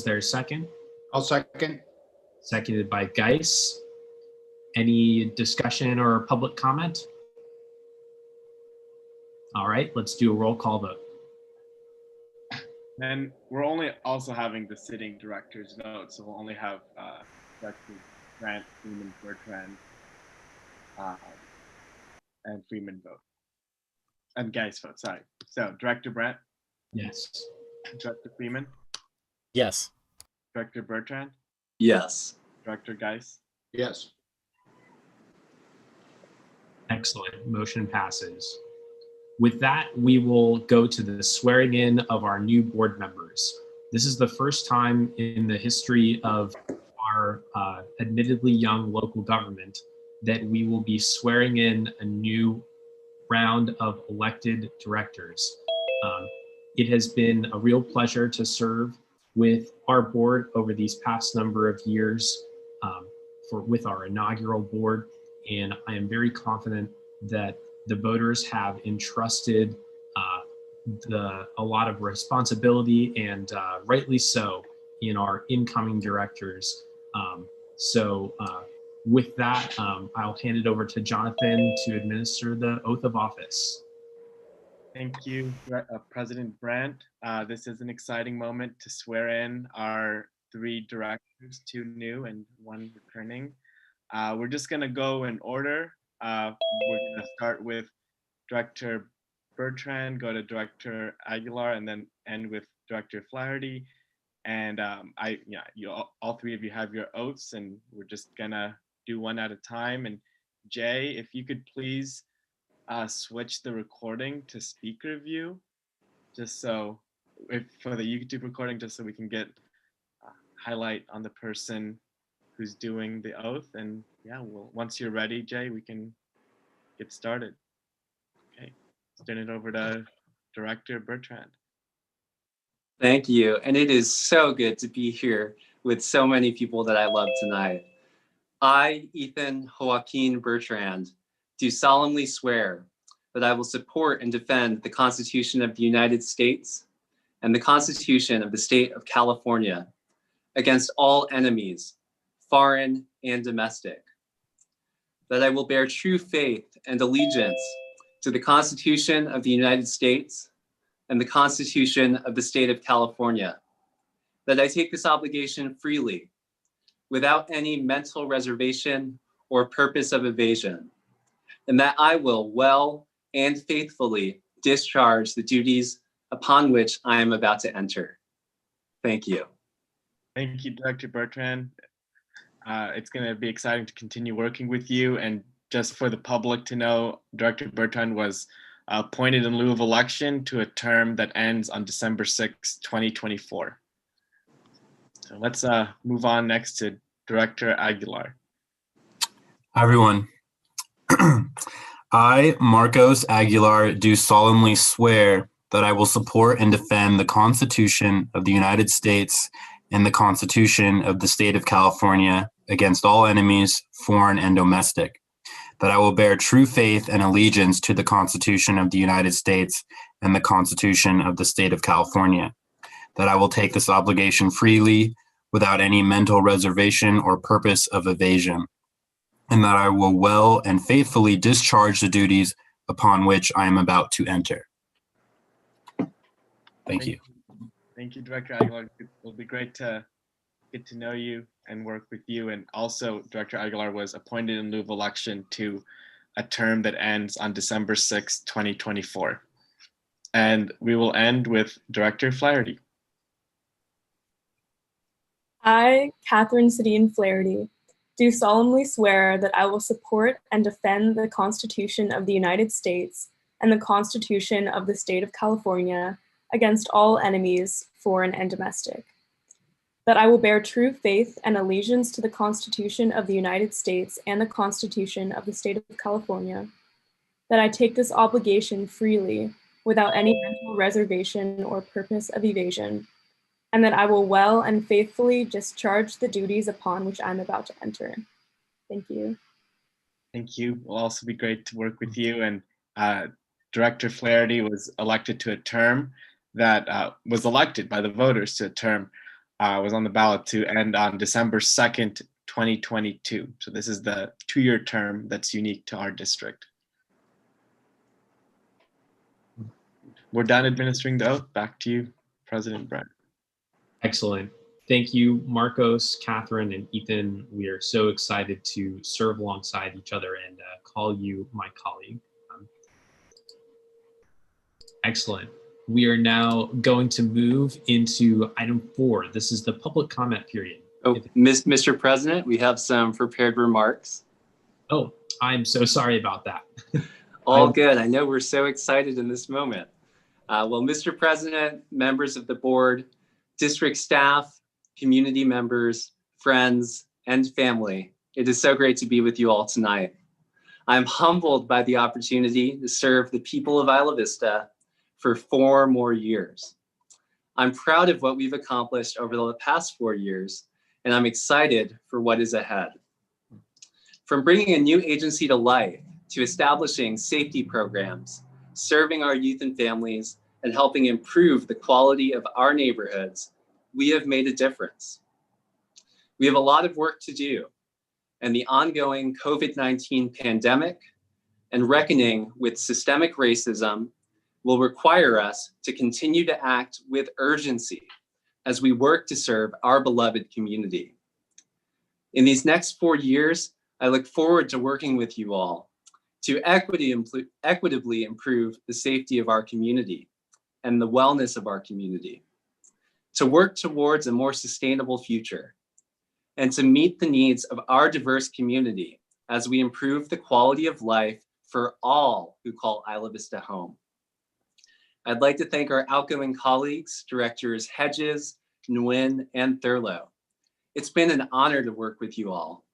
there a second? I'll second. Seconded by Geis. Any discussion or public comment? All right, let's do a roll call vote. And we're only also having the sitting directors vote, so we'll only have Director Grant, Freeman, Bertrand, and Freeman vote. And Geis vote, sorry. So Director Brandt? Yes. Director Freeman? Yes. Director Bertrand? Yes. Director Geis? Yes. Excellent. Motion passes. With that, we will go to the swearing in of our new board members. This is the first time in the history of our admittedly young local government that we will be swearing in a new round of elected directors. It has been a real pleasure to serve with our board over these past number of years with our inaugural board, and I am very confident that the voters have entrusted a lot of responsibility, and rightly so, in our incoming directors. With that, I'll hand it over to Jonathan to administer the oath of office. Thank you, President Brandt. This is an exciting moment to swear in our 3 directors, 2 new and 1 returning. We're just gonna go in order. We're gonna start with Director Bertrand, go to Director Aguilar, and then end with Director Flaherty. And all 3 of you have your oaths, and we're just gonna do one at a time. And Jay, if you could please switch the recording to speaker view, just so for the YouTube recording, just so we can get highlight on the person who's doing the oath. And yeah, once you're ready, Jay, we can get started. Okay, let's turn it over to Director Bertrand. Thank you. And it is so good to be here with so many people that I love tonight. I, Ethan Joaquin Bertrand, do solemnly swear that I will support and defend the Constitution of the United States and the Constitution of the State of California against all enemies, foreign and domestic. That I will bear true faith and allegiance to the Constitution of the United States and the Constitution of the State of California. That I take this obligation freely, without any mental reservation or purpose of evasion, and that I will well and faithfully discharge the duties upon which I am about to enter. Thank you. Thank you, Director Bertrand. It's going to be exciting to continue working with you. And just for the public to know, Director Bertrand was appointed in lieu of election to a term that ends on December 6, 2024. So let's move on next to Director Aguilar. Hi, everyone. I, Marcos Aguilar, do solemnly swear that I will support and defend the Constitution of the United States and the Constitution of the State of California against all enemies, foreign and domestic. That I will bear true faith and allegiance to the Constitution of the United States and the Constitution of the State of California. That I will take this obligation freely, without any mental reservation or purpose of evasion. And that I will well and faithfully discharge the duties upon which I am about to enter. Thank you. Thank you, Director Aguilar. It'll be great to get to know you and work with you. And also, Director Aguilar was appointed in lieu of election to a term that ends on December 6, 2024. And we will end with Director Flaherty. I, Catherine Sedine Flaherty, do solemnly swear that I will support and defend the Constitution of the United States and the Constitution of the State of California against all enemies, foreign and domestic. That I will bear true faith and allegiance to the Constitution of the United States and the Constitution of the State of California. That I take this obligation freely, without any mental reservation or purpose of evasion, and that I will well and faithfully discharge the duties upon which I'm about to enter. Thank you. Thank you. It'll also be great to work with you. And Director Flaherty was elected to a term that was elected by the voters to a term was on the ballot to end on December 2nd, 2022. So this is the 2-year term that's unique to our district. We're done administering the oath. Back to you, President Brent. Excellent. Thank you, Marcos, Catherine, and Ethan. We are so excited to serve alongside each other and call you my colleague. Excellent. We are now going to move into item 4. This is the public comment period. Oh, Mr. President, we have some prepared remarks. Oh, I'm so sorry about that. All good. I know we're so excited in this moment. Well, Mr. President, members of the board, district staff, community members, friends, and family, it is so great to be with you all tonight. I'm humbled by the opportunity to serve the people of Isla Vista for 4 more years. I'm proud of what we've accomplished over the past 4 years, and I'm excited for what is ahead. From bringing a new agency to life, to establishing safety programs, serving our youth and families, and helping improve the quality of our neighborhoods, we have made a difference. We have a lot of work to do, and the ongoing COVID-19 pandemic and reckoning with systemic racism will require us to continue to act with urgency as we work to serve our beloved community. In these next 4 years, I look forward to working with you all to equitably improve the safety of our community and the wellness of our community, to work towards a more sustainable future, and to meet the needs of our diverse community as we improve the quality of life for all who call Isla Vista home. I'd like to thank our outgoing colleagues, Directors Hedges, Nguyen, and Thurlow. It's been an honor to work with you all.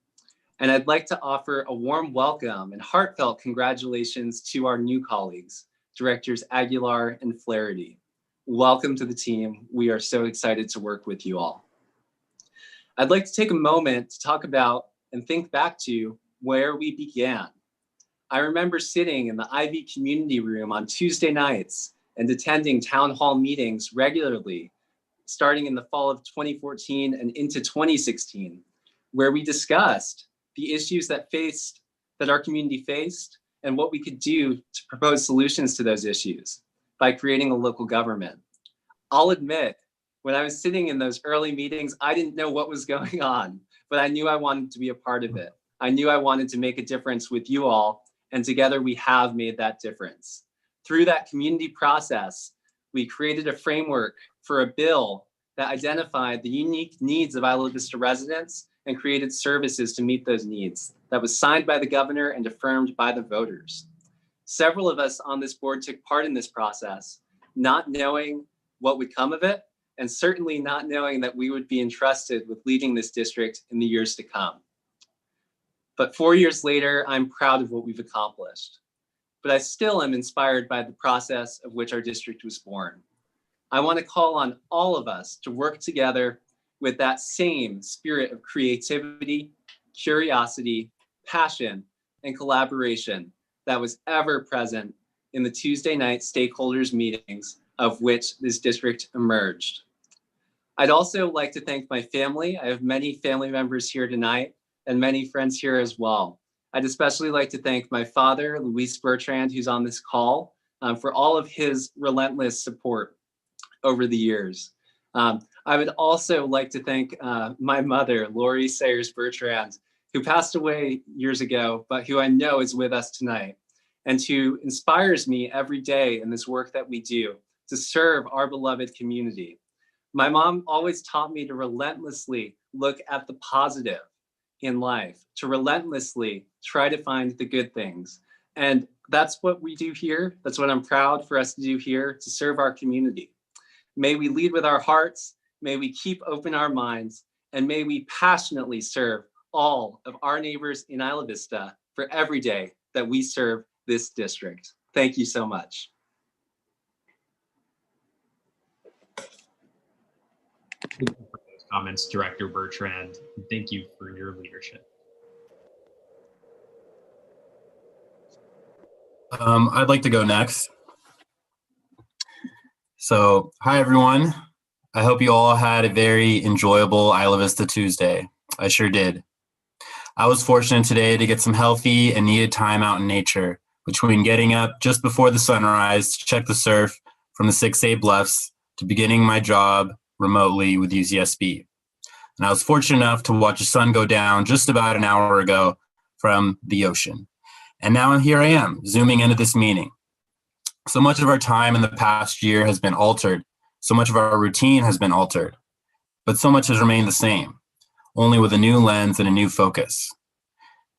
And I'd like to offer a warm welcome and heartfelt congratulations to our new colleagues, Directors Aguilar and Flaherty. Welcome to the team. We are so excited to work with you all. I'd like to take a moment to talk about and think back to where we began. I remember sitting in the IV community room on Tuesday nights and attending town hall meetings regularly, starting in the fall of 2014 and into 2016, where we discussed the issues that our community faced and what we could do to propose solutions to those issues by creating a local government. I'll admit, when I was sitting in those early meetings, I didn't know what was going on, but I knew I wanted to be a part of it. I knew I wanted to make a difference with you all, and together we have made that difference. Through that community process, we created a framework for a bill that identified the unique needs of Isla Vista residents and created services to meet those needs. That was signed by the governor and affirmed by the voters. Several of us on this board took part in this process, not knowing what would come of it, and certainly not knowing that we would be entrusted with leading this district in the years to come. But 4 years later, I'm proud of what we've accomplished. But I still am inspired by the process of which our district was born. I want to call on all of us to work together with that same spirit of creativity, curiosity, passion, and collaboration that was ever present in the Tuesday night stakeholders meetings of which this district emerged. I'd also like to thank my family. I have many family members here tonight and many friends here as well. I'd especially like to thank my father, Luis Bertrand, who's on this call, for all of his relentless support over the years. I would also like to thank my mother, Lori Sayers Bertrand, who passed away years ago, but who I know is with us tonight, and who inspires me every day in this work that we do to serve our beloved community. My mom always taught me to relentlessly look at the positive in life, to relentlessly try to find the good things. And that's what we do here. That's what I'm proud for us to do here, to serve our community. May we lead with our hearts, may we keep open our minds, and may we passionately serve all of our neighbors in Isla Vista for every day that we serve this district. Thank you so much. Thank you for those comments, Director Bertrand. Thank you for your leadership. I'd like to go next. So, hi everyone. I hope you all had a very enjoyable Isla Vista Tuesday. I sure did. I was fortunate today to get some healthy and needed time out in nature between getting up just before the sunrise to check the surf from the 6A bluffs to beginning my job remotely with UCSB. And I was fortunate enough to watch the sun go down just about an hour ago from the ocean. And now here I am, zooming into this meeting. So much of our time in the past year has been altered. So much of our routine has been altered. But so much has remained the same, only with a new lens and a new focus.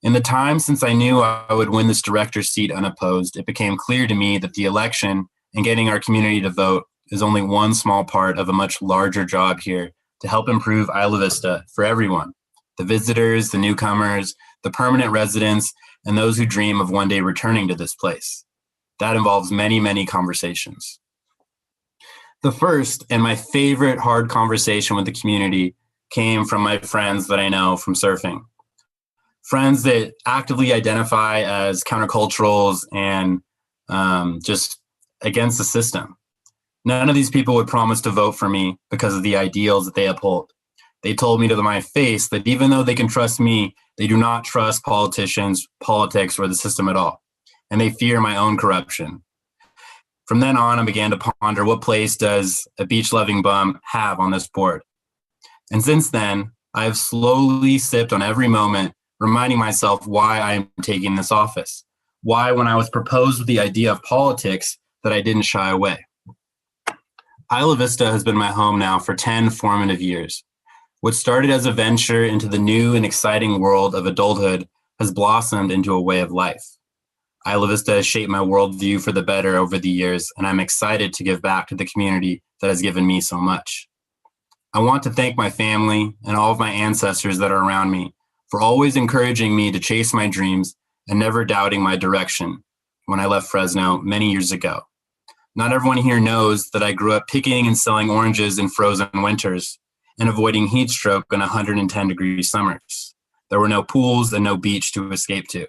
In the time since I knew I would win this director's seat unopposed, it became clear to me that the election and getting our community to vote is only one small part of a much larger job here to help improve Isla Vista for everyone, the visitors, the newcomers, the permanent residents, and those who dream of one day returning to this place. That involves many, many conversations. The first and my favorite hard conversation with the community came from my friends that I know from surfing. Friends that actively identify as counterculturals and just against the system. None of these people would promise to vote for me because of the ideals that they uphold. They told me to my face that even though they can trust me, they do not trust politicians, politics, or the system at all. And they fear my own corruption. From then on, I began to ponder what place does a beach-loving bum have on this board? And since then, I have slowly sipped on every moment, reminding myself why I am taking this office. Why, when I was proposed with the idea of politics, that I didn't shy away. Isla Vista has been my home now for 10 formative years. What started as a venture into the new and exciting world of adulthood has blossomed into a way of life. Isla Vista has shaped my worldview for the better over the years, and I'm excited to give back to the community that has given me so much. I want to thank my family and all of my ancestors that are around me for always encouraging me to chase my dreams and never doubting my direction when I left Fresno many years ago. Not everyone here knows that I grew up picking and selling oranges in frozen winters and avoiding heat stroke in 110-degree summers. There were no pools and no beach to escape to.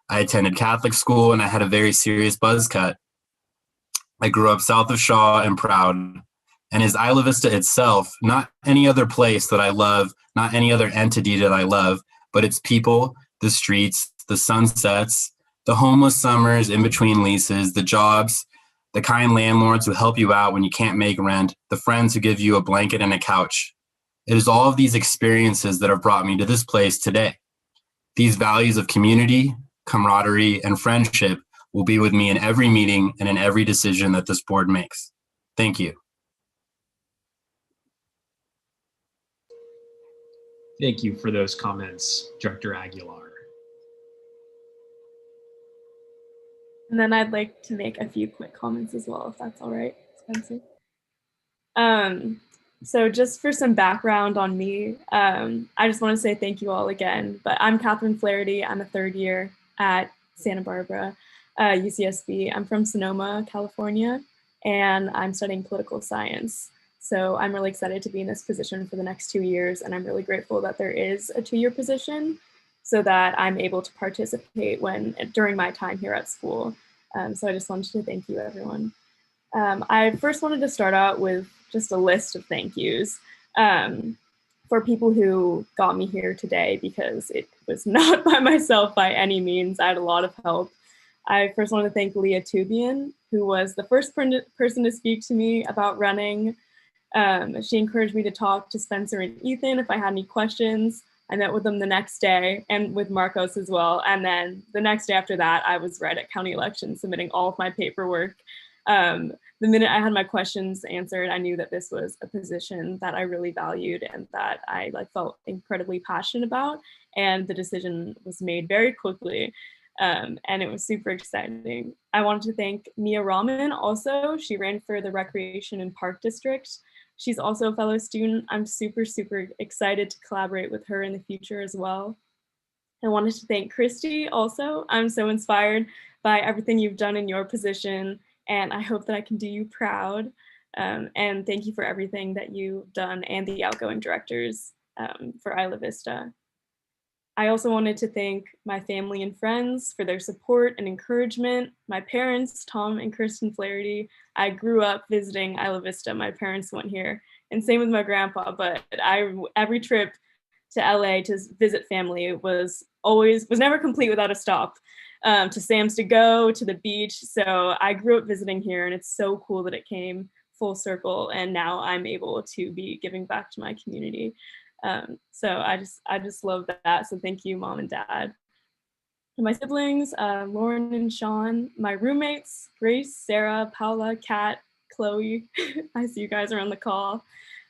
I attended Catholic school and I had a very serious buzz cut. I grew up south of Shaw and proud. And is Isla Vista itself, not any other place that I love, not any other entity that I love, but its people, the streets, the sunsets, the homeless summers in between leases, the jobs, the kind landlords who help you out when you can't make rent, the friends who give you a blanket and a couch. It is all of these experiences that have brought me to this place today. These values of community, camaraderie, and friendship will be with me in every meeting and in every decision that this board makes. Thank you. Thank you for those comments, Director Aguilar. And then I'd like to make a few quick comments as well, if that's all right, Spencer. So just for some background on me, I just want to say thank you all again, but I'm Catherine Flaherty. I'm a third year at Santa Barbara, UCSB. I'm from Sonoma, California, and I'm studying political science. So I'm really excited to be in this position for the next 2 years, and I'm really grateful that there is a 2-year position so that I'm able to participate during my time here at school. So I just wanted to thank you, everyone. I first wanted to start out with just a list of thank yous for people who got me here today, because it was not by myself by any means. I had a lot of help. I first want to thank Leah Tubian, who was the first person to speak to me about running. She encouraged me to talk to Spencer and Ethan if I had any questions. I met with them the next day, and with Marcos as well. And then the next day after that, I was right at county elections submitting all of my paperwork. The minute I had my questions answered, I knew that this was a position that I really valued and that I felt incredibly passionate about. And the decision was made very quickly. And it was super exciting. I wanted to thank Mia Rahman also. She ran for the Recreation and Park District. She's also a fellow student. I'm super, super excited to collaborate with her in the future as well. I wanted to thank Christy also. I'm so inspired by everything you've done in your position, and I hope that I can do you proud. And thank you for everything that you've done, and the outgoing directors for Isla Vista. I also wanted to thank my family and friends for their support and encouragement. My parents, Tom and Kristen Flaherty. I grew up visiting Isla Vista. My parents went here and same with my grandpa. But every trip to LA to visit family was never complete without a stop. To Sam's to Go, to the beach. So I grew up visiting here, and it's so cool that it came full circle, and now I'm able to be giving back to my community. So I just love that. So thank you, Mom and Dad. And my siblings, Lauren and Sean, my roommates, Grace, Sarah, Paula, Kat, Chloe. I see you guys are on the call.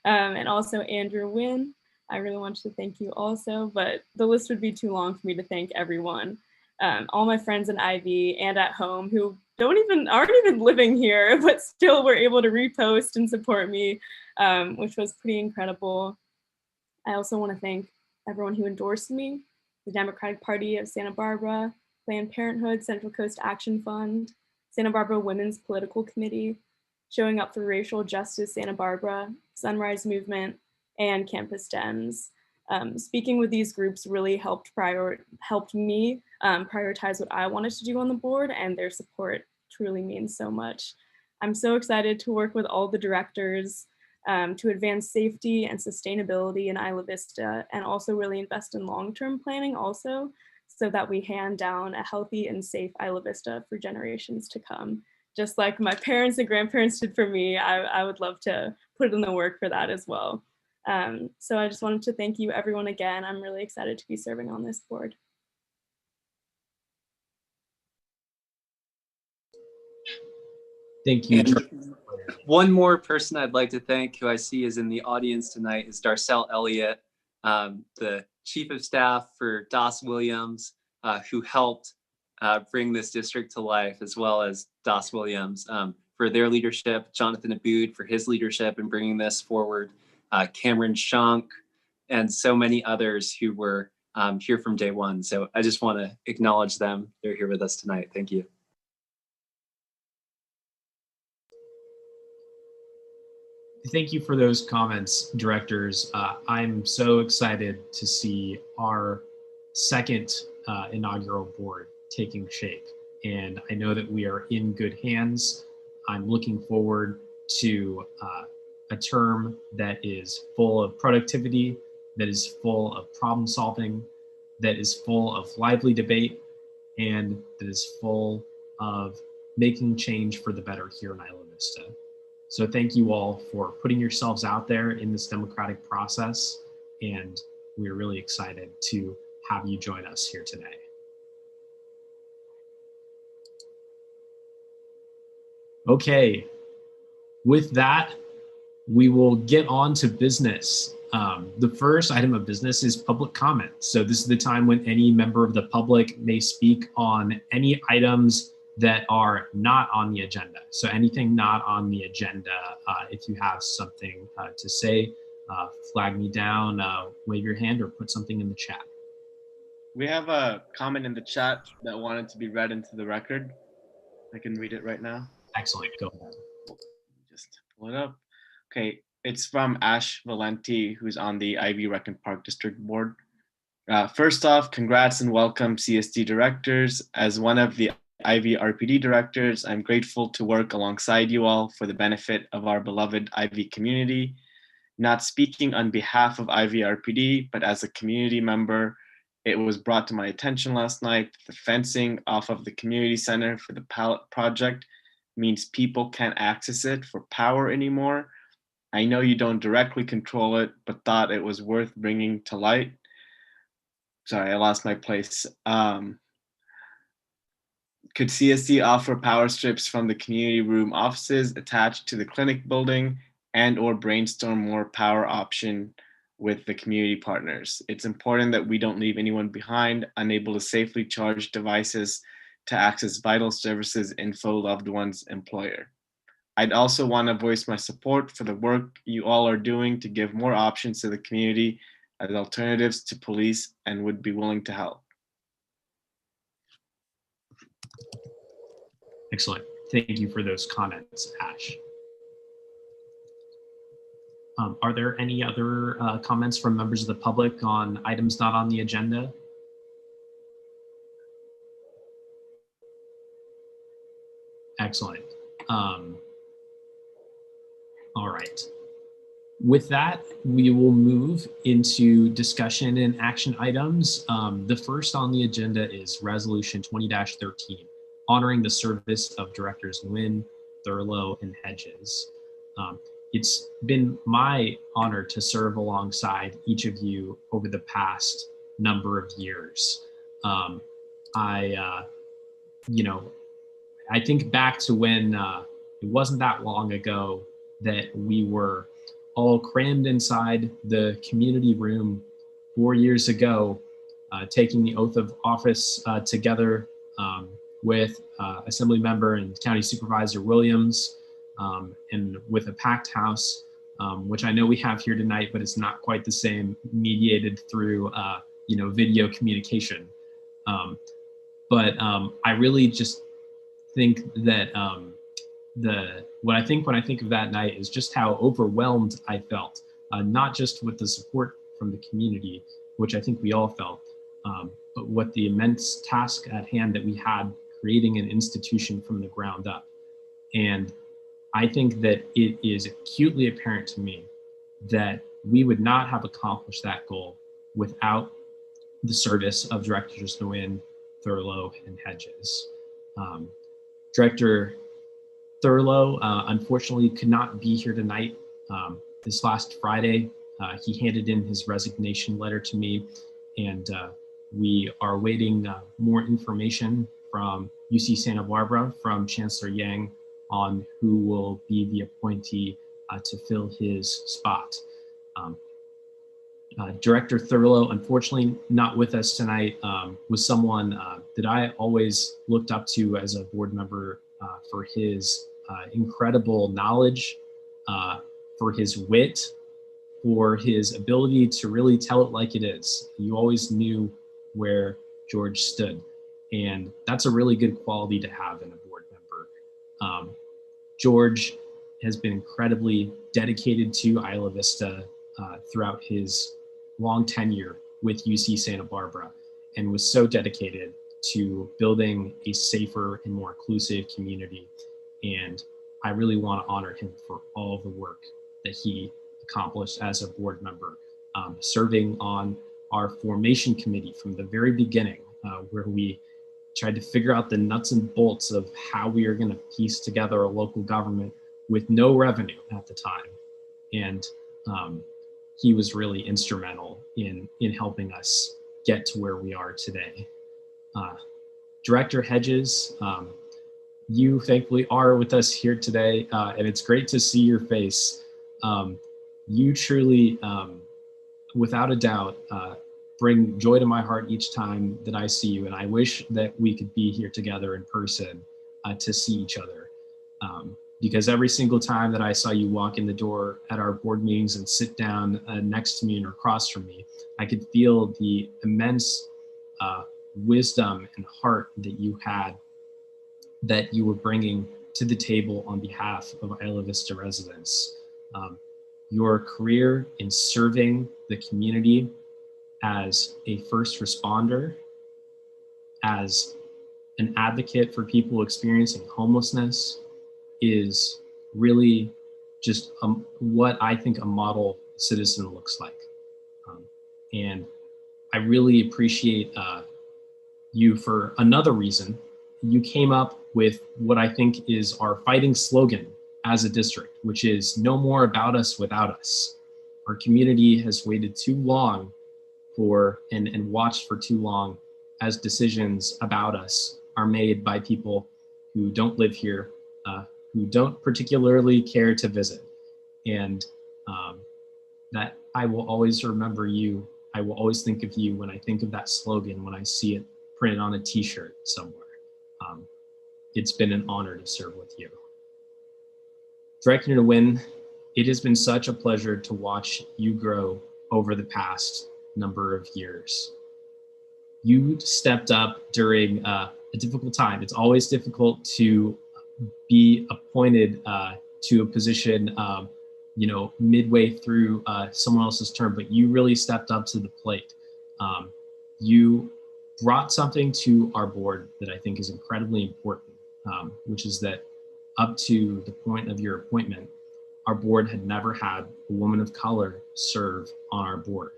And also Andrew Wynn. I really want to thank you also, but the list would be too long for me to thank everyone. All my friends in Ivy and at home who aren't even living here, but still were able to repost and support me, which was pretty incredible. I also want to thank everyone who endorsed me, the Democratic Party of Santa Barbara, Planned Parenthood Central Coast Action Fund, Santa Barbara Women's Political Committee, Showing Up for Racial Justice Santa Barbara, Sunrise Movement, and Campus Dems. Speaking with these groups really helped me prioritize what I wanted to do on the board, and their support truly means so much. I'm so excited to work with all the directors to advance safety and sustainability in Isla Vista, and also really invest in long-term planning also, so that we hand down a healthy and safe Isla Vista for generations to come. Just like my parents and grandparents did for me, I would love to put in the work for that as well. So I just wanted to thank you everyone again. I'm really excited to be serving on this board. Thank you. And one more person I'd like to thank who I see is in the audience tonight is Darcel Elliott, the Chief of Staff for Doss Williams, who helped bring this district to life, as well as Doss Williams for their leadership, Jonathan Aboud for his leadership in bringing this forward, Cameron Shunk, and so many others who were here from day one. So I just want to acknowledge them. They're here with us tonight. Thank you. Thank you for those comments, directors. I'm so excited to see our second inaugural board taking shape, and I know that we are in good hands. I'm looking forward to a term that is full of productivity, that is full of problem solving, that is full of lively debate, and that is full of making change for the better here in Isla Vista. So thank you all for putting yourselves out there in this democratic process, and we're really excited to have you join us here today. Okay, with that, we will get on to business. The first item of business is public comment. So this is the time when any member of the public may speak on any items that are not on the agenda. So anything not on the agenda, if you have something to say, flag me down, wave your hand, or put something in the chat. We have a comment in the chat that wanted to be read into the record. I can read it right now. Excellent, go ahead. Just pull it up. Okay, it's from Ash Valenti, who's on the Ivy Rec and Park District Board. First off, congrats and welcome CSD directors. As one of the Ivy RPD directors, I'm grateful to work alongside you all for the benefit of our beloved Ivy community. Not speaking on behalf of Ivy RPD, but as a community member, it was brought to my attention last night that the fencing off of the community center for the Pallet project means people can't access it for power anymore. I know you don't directly control it, but thought it was worth bringing to light. Sorry, I lost my place. Could CSD offer power strips from the community room offices attached to the clinic building and or brainstorm more power option with the community partners? It's important that we don't leave anyone behind, unable to safely charge devices to access vital services, info, loved one's employer. I'd also want to voice my support for the work you all are doing to give more options to the community as alternatives to police, and would be willing to help. Excellent. Thank you for those comments, Ash. Are there any other comments from members of the public on items not on the agenda? Excellent. All right. With that, we will move into discussion and action items. The first on the agenda is Resolution 20-13, honoring the service of Directors Nguyen, Thurlow, and Hedges. It's been my honor to serve alongside each of you over the past number of years. I think back to when it wasn't that long ago that we were all crammed inside the community room 4 years ago, taking the oath of office together with Assembly Member and County Supervisor Williams, and with a packed house, which I know we have here tonight, but it's not quite the same, mediated through video communication. But I really just think that when I think of that night is just how overwhelmed I felt, not just with the support from the community, which I think we all felt, but what the immense task at hand that we had creating an institution from the ground up. And I think that it is acutely apparent to me that we would not have accomplished that goal without the service of Directors Nguyen, Thurlow, and Hedges. Director Thurlow, unfortunately, could not be here tonight. This last Friday, he handed in his resignation letter to me, and we are awaiting more information from UC Santa Barbara, from Chancellor Yang, on who will be the appointee to fill his spot. Director Thurlow, unfortunately not with us tonight, was someone that I always looked up to as a board member for his incredible knowledge, for his wit, for his ability to really tell it like it is. You always knew where George stood, and that's a really good quality to have in a board member. George has been incredibly dedicated to Isla Vista throughout his long tenure with UC Santa Barbara, and was so dedicated to building a safer and more inclusive community. And I really want to honor him for all of the work that he accomplished as a board member, serving on our formation committee from the very beginning, where we tried to figure out the nuts and bolts of how we are going to piece together a local government with no revenue at the time. And he was really instrumental in helping us get to where we are today. Director Hedges, you thankfully are with us here today, and it's great to see your face. You truly, without a doubt, bring joy to my heart each time that I see you, and I wish that we could be here together in person to see each other. Because every single time that I saw you walk in the door at our board meetings and sit down next to me or across from me, I could feel the immense wisdom and heart that you had, that you were bringing to the table on behalf of Isla Vista residents. Your career in serving the community as a first responder, as an advocate for people experiencing homelessness, is really just what I think a model citizen looks like. And I really appreciate you for another reason. You came up with what I think is our fighting slogan as a district, which is no more about us without us. Our community has waited too long for and watched for too long as decisions about us are made by people who don't live here, who don't particularly care to visit. And that I will always remember you. I will always think of you when I think of that slogan, when I see it printed on a t-shirt somewhere. It's been an honor to serve with you. Director Nguyen, it has been such a pleasure to watch you grow over the past number of years. You stepped up during a difficult time. It's always difficult to be appointed to a position, midway through someone else's term, but you really stepped up to the plate. You brought something to our board that I think is incredibly important, which is that up to the point of your appointment, our board had never had a woman of color serve on our board.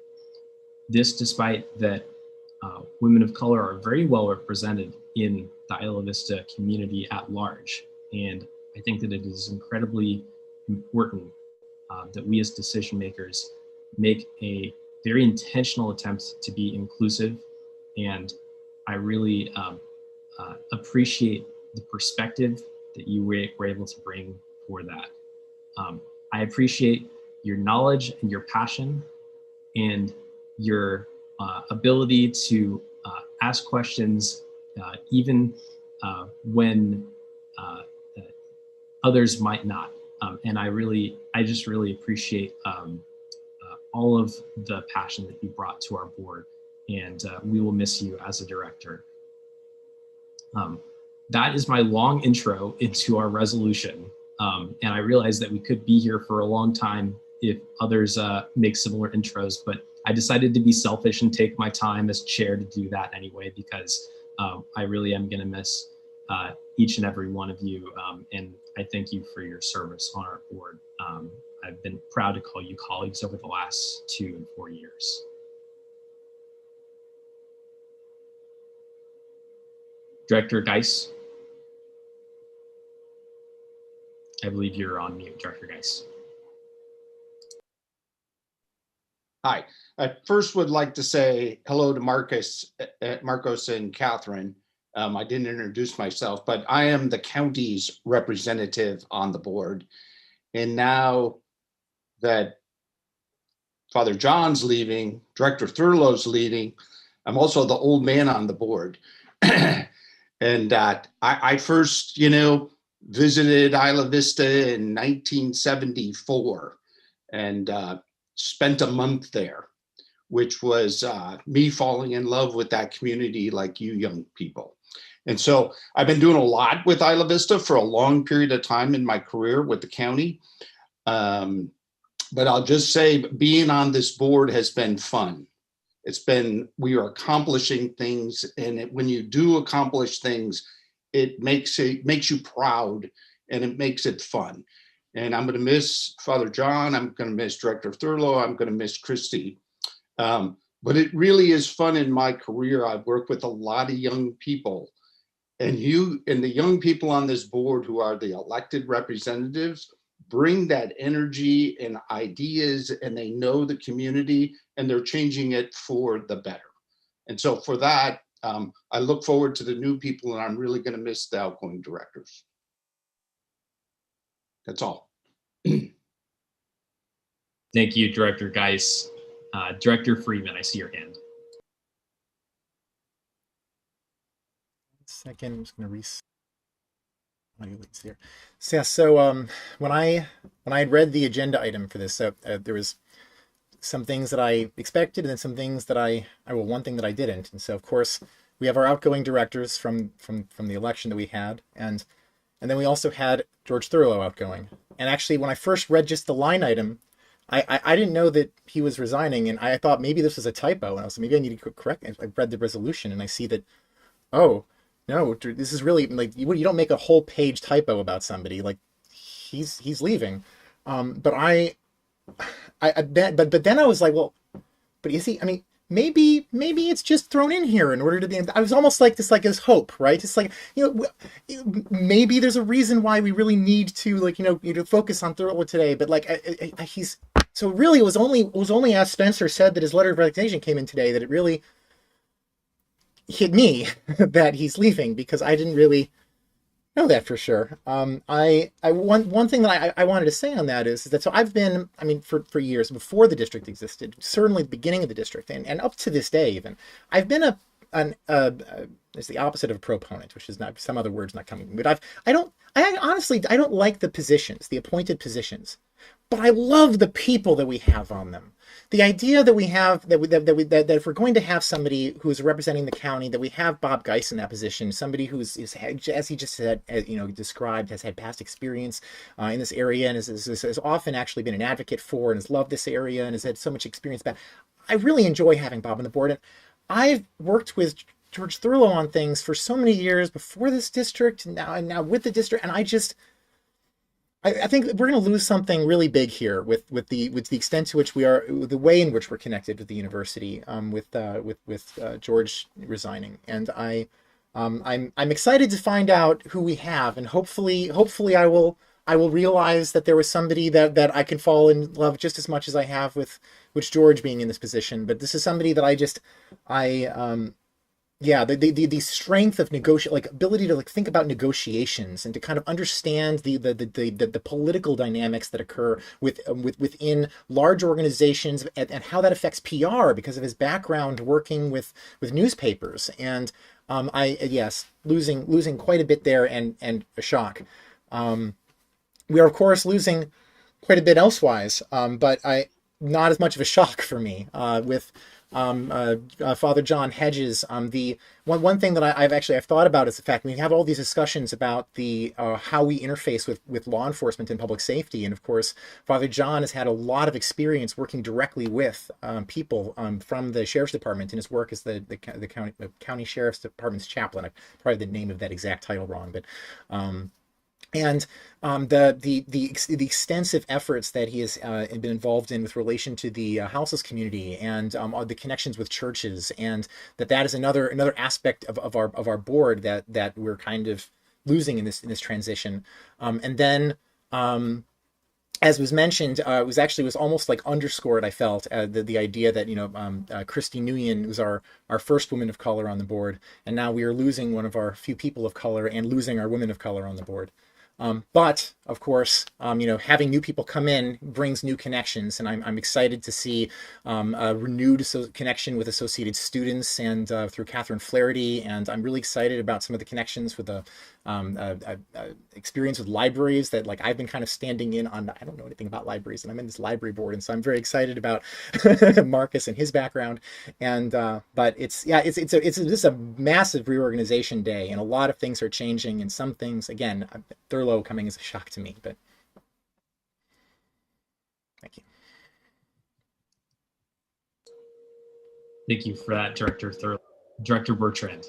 This despite that women of color are very well represented in the Isla Vista community at large. And I think that it is incredibly important that we as decision makers make a very intentional attempt to be inclusive. And I really appreciate the perspective that you were able to bring for that. I appreciate your knowledge and your passion and your ability to ask questions even when others might not. And I just really appreciate all of the passion that you brought to our board, and we will miss you as a director. That is my long intro into our resolution. And I realize that we could be here for a long time if others make similar intros, but I decided to be selfish and take my time as chair to do that anyway, because I really am gonna miss each and every one of you. And I thank you for your service on our board. I've been proud to call you colleagues over the last 2 and 4 years. Director Geis. I believe you're on mute, Director Geis. Hi, I first would like to say hello to Marcos and Catherine. I didn't introduce myself, but I am the county's representative on the board. And now that Father John's leaving, Director Thurlow's leaving, I'm also the old man on the board. And I first, visited Isla Vista in 1974 and spent a month there, which was me falling in love with that community like you young people. And so I've been doing a lot with Isla Vista for a long period of time in my career with the county. But I'll just say being on this board has been fun. We are accomplishing things, and when you do accomplish things, it makes you proud, and it makes it fun. And I'm going to miss Father John. I'm going to miss Director Thurlow. I'm going to miss Christy. But it really is fun in my career. I've worked with a lot of young people, and the young people on this board who are the elected representatives bring that energy and ideas, and they know the community, and they're changing it for the better. And so for that, I look forward to the new people, and I'm really going to miss the outgoing directors. That's all. Thank you, Director Geis. Director Freeman, I see your hand. Second, I'm just going to reset my leads here. So, yeah, so when I had read the agenda item for this, there was some things that I expected, and then some things that one thing that I didn't. And so, of course, we have our outgoing directors from the election that we had, and then we also had George Thurlow outgoing. And actually, when I first read just the line item, I didn't know that he was resigning, and I thought maybe this was a typo, and I was like, maybe I need to correct it. I read the resolution, and I see that, oh, no, this is really, like, you don't make a whole page typo about somebody, like, he's leaving. But then I was like, well, but is he, I mean, maybe it's just thrown in here in order to be, I was almost like this, like, as hope, right? It's like, maybe there's a reason why we really need to, like, focus on Thurlow today, but like, so really it was only as Spencer said that his letter of resignation came in today that it really hit me that he's leaving, because I didn't really know that for sure. One thing that I wanted to say on that is that, so I've been, I mean, for years before the district existed, certainly the beginning of the district, and up to this day even, I've been it's the opposite of a proponent, which is not, some other words not coming, but I honestly don't like the positions, the appointed positions, but I love the people that we have on them. The idea that we have, that if we're going to have somebody who's representing the county, that we have Bob Geis in that position, somebody who's, as he just said, described, has had past experience in this area, and has often actually been an advocate for, and has loved this area, and has had so much experience about. I really enjoy having Bob on the board, and I've worked with George Thurlow on things for so many years before this district, and now with the district, and I think we're going to lose something really big here with the extent to which we are, the way in which we're connected with the university, with George resigning, and I'm excited to find out who we have, and hopefully I will realize that there was somebody that I can fall in love just as much as I have with George being in this position. But this is somebody that yeah, the strength of like ability to like think about negotiations and to kind of understand the political dynamics that occur within large organizations, and how that affects PR because of his background working with newspapers. And yes, losing quite a bit there, and a shock. We are of course losing quite a bit elsewise, but not as much of a shock for me with Father John Hedges. The one thing that I've thought about is the fact we have all these discussions about the how we interface with law enforcement and public safety, and of course Father John has had a lot of experience working directly with people from the sheriff's department in his work as the county sheriff's department's chaplain. I probably the name of that exact title wrong, but and the extensive efforts that he has been involved in with relation to the houseless community, and the connections with churches, and that is another aspect of our board that we're kind of losing in this transition. And then as was mentioned, it was almost like underscored, I felt, the idea that Christy Nguyen was our first woman of color on the board, and now we are losing one of our few people of color and losing our women of color on the board. But of course, having new people come in brings new connections, and I'm excited to see a renewed connection with Associated Students and through Catherine Flaherty, and I'm really excited about some of the connections with the experience with libraries that I've been kind of standing in on. I don't know anything about libraries, and I'm in this library board, and so I'm very excited about Marcus and his background. And but it's a massive reorganization day, and a lot of things are changing, and some things, again, Thurlow coming as a shock to me, but thank you. Thank you for that, Director Thurlow. Director Bertrand.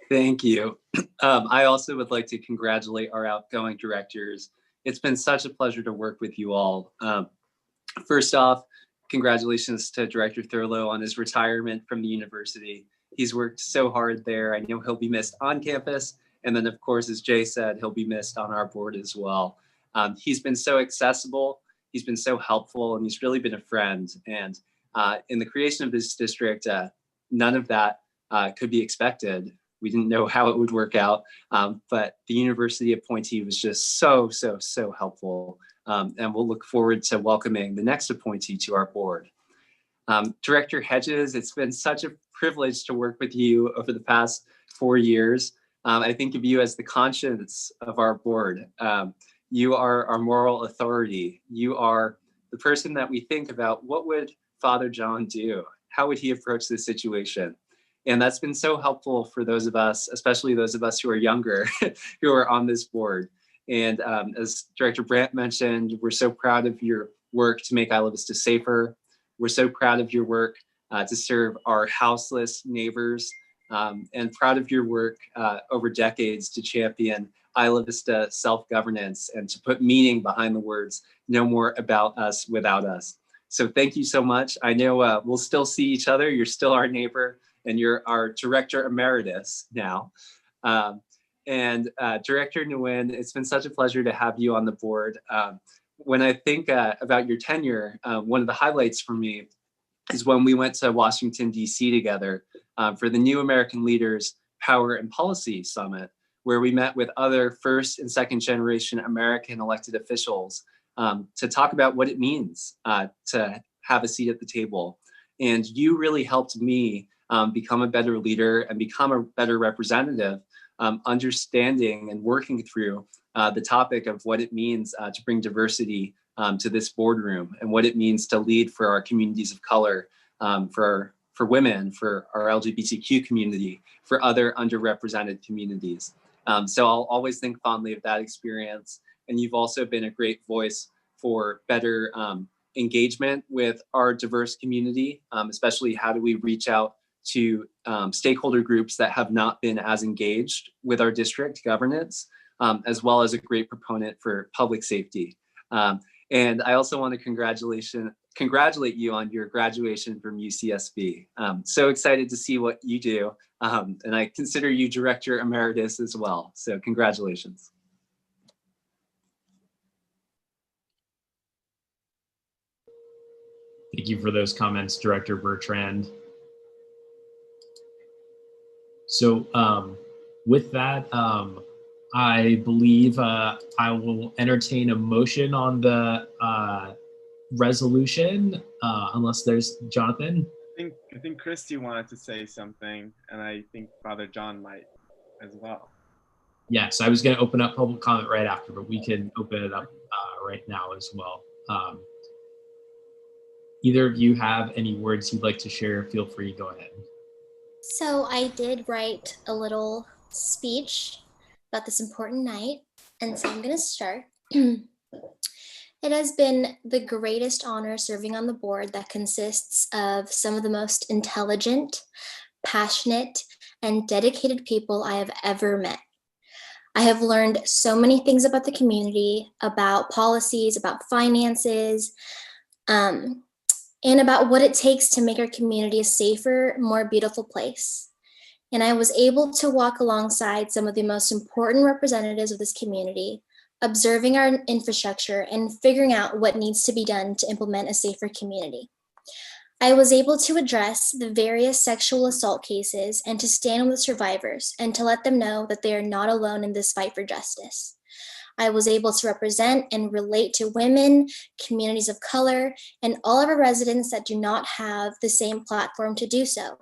Thank you. I also would like to congratulate our outgoing directors. It's been such a pleasure to work with you all. First off, congratulations to Director Thurlow on his retirement from the university. He's worked so hard there. I know he'll be missed on campus. And then, of course, as Jay said, he'll be missed on our board as well. He's been so accessible, he's been so helpful, and he's really been a friend. And in the creation of this district, none of that could be expected. We didn't know how it would work out, but the university appointee was just so helpful. And we'll look forward to welcoming the next appointee to our board. Director Hedges, it's been such a privilege to work with you over the past 4 years. I think of you as the conscience of our board. You are our moral authority. You are the person that we think about, what would Father John do? How would he approach this situation? And that's been so helpful for those of us, especially those of us who are younger, who are on this board. And as Director Brandt mentioned, we're so proud of your work to make Isla Vista safer. We're so proud of your work to serve our houseless neighbors, and proud of your work over decades to champion Isla Vista self-governance and to put meaning behind the words, no more about us without us. So thank you so much. I know we'll still see each other. You're still our neighbor, and you're our Director Emeritus now. And Director Nguyen, it's been such a pleasure to have you on the board. When I think about your tenure, one of the highlights for me is when we went to Washington, D.C. together for the New American Leaders Power and Policy Summit, where we met with other first and second generation American elected officials to talk about what it means to have a seat at the table. And you really helped me become a better leader and become a better representative, understanding and working through the topic of what it means to bring diversity to this boardroom, and what it means to lead for our communities of color, for women, for our LGBTQ community, for other underrepresented communities. So I'll always think fondly of that experience. And you've also been a great voice for better engagement with our diverse community, especially how do we reach out to stakeholder groups that have not been as engaged with our district governance. as well as a great proponent for public safety. And I also want to congratulate you on your graduation from UCSB. So excited to see what you do. And I consider you Director Emeritus as well. So congratulations. Thank you for those comments, Director Bertrand. So with that, I believe I will entertain a motion on the resolution, unless there's Jonathan. I think Christy wanted to say something, and I think Father John might as well. Yes, I was going to open up public comment right after, but we can open it up right now as well. Either of you have any words you'd like to share, feel free, go ahead. So I did write a little speech about this important night, and so I'm going to start. It has been the greatest honor serving on the board that consists of some of the most intelligent, passionate, and dedicated people I have ever met. I have learned so many things about the community, about policies, about finances, and about what it takes to make our community a safer, more beautiful place. And I was able to walk alongside some of the most important representatives of this community, observing our infrastructure and figuring out what needs to be done to implement a safer community. I was able to address the various sexual assault cases and to stand with survivors and to let them know that they are not alone in this fight for justice. I was able to represent and relate to women, communities of color, and all of our residents that do not have the same platform to do so.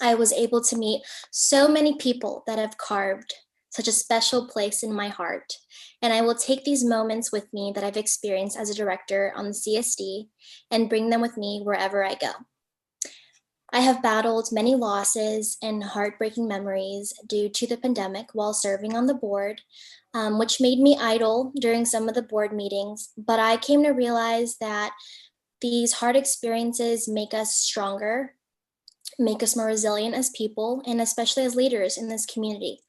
I was able to meet so many people that have carved such a special place in my heart. And I will take these moments with me that I've experienced as a director on the CSD and bring them with me wherever I go. I have battled many losses and heartbreaking memories due to the pandemic while serving on the board, which made me idle during some of the board meetings. But I came to realize that these hard experiences make us stronger, make us more resilient as people, and especially as leaders in this community.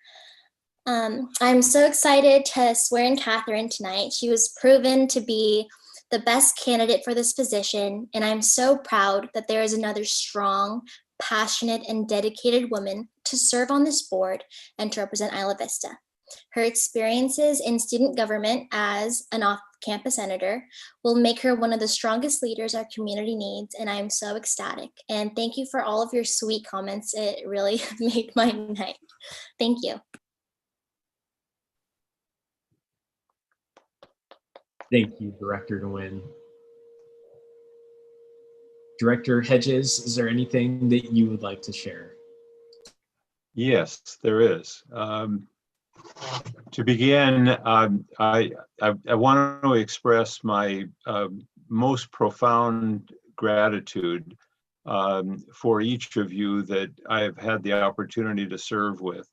I'm so excited to swear in Catherine tonight. She was proven to be the best candidate for this position, and I'm so proud that there is another strong, passionate, and dedicated woman to serve on this board and to represent Isla Vista. Her experiences in student government as an off-campus senator will make her one of the strongest leaders our community needs, and I'm so ecstatic. And thank you for all of your sweet comments. It really made my night. Thank you. Thank you, Director Nguyen. Director Hedges, is there anything that you would like to share? Yes, there is. To begin, I want to express my most profound gratitude for each of you that I have had the opportunity to serve with.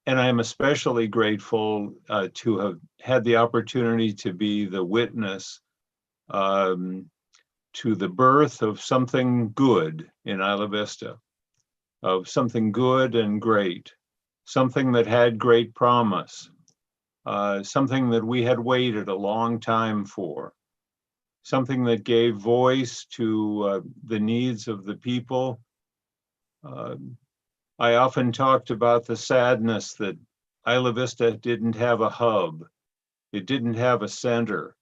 And I'm especially grateful to have had the opportunity to be the witness to the birth of something good in Isla Vista, of something good and great, something that had great promise, something that we had waited a long time for, something that gave voice to the needs of the people. I often talked about the sadness that Isla Vista didn't have a hub. It didn't have a center.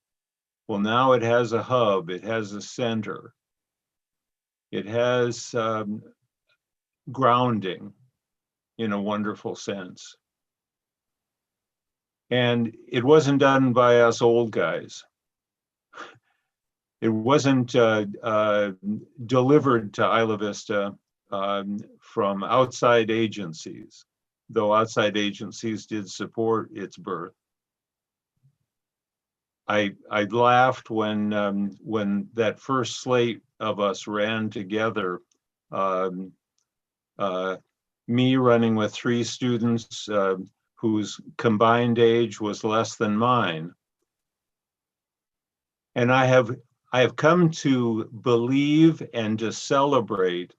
Well, now it has a hub. It has a center. It has grounding in a wonderful sense. And it wasn't done by us old guys. It wasn't delivered to Isla Vista from outside agencies, though outside agencies did support its birth. I laughed when that first slate of us ran together, me running with 3 students whose combined age was less than mine. And I have come to believe and to celebrate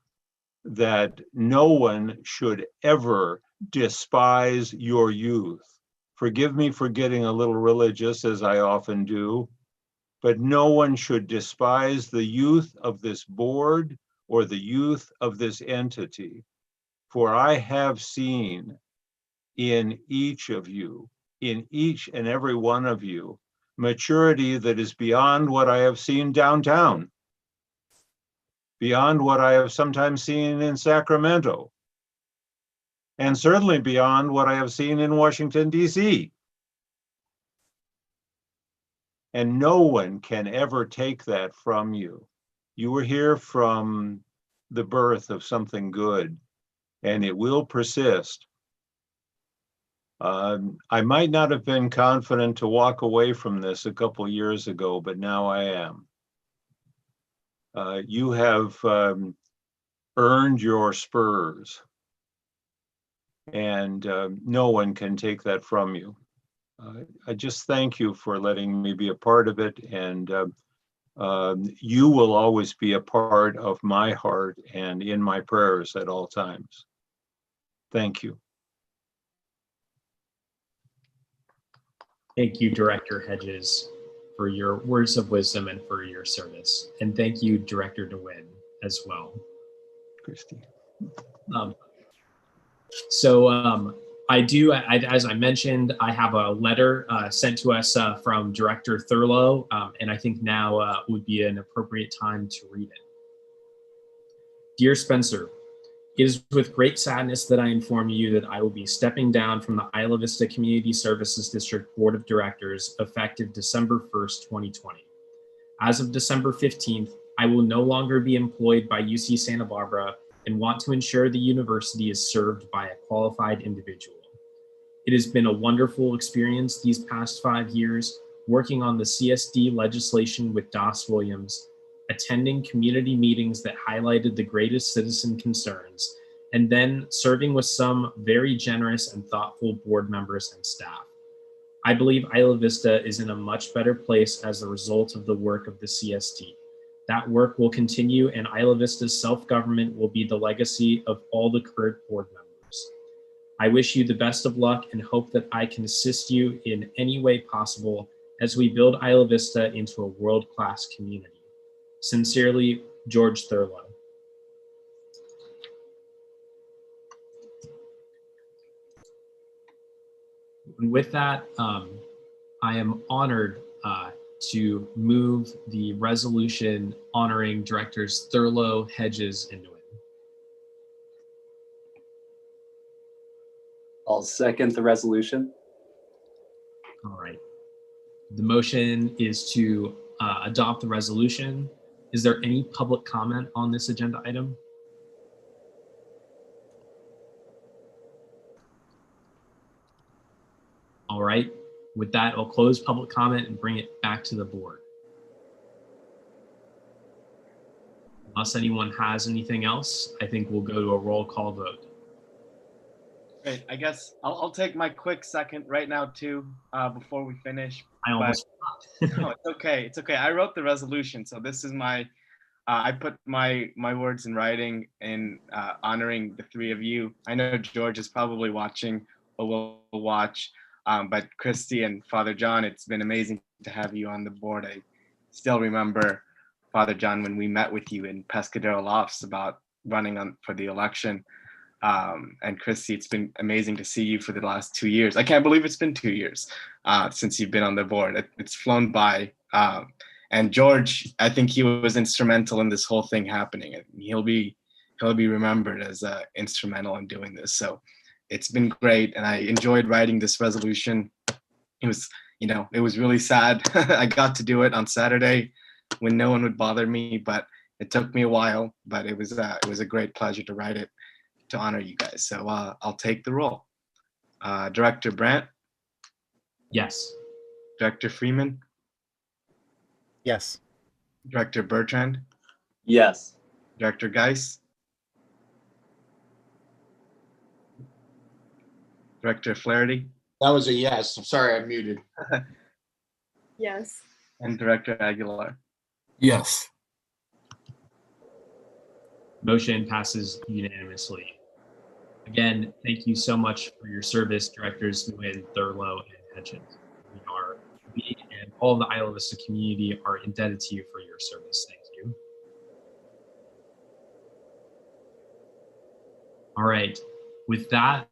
that no one should ever despise your youth. Forgive me for getting a little religious, as I often do, but no one should despise the youth of this board or the youth of this entity. For I have seen in each of you, in each and every one of you, maturity that is beyond what I have seen downtown, beyond what I have sometimes seen in Sacramento, and certainly beyond what I have seen in Washington, D.C. And no one can ever take that from you. You were here from the birth of something good, and it will persist. I might not have been confident to walk away from this a couple years ago, but now I am. You have earned your spurs, and no one can take that from you. I just thank you for letting me be a part of it, and you will always be a part of my heart and in my prayers at all times. Thank you. Thank you, Director Hedges, for your words of wisdom and for your service. And thank you, Director DeWin, as well. Christy. As I mentioned, I have a letter sent to us from Director Thurlow, and I think now would be an appropriate time to read it. Dear Spencer, it is with great sadness that I inform you that I will be stepping down from the Isla Vista Community Services District Board of Directors effective December 1st, 2020. As of December 15th, I will no longer be employed by UC Santa Barbara and want to ensure the university is served by a qualified individual. It has been a wonderful experience these past 5 years, working on the CSD legislation with Doss Williams, attending community meetings that highlighted the greatest citizen concerns, and then serving with some very generous and thoughtful board members and staff. I believe Isla Vista is in a much better place as a result of the work of the CSD. That work will continue, and Isla Vista's self-government will be the legacy of all the current board members. I wish you the best of luck and hope that I can assist you in any way possible as we build Isla Vista into a world-class community. Sincerely, George Thurlow. And with that, I am honored to move the resolution honoring Directors Thurlow, Hedges, and Nguyen. I'll second the resolution. All right. The motion is to adopt the resolution. Is there any public comment on this agenda item? All right. With that, I'll close public comment and bring it back to the board. Unless anyone has anything else, I think we'll go to a roll call vote. Great. I guess I'll take my quick second right now too, before we finish. I almost forgot. No, it's okay. It's okay. I wrote the resolution, so this is my. I put my words in writing in honoring the three of you. I know George is probably watching or will watch, but Christy and Father John, it's been amazing to have you on the board. I still remember, Father John, when we met with you in Pescadero Lofts about running for the election. And Christy, it's been amazing to see you for the last 2 years. I can't believe it's been 2 years since you've been on the board. It's flown by. And George, I think he was instrumental in this whole thing happening. He'll be remembered as instrumental in doing this. So it's been great, and I enjoyed writing this resolution. It was, it was really sad. I got to do it on Saturday when no one would bother me, but it took me a while. But it was a great pleasure to write it to honor you guys. So I'll take the roll. Director Brandt? Yes. Director Freeman? Yes. Director Bertrand? Yes. Director Geis? Director Flaherty? That was a yes. I'm sorry, I'm muted. Yes. And Director Aguilar? Yes. Motion passes unanimously. Again, thank you so much for your service, Directors Nguyen, Thurlow, and Hedges. We and all of the Isla Vista community are indebted to you for your service. Thank you. All right, with that,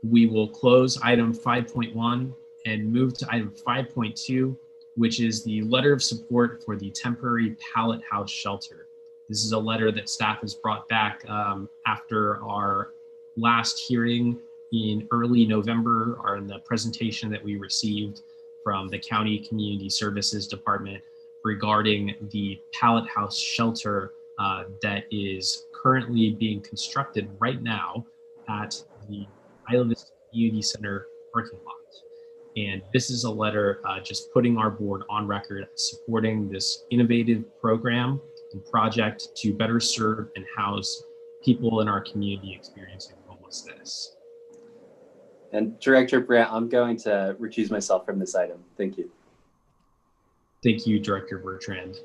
we will close item 5.1 and move to item 5.2, which is the letter of support for the temporary pallet house shelter. This is a letter that staff has brought back after our last hearing in early November, or in the presentation that we received from the County Community Services Department regarding the pallet house shelter that is currently being constructed right now at the Isla Vista Community Center parking lot. And this is a letter just putting our board on record supporting this innovative program and project to better serve and house people in our community experiencing homelessness. And Director Brandt, I'm going to recuse myself from this item. Thank you. Thank you, Director Bertrand.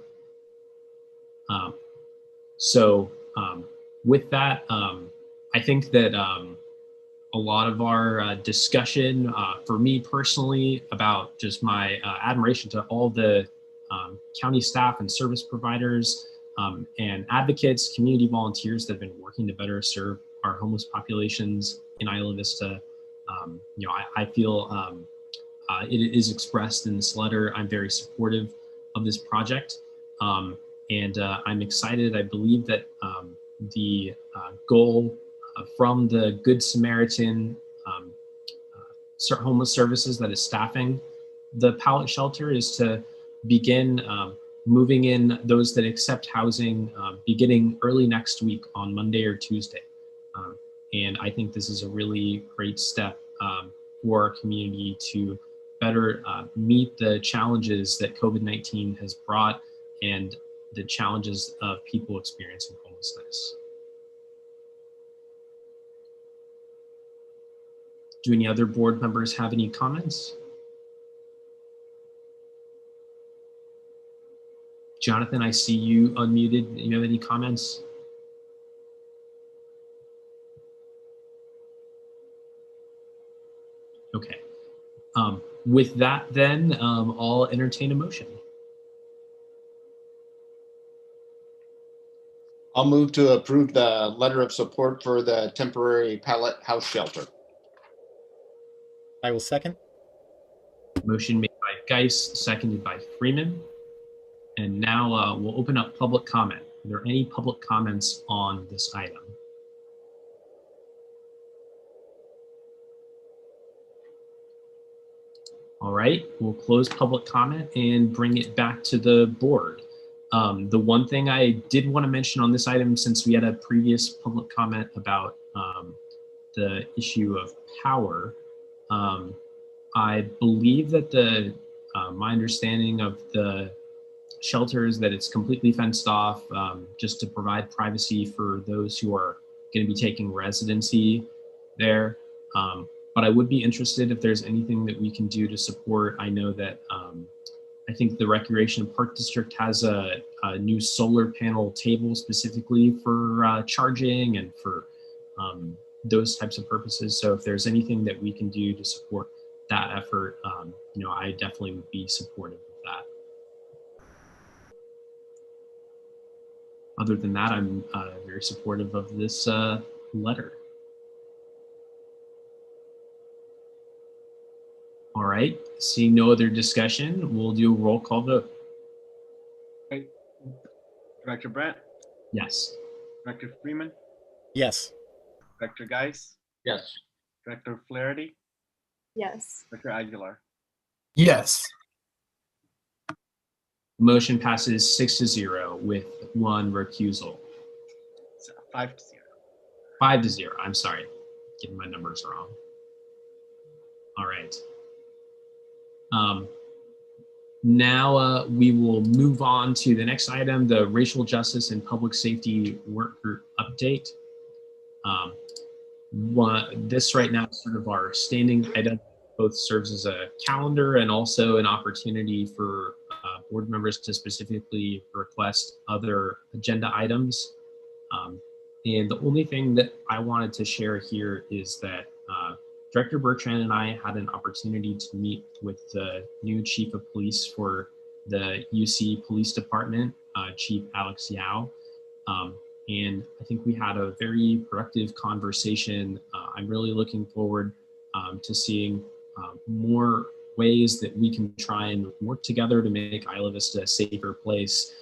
With that, I think that a lot of our discussion, for me personally, about just my admiration to all the county staff and service providers and advocates, community volunteers that have been working to better serve our homeless populations in Isla Vista. I feel it is expressed in this letter. I'm very supportive of this project, and I'm excited. I believe that the goal from the Good Samaritan homeless services that is staffing the pallet shelter is to begin moving in those that accept housing beginning early next week on Monday or Tuesday. And I think this is a really great step for our community to better meet the challenges that COVID-19 has brought and the challenges of people experiencing homelessness. Do any other board members have any comments? Jonathan, I see you unmuted. Do you have any comments? Okay. With that, then, I'll entertain a motion. I'll move to approve the letter of support for the temporary pallet house shelter. I will second. Motion made by Geis, seconded by Freeman. And now we'll open up public comment. Are there any public comments on this item? All right, we'll close public comment and bring it back to the board. The one thing I did want to mention on this item, since we had a previous public comment about the issue of power, I believe that my understanding of the shelter is that it's completely fenced off just to provide privacy for those who are going to be taking residency there. But I would be interested if there's anything that we can do to support. I know that I think the Recreation and Park District has a new solar panel table specifically for charging and for those types of purposes. So if there's anything that we can do to support that effort, I definitely would be supportive of that. Other than that, I'm very supportive of this letter. All right, seeing no other discussion, we'll do a roll call vote. Okay. Director Brandt, Yes. Director Freeman, Yes. Director Geis, Yes. Director Flaherty, Yes. Director Aguilar. Yes. Motion passes 6-0 with one recusal. So 5-0. 5-0, I'm sorry, getting my numbers wrong. All right. Now we will move on to the next item, the Racial Justice and Public Safety Work Group update. This right now is sort of our standing item, both serves as a calendar and also an opportunity for board members to specifically request other agenda items. And the only thing that I wanted to share here is that Director Bertrand and I had an opportunity to meet with the new Chief of Police for the UC Police Department, Chief Alex Yao. And I think we had a very productive conversation. I'm really looking forward to seeing more ways that we can try and work together to make Isla Vista a safer place,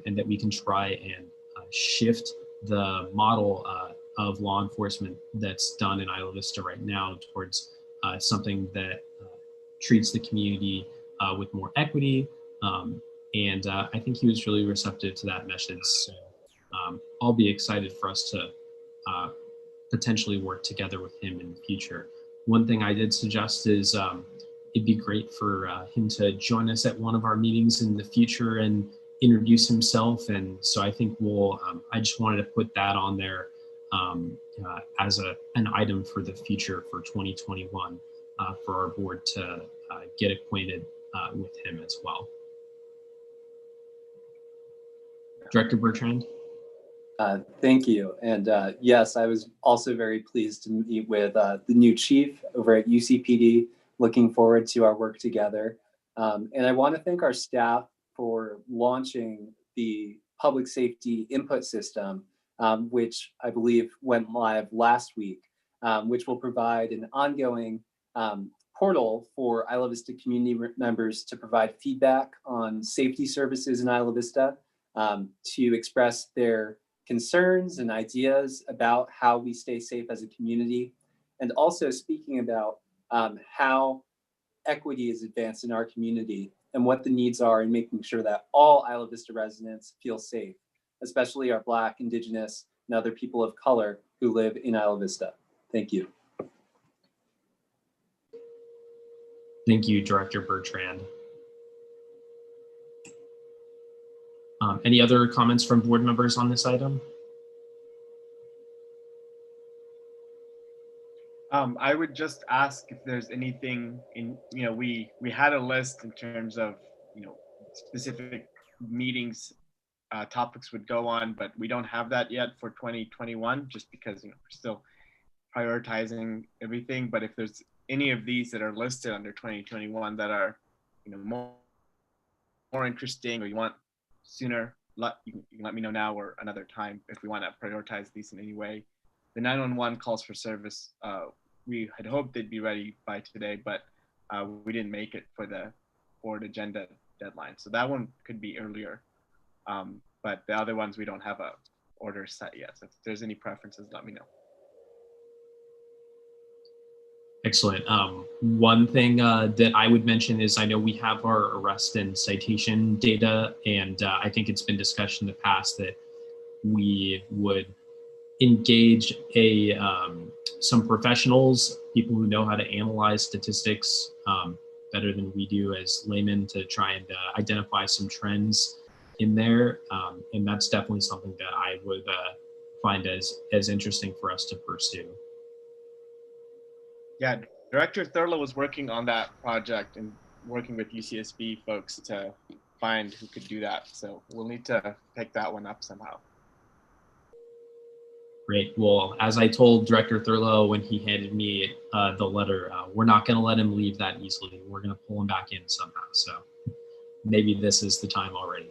and that we can try and shift the model of law enforcement that's done in Isla Vista right now towards something that treats the community with more equity. And I think he was really receptive to that message. So I'll be excited for us to potentially work together with him in the future. One thing I did suggest is it'd be great for him to join us at one of our meetings in the future and introduce himself. And so I think we'll, I just wanted to put that on there as an item for the future for 2021 for our board to get acquainted with him as well. Director Bertrand? Thank you. And yes, I was also very pleased to meet with the new chief over at UCPD. Looking forward to our work together. And I want to thank our staff for launching the public safety input system, which I believe went live last week, which will provide an ongoing portal for Isla Vista community members to provide feedback on safety services in Isla Vista, to express their concerns and ideas about how we stay safe as a community, and also speaking about how equity is advanced in our community and what the needs are in making sure that all Isla Vista residents feel safe, especially our Black, Indigenous, and other people of color who live in Isla Vista. Thank you. Thank you, Director Bertrand. Any other comments from board members on this item? I would just ask if there's anything in, we had a list in terms of, specific meetings topics would go on, but we don't have that yet for 2021, just because, we're still prioritizing everything. But if there's any of these that are listed under 2021 that are, more interesting, or you want sooner, you can let me know now or another time if we want to prioritize these in any way. The 911 calls for service, we had hoped they'd be ready by today, but we didn't make it for the board agenda deadline. So that one could be earlier. But the other ones, we don't have a order set yet. So if there's any preferences, let me know. Excellent. One thing that I would mention is I know we have our arrest and citation data, and I think it's been discussed in the past that we would engage some professionals, people who know how to analyze statistics better than we do as laymen, to try and identify some trends in there. And that's definitely something that I would find as interesting for us to pursue. Yeah, Director Thurlow was working on that project and working with UCSB folks to find who could do that. So we'll need to pick that one up somehow. Great. Well, as I told Director Thurlow when he handed me the letter, we're not going to let him leave that easily. We're going to pull him back in somehow. So maybe this is the time already.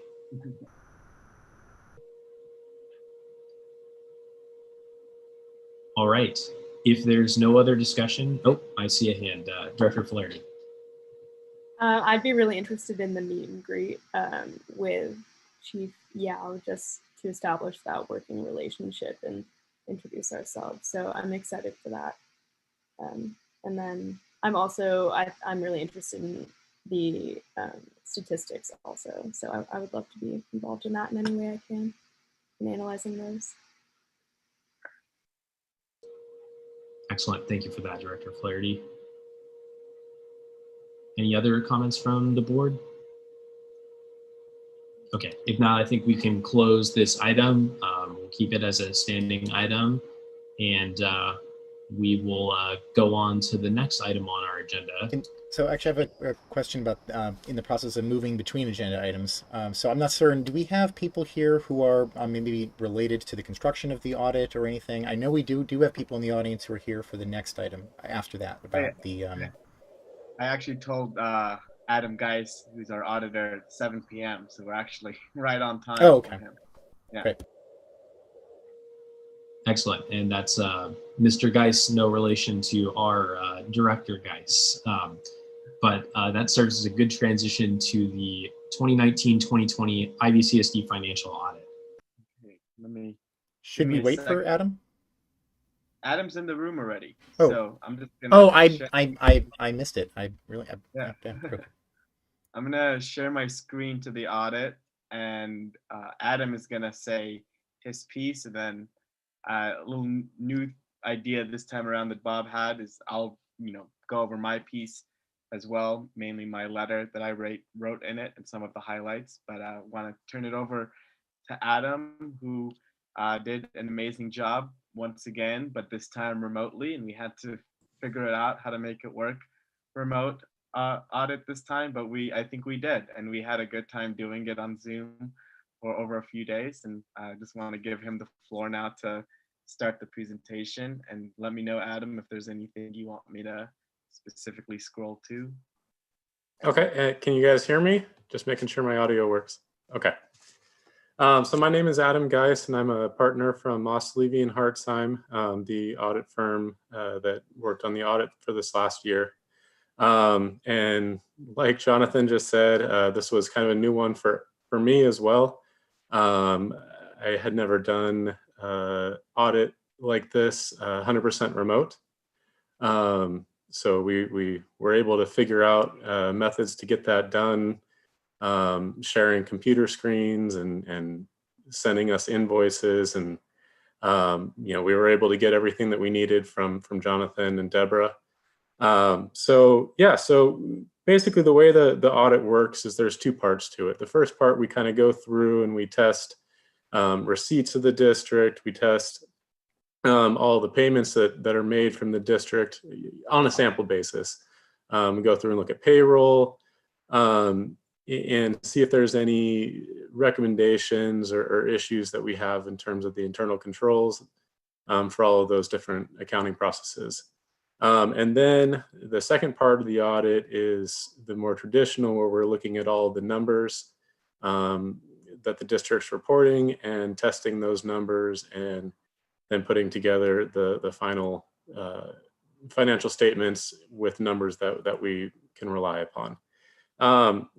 All right. If there's no other discussion, oh, I see a hand. Director Flaherty. I'd be really interested in the meet and greet with Chief Yao, just to establish that working relationship and introduce ourselves. So I'm excited for that. And then I'm really interested in the statistics also. So I would love to be involved in that in any way I can in analyzing those. Excellent. Thank you for that, Director Flaherty. Any other comments from the board? Okay, if not, I think we can close this item. We'll keep it as a standing item. And we will go on to the next item on our agenda. So actually, I have a question about in the process of moving between agenda items. So I'm not certain. Do we have people here who are maybe related to the construction of the audit or anything? I know we do have people in the audience who are here for the next item after that about the. I actually told Adam Geis, who's our auditor, at 7 p.m. So we're actually right on time. Oh, okay. For him. Yeah. Great. Excellent. And that's Mr. Geis, no relation to our director Geis. But that serves as a good transition to the 2019-2020 IVCSD financial audit. Okay, let me. Should we wait for Adam? Adam's in the room already. Oh. So I'm just gonna. Oh, I missed it. I really. Yeah. Okay. I'm gonna share my screen to the audit, and Adam is gonna say his piece, and then a little new idea this time around that Bob had is I'll go over my piece as well, mainly my letter that I wrote in it and some of the highlights. But I want to turn it over to Adam, who did an amazing job once again, but this time remotely, and we had to figure it out how to make it work remote audit this time, but I think we did, and we had a good time doing it on Zoom for over a few days. And I just want to give him the floor now to start the presentation, and let me know, Adam, if there's anything you want me to specifically scroll to. Okay, can you guys hear me? Just making sure my audio works. Okay. So my name is Adam Geis, and I'm a partner from Moss, Levy & Hartzheim, the audit firm that worked on the audit for this last year. And like Jonathan just said, this was kind of a new one for me as well. I had never done audit like this 100% remote. So we were able to figure out methods to get that done, sharing computer screens and sending us invoices, and we were able to get everything that we needed from Jonathan and Deborah. So basically the way the audit works is there's two parts to it. The first part, we kind of go through and we test receipts of the district. We test all the payments that are made from the district on a sample basis. We go through and look at payroll and see if there's any recommendations or issues that we have in terms of the internal controls for all of those different accounting processes. And then the second part of the audit is the more traditional, where we're looking at all of the numbers that the district's reporting and testing those numbers, and then putting together the final financial statements with numbers that we can rely upon.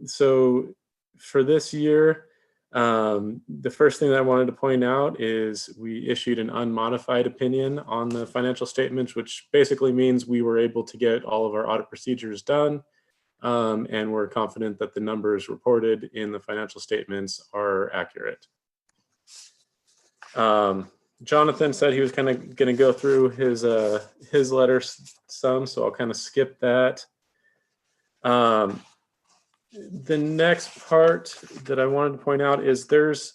So for this year, the first thing that I wanted to point out is we issued an unmodified opinion on the financial statements, which basically means we were able to get all of our audit procedures done, and we're confident that the numbers reported in the financial statements are accurate. Jonathan said he was kind of going to go through his letter some, so I'll kind of skip that. The next part that I wanted to point out is there's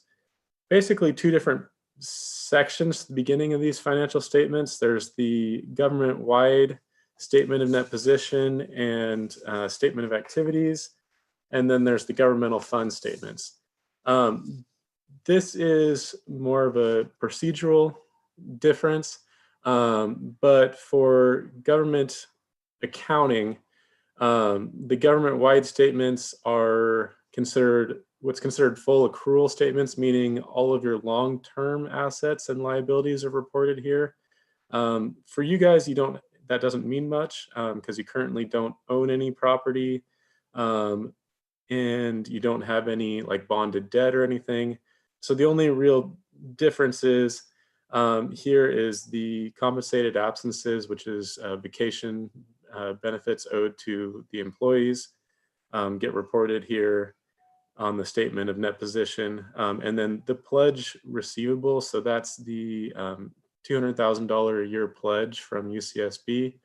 basically two different sections at the beginning of these financial statements. There's the government-wide statement of net position and statement of activities, and then there's the governmental fund statements. This is more of a procedural difference, but for government accounting, the government-wide statements are what's considered full accrual statements, meaning all of your long-term assets and liabilities are reported here. For you guys, that doesn't mean much because you currently don't own any property, and you don't have any like bonded debt or anything. So the only real difference is here is the compensated absences, which is vacation benefits owed to the employees, get reported here on the statement of net position. And then the pledge receivable, so that's the $200,000 a year pledge from UCSB.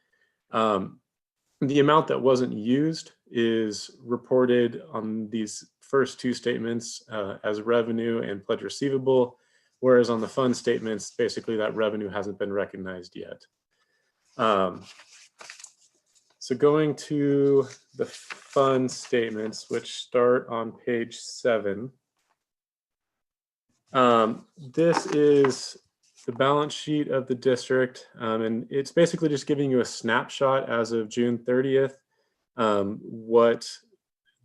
The amount that wasn't used is reported on these first two statements as revenue and pledge receivable, whereas on the fund statements, basically that revenue hasn't been recognized yet. So going to the fund statements, which start on page 7. This is the balance sheet of the district, and it's basically just giving you a snapshot as of June 30th, what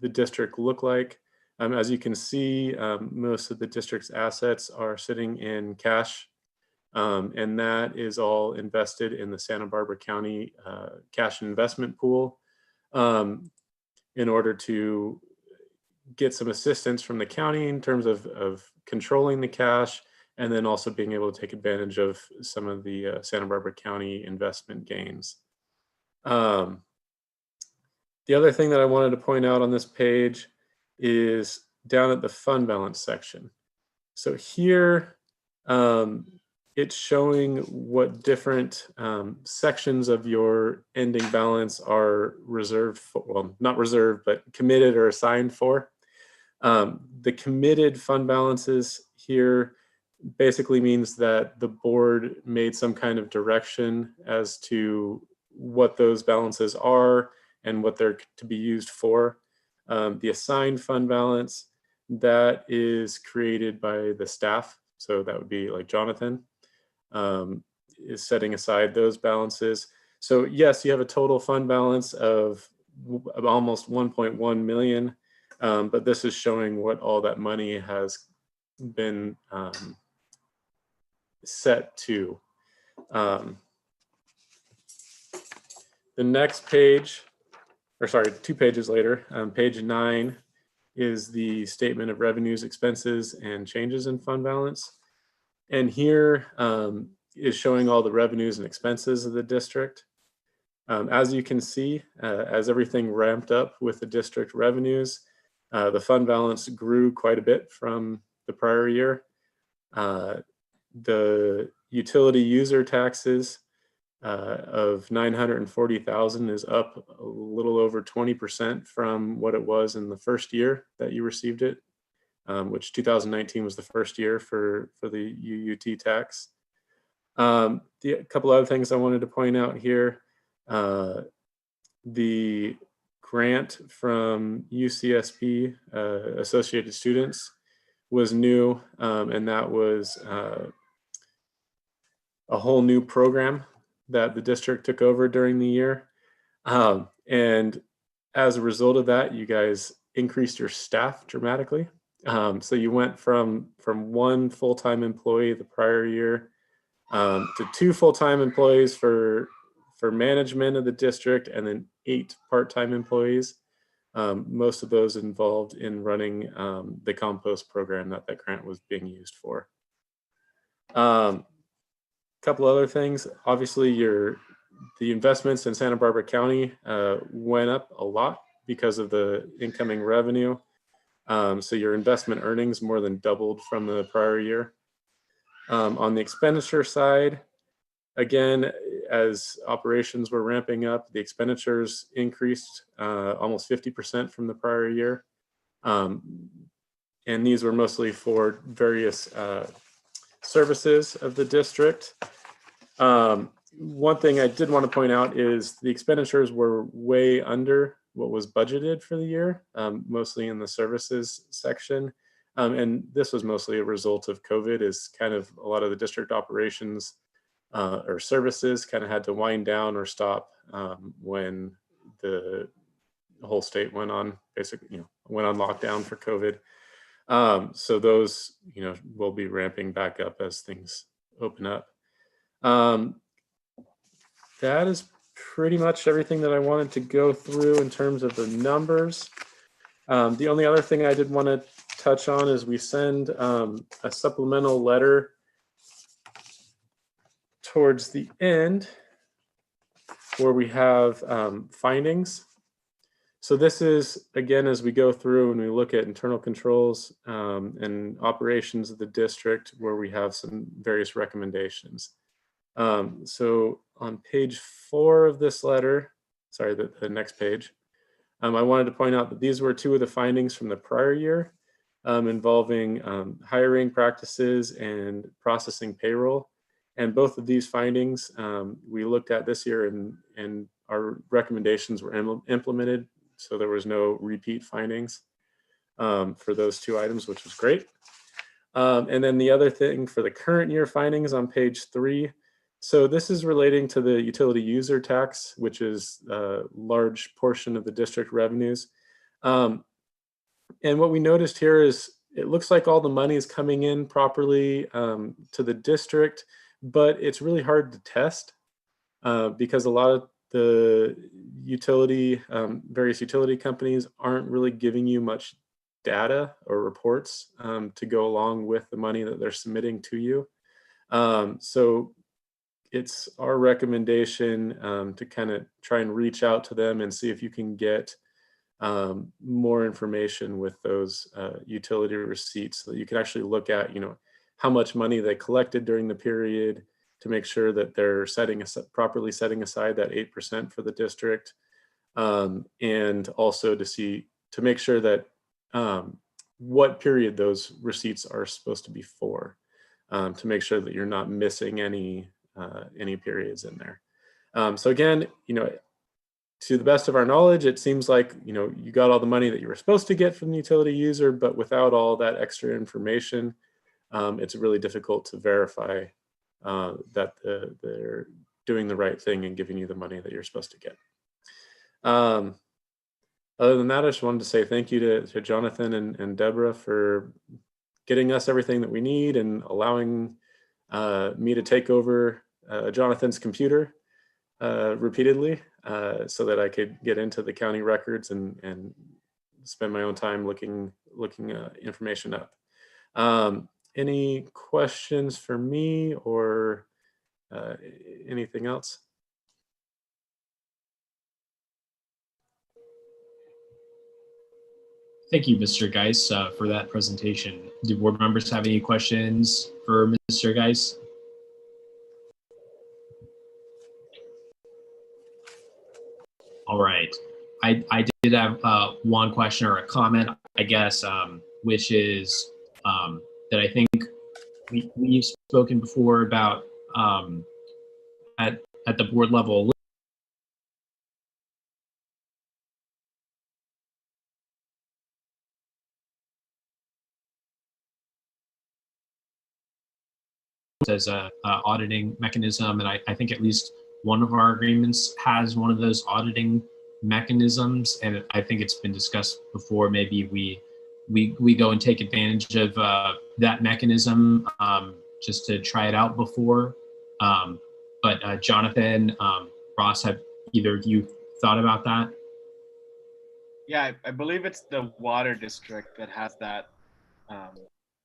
the district looked like. As you can see, most of the district's assets are sitting in cash, and that is all invested in the Santa Barbara County cash investment pool in order to get some assistance from the county in terms of controlling the cash, and then also being able to take advantage of some of the Santa Barbara County investment gains. The other thing that I wanted to point out on this page is down at the fund balance section. So here, it's showing what different sections of your ending balance are reserved for, well, not reserved, but committed or assigned for. The committed fund balances here basically means that the board made some kind of direction as to what those balances are and what they're to be used for. The assigned fund balance, that is created by the staff. So that would be like Jonathan is setting aside those balances. So yes, you have a total fund balance of almost 1.1 million, but this is showing what all that money has been set to. The next page, or sorry, 2 pages later, page 9 is the statement of revenues, expenses, and changes in fund balance. And here is showing all the revenues and expenses of the district. As you can see, as everything ramped up with the district revenues, the fund balance grew quite a bit from the prior year. The utility user taxes of 940,000 is up a little over 20% from what it was in the first year that you received it, which 2019 was the first year for the UUT tax. A couple other things I wanted to point out here. The grant from UCSB, Associated Students, was new, and that was a whole new program that the district took over during the year. And as a result of that, you guys increased your staff dramatically. So you went from 1 full-time employee the prior year to 2 full-time employees for management of the district, and then 8 part-time employees. Most of those involved in running the compost program that grant was being used for. Couple other things. Obviously, the investments in Santa Barbara County went up a lot because of the incoming revenue. So your investment earnings more than doubled from the prior year. On the expenditure side, again, as operations were ramping up, the expenditures increased almost 50% from the prior year. And these were mostly for various services of the district. One thing I did want to point out is the expenditures were way under what was budgeted for the year, mostly in the services section. And this was mostly a result of COVID, is kind of a lot of the district operations or services kind of had to wind down or stop when the whole state went on went on lockdown for COVID. So those, will be ramping back up as things open up. That is pretty much everything that I wanted to go through in terms of the numbers. The only other thing I did want to touch on is we send a supplemental letter towards the end where we have findings. So this is, again, as we go through and we look at internal controls and operations of the district, where we have some various recommendations. So on page 4 of this letter, sorry, the next page, I wanted to point out that these were 2 of the findings from the prior year involving hiring practices and processing payroll. And both of these findings we looked at this year, and our recommendations were implemented. So there was no repeat findings for those two items, which was great. And then the other thing for the current year findings on page 3. So this is relating to the utility user tax, which is a large portion of the district revenues. And what we noticed here is it looks like all the money is coming in properly to the district, but it's really hard to test because a lot of the various utility companies aren't really giving you much data or reports to go along with the money that they're submitting to you. So it's our recommendation to kind of try and reach out to them and see if you can get more information with those utility receipts so that you can actually look at, how much money they collected during the period to make sure that they're properly setting aside that 8% for the district. And also to make sure that what period those receipts are supposed to be for, to make sure that you're not missing any periods in there. So again, to the best of our knowledge, it seems like, you got all the money that you were supposed to get from the utility user, but without all that extra information, it's really difficult to verify that they're doing the right thing and giving you the money that you're supposed to get. Other than that, I just wanted to say thank you to Jonathan and Deborah for getting us everything that we need and allowing me to take over Jonathan's computer repeatedly so that I could get into the county records and spend my own time looking information up. Any questions for me or anything else? Thank you, Mr. Geis, for that presentation. Do board members have any questions for Mr. Geis? All right. I did have one question or a comment, I guess, which is that I think we've spoken before about at the board level. As a auditing mechanism, and I think at least one of our agreements has one of those auditing mechanisms, and I think it's been discussed before. Maybe we go and take advantage of that mechanism just to try it out before. But Jonathan, Ross, have either of you thought about that? Yeah, I believe it's the water district that has that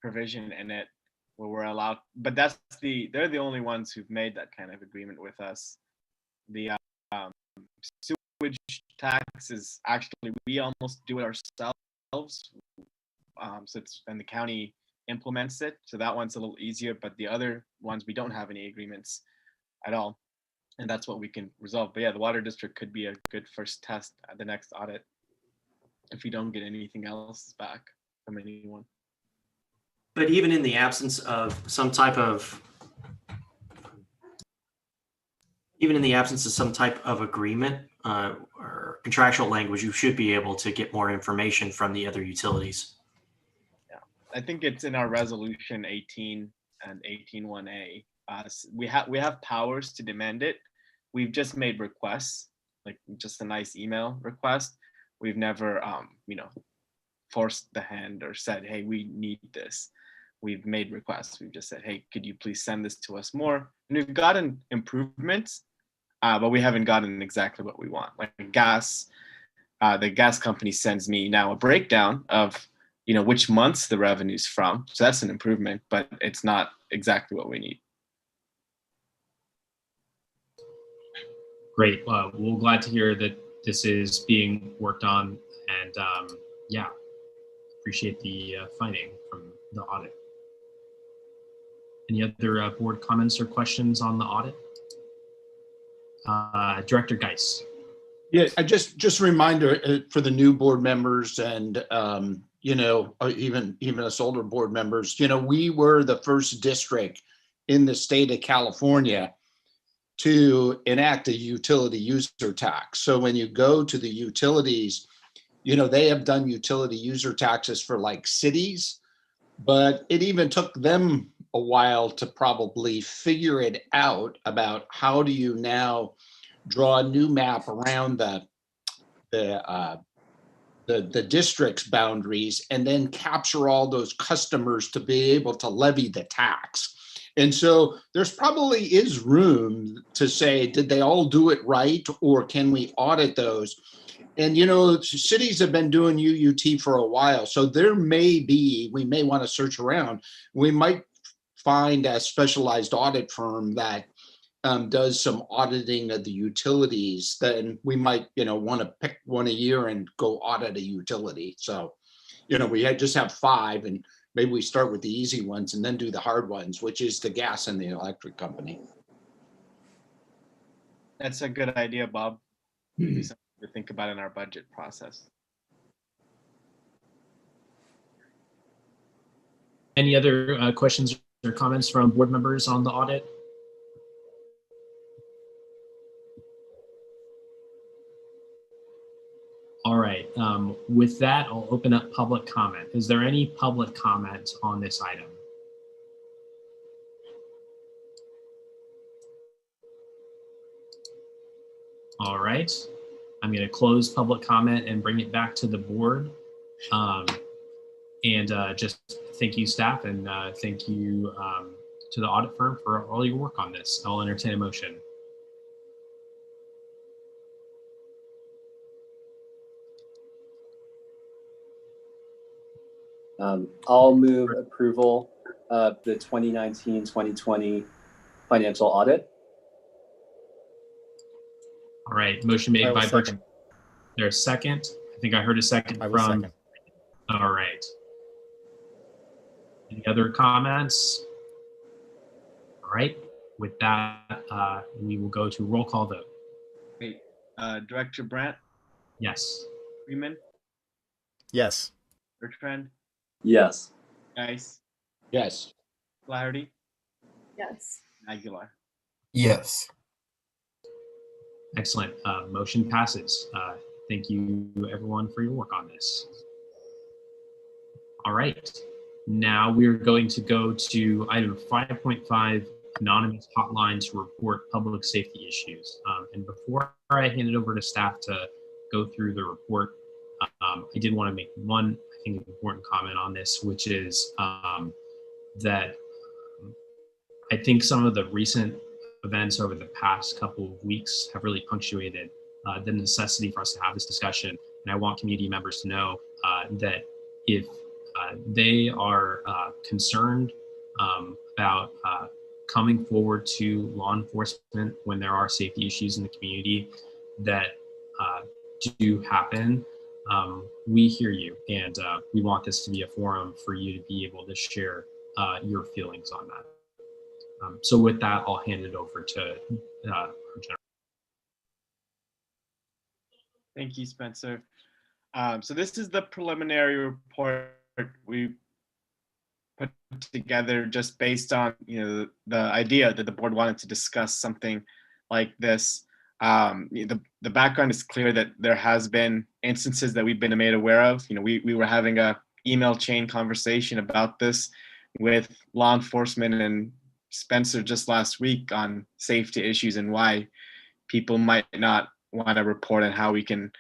provision in it, where we're allowed, but they're the only ones who've made that kind of agreement with us. The sewage tax is actually, we almost do it ourselves. And the county implements it. So that one's a little easier, but the other ones, we don't have any agreements at all. And that's what we can resolve. But yeah, the water district could be a good first test at the next audit if we don't get anything else back from anyone. But even in the absence of some type of agreement or contractual language, you should be able to get more information from the other utilities. Yeah, I think it's in our resolution 18 and 18.1a. We have powers to demand it. We've just made requests, like just a nice email request. We've never, forced the hand or said, hey, we need this. We've made requests. We've just said, hey, could you please send this to us more? And we've gotten improvements, but we haven't gotten exactly what we want. Like gas, the gas company sends me now a breakdown of, which months the revenue's from. So that's an improvement, but it's not exactly what we need. Great. We're glad to hear that this is being worked on, and appreciate the finding from the audit. Any other board comments or questions on the audit? Director Geis. Yeah, just a reminder for the new board members and even us older board members. We were the first district in the state of California to enact a utility user tax. So when you go to the utilities, they have done utility user taxes for like cities, but it even took them a while to probably figure it out about how do you now draw a new map around the district's boundaries and then capture all those customers to be able to levy the tax. And so there's probably is room to say, did they all do it right, or can we audit those? And, cities have been doing UUT for a while, so we may want to search around. We might find a specialized audit firm that does some auditing of the utilities. Then we might, want to pick one a year and go audit a utility. So, we just have 5, and maybe we start with the easy ones and then do the hard ones, which is the gas and the electric company. That's a good idea, Bob. Maybe something to think about in our budget process. Any other questions or comments from board members on the audit? All right. With that, I'll open up public comment. Is there any public comment on this item? All right. I'm going to close public comment and bring it back to the board. Just thank you, staff, and thank you to the audit firm for all your work on this. I'll entertain a motion. I'll move approval of the 2019-2020 financial audit. All right, motion made by Bertrand. There's a second. I think I heard a second from. Second. All right. Any other comments? All right. With that, we will go to roll call vote. Wait, Director Brandt? Yes. Freeman? Yes. Bertrand? Yes. Geis? Yes. Flaherty? Yes. Aguilar? Yes. Excellent. Motion passes. Thank you, everyone, for your work on this. All right. Now we're going to go to item 5.5, anonymous hotline to report public safety issues. And before I hand it over to staff to go through the report, I did want to make one, I think, important comment on this, which is that I think some of the recent events over the past couple of weeks have really punctuated the necessity for us to have this discussion. And I want community members to know that if they are concerned about coming forward to law enforcement when there are safety issues in the community that do happen, we hear you, and we want this to be a forum for you to be able to share your feelings on that. So with that, I'll hand it over to our general. Thank you, Spencer. So this is the preliminary report we put together just based on the idea that the board wanted to discuss something like this. The background is clear that there has been instances that we've been made aware of. We were having a email chain conversation about this with law enforcement and Spencer just last week on safety issues and why people might not want to report and how we can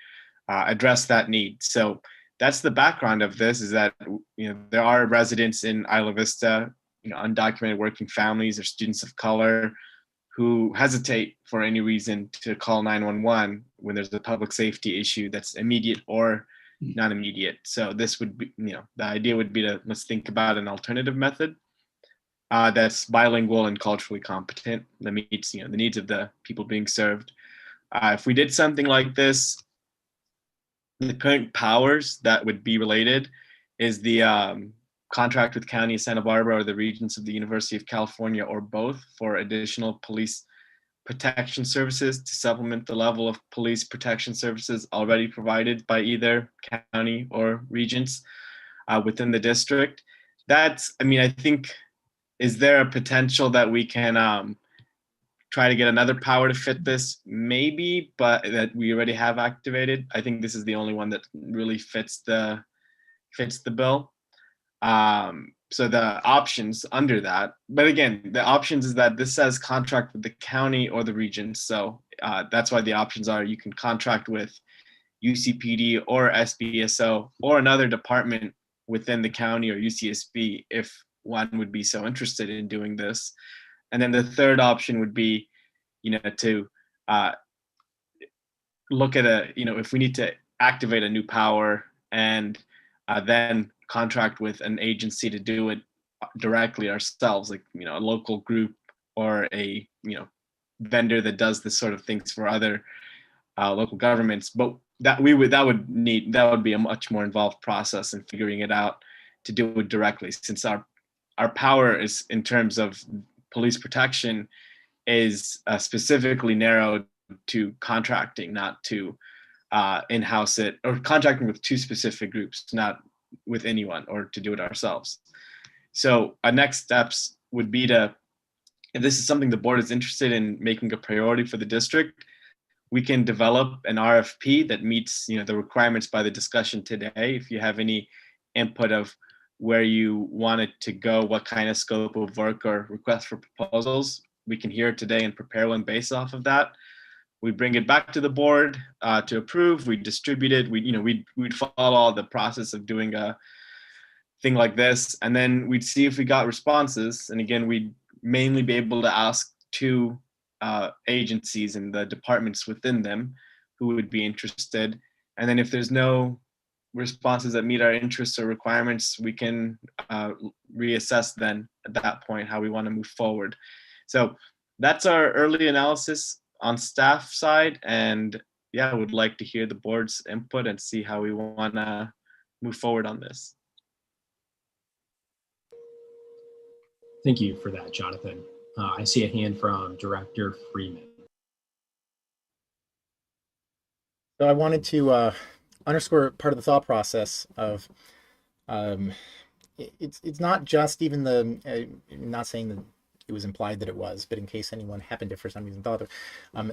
address that need. So that's the background of this, is that there are residents in Isla Vista, undocumented working families or students of color who hesitate for any reason to call 911 when there's a public safety issue that's immediate or not immediate. So this would be, the idea would be to let's think about an alternative method that's bilingual and culturally competent, that meets the needs of the people being served. If we did something like this, the current powers that would be related is the contract with County of Santa Barbara or the Regents of the University of California, or both, for additional police protection services to supplement the level of police protection services already provided by either county or Regents within the district. I think Is there a potential that we can try to get another power to fit this? Maybe, but that we already have activated. I think this is the only one that really fits the bill. So the options under that, but again, the options is that this says contract with the county or the region. So that's why the options are, you can contract with UCPD or SBSO or another department within the county or UCSB if one would be so interested in doing this. And then the third option would be, to look at if we need to activate a new power and then contract with an agency to do it directly ourselves, like, a local group or a, vendor that does this sort of things for other local governments. But that would be a much more involved process in figuring it out to do it directly, since our power is, in terms of police protection, is specifically narrowed to contracting, not to in-house it, or contracting with two specific groups, not with anyone, or to do it ourselves. So our next steps would be to, if this is something the board is interested in making a priority for the district, we can develop an RFP that meets the requirements by the discussion today. If you have any input of where you want it to go, what kind of scope of work or request for proposals, we can hear it today and prepare one based off of that. We bring it back to the board to approve. We distribute it. We'd follow the process of doing a thing like this, and then we'd see if we got responses. And again, we'd mainly be able to ask two agencies and the departments within them who would be interested. And then if there's no responses that meet our interests or requirements, we can reassess then at that point how we want to move forward. So that's our early analysis on staff side, and I would like to hear the board's input and see how we want to move forward on this. Thank you for that, Jonathan. I see a hand from Director Freeman. So I wanted to underscore part of the thought process of it's not just even not saying that it was implied that it was, but in case anyone happened to for some reason thought of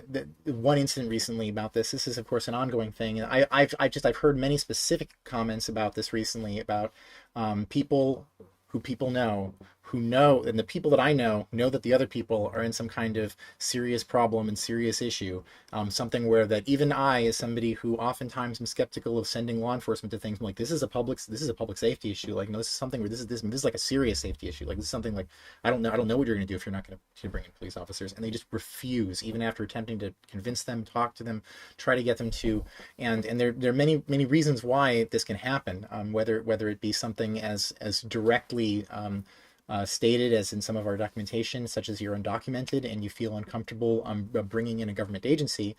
the one incident recently about this is of course an ongoing thing. And I've heard many specific comments about this recently about people who know, and the people that I know that the other people are in some kind of serious problem and serious issue, something where that even I, as somebody who oftentimes am skeptical of sending law enforcement to things, I'm like, this is a public safety issue. Like, no, this is something where this is like a serious safety issue. Like, this is something like, I don't know what you're going to do if you're not going to bring in police officers. And they just refuse, even after attempting to convince them, talk to them, try to get them to, and there are many reasons why this can happen, whether it be something as directly stated as in some of our documentation, such as you're undocumented and you feel uncomfortable bringing in a government agency,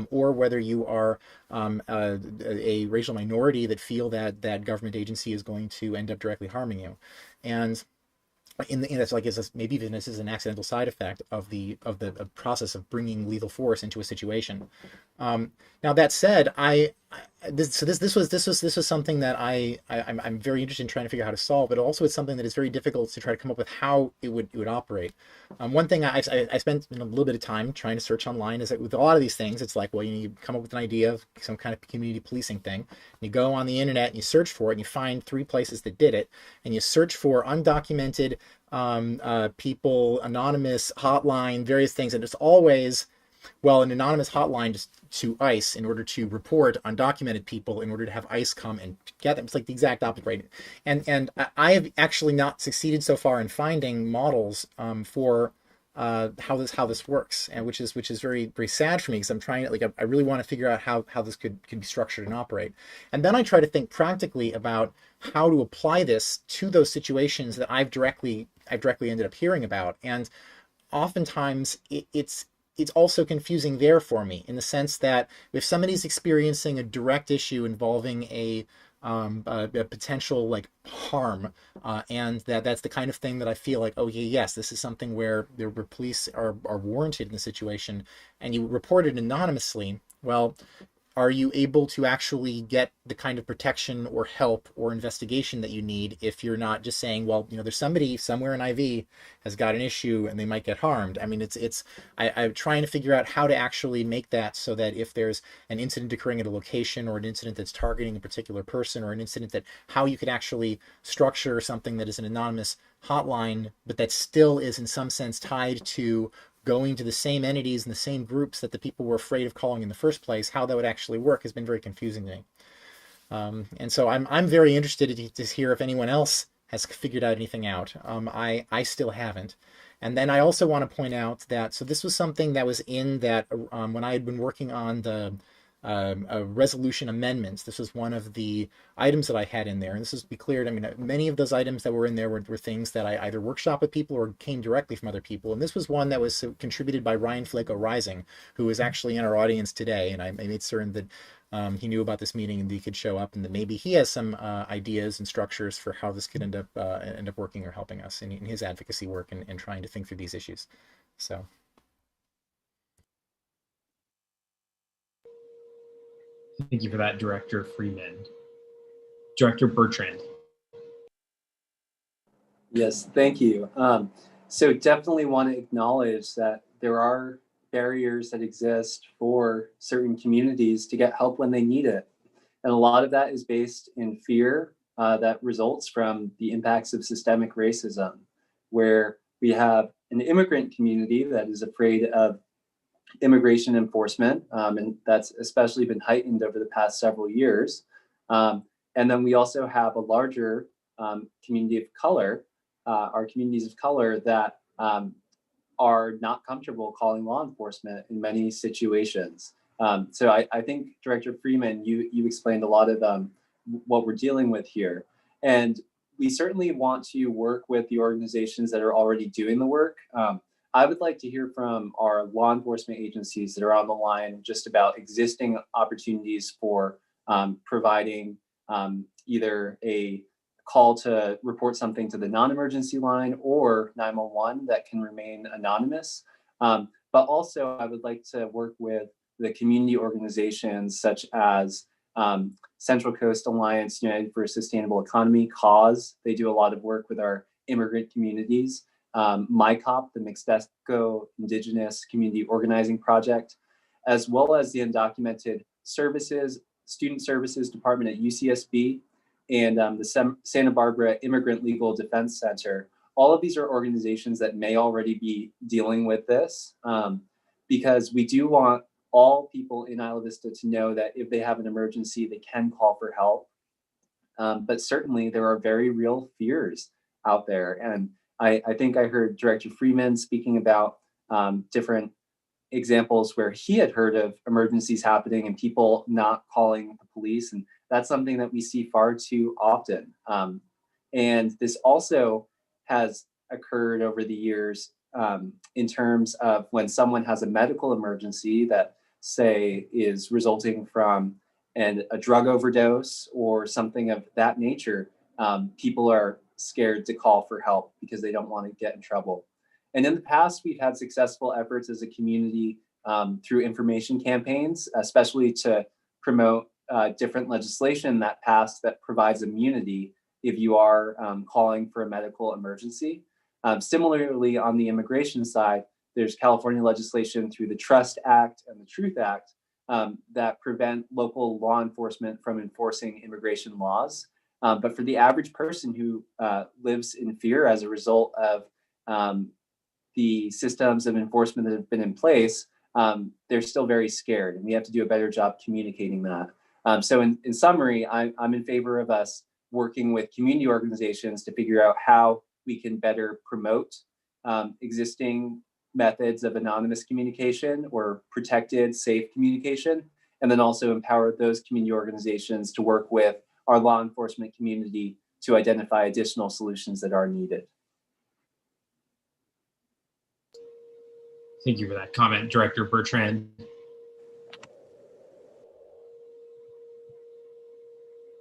or whether you are a racial minority that feel that government agency is going to end up directly harming you. And maybe even this is an accidental side effect of the process of bringing lethal force into a situation. Now that said, this was something that I'm very interested in trying to figure out how to solve, but also it's something that is very difficult to try to come up with how it would operate. One thing I spent a little bit of time trying to search online is that with a lot of these things, it's like, well, you come up with an idea of some kind of community policing thing, and you go on the internet and you search for it, and you find 3 places that did it, and you search for undocumented people, anonymous hotline, various things, and it's always, well, an anonymous hotline to ICE in order to report undocumented people, in order to have ICE come and get them. It's like the exact opposite, right? And I have actually not succeeded so far in finding models for how this works, and which is very, very sad for me, because I'm trying to, I really want to figure out how this could be structured and operate. And then I try to think practically about how to apply this to those situations that I've directly ended up hearing about. And oftentimes it's also confusing there for me, in the sense that if somebody's experiencing a direct issue involving a potential like harm, and that's the kind of thing that I feel like, oh yeah, yes, this is something where the police are warranted in the situation, and you report it anonymously, well, are you able to actually get the kind of protection or help or investigation that you need if you're not just saying, well, there's somebody somewhere in IV has got an issue and they might get harmed. I mean, I'm trying to figure out how to actually make that so that if there's an incident occurring at a location or an incident that's targeting a particular person or an incident that how you could actually structure something that is an anonymous hotline, but that still is in some sense tied to going to the same entities and the same groups that the people were afraid of calling in the first place. How that would actually work has been very confusing to me. And so I'm very interested to hear if anyone else has figured out anything out. I still haven't. And then I also want to point out that, so this was something that was in that when I had been working on the resolution amendments, this was one of the items that I had in there. And this is to be cleared. I mean, many of those items that were in there were things that I either workshopped with people or came directly from other people. And this was one that was contributed by Ryan Flako Rising, who is actually in our audience today. And I made certain that he knew about this meeting and that he could show up, and that maybe he has some ideas and structures for how this could end up working or helping us in his advocacy work and trying to think through these issues. So. Thank you for that, Director Freeman. Director Bertrand. Yes, thank you. So definitely want to acknowledge that there are barriers that exist for certain communities to get help when they need it. And a lot of that is based in fear that results from the impacts of systemic racism, where we have an immigrant community that is afraid of immigration enforcement, and that's especially been heightened over the past several years. And then we also have a larger community of color, our communities of color that are not comfortable calling law enforcement in many situations. So I think, Director Freeman, you explained a lot of what we're dealing with here. And we certainly want to work with the organizations that are already doing the work. I would like to hear from our law enforcement agencies that are on the line just about existing opportunities for providing either a call to report something to the non-emergency line or 911 that can remain anonymous. But also I would like to work with the community organizations such as Central Coast Alliance United for a Sustainable Economy, CAUSE. They do a lot of work with our immigrant communities. MyCop, the Mixteco Indigenous Community Organizing Project, as well as the Undocumented Services, Student Services Department at UCSB, and the Santa Barbara Immigrant Legal Defense Center. All of these are organizations that may already be dealing with this, because we do want all people in Isla Vista to know that if they have an emergency, they can call for help. But certainly there are very real fears out there. And I think I heard Director Freeman speaking about different examples where he had heard of emergencies happening and people not calling the police. And that's something that we see far too often. And this also has occurred over the years in terms of when someone has a medical emergency that, say, is resulting from a drug overdose or something of that nature, people are scared to call for help because they don't want to get in trouble. And in the past, we've had successful efforts as a community through information campaigns, especially to promote different legislation that passed that provides immunity if you are calling for a medical emergency. Similarly, on the immigration side, there's California legislation through the Trust Act and the Truth Act that prevent local law enforcement from enforcing immigration laws. But for the average person who lives in fear as a result of the systems of enforcement that have been in place, they're still very scared, and we have to do a better job communicating that. So in summary, I'm in favor of us working with community organizations to figure out how we can better promote existing methods of anonymous communication or protected, safe communication, and then also empower those community organizations to work with our law enforcement community to identify additional solutions that are needed. Thank you for that comment, Director Bertrand.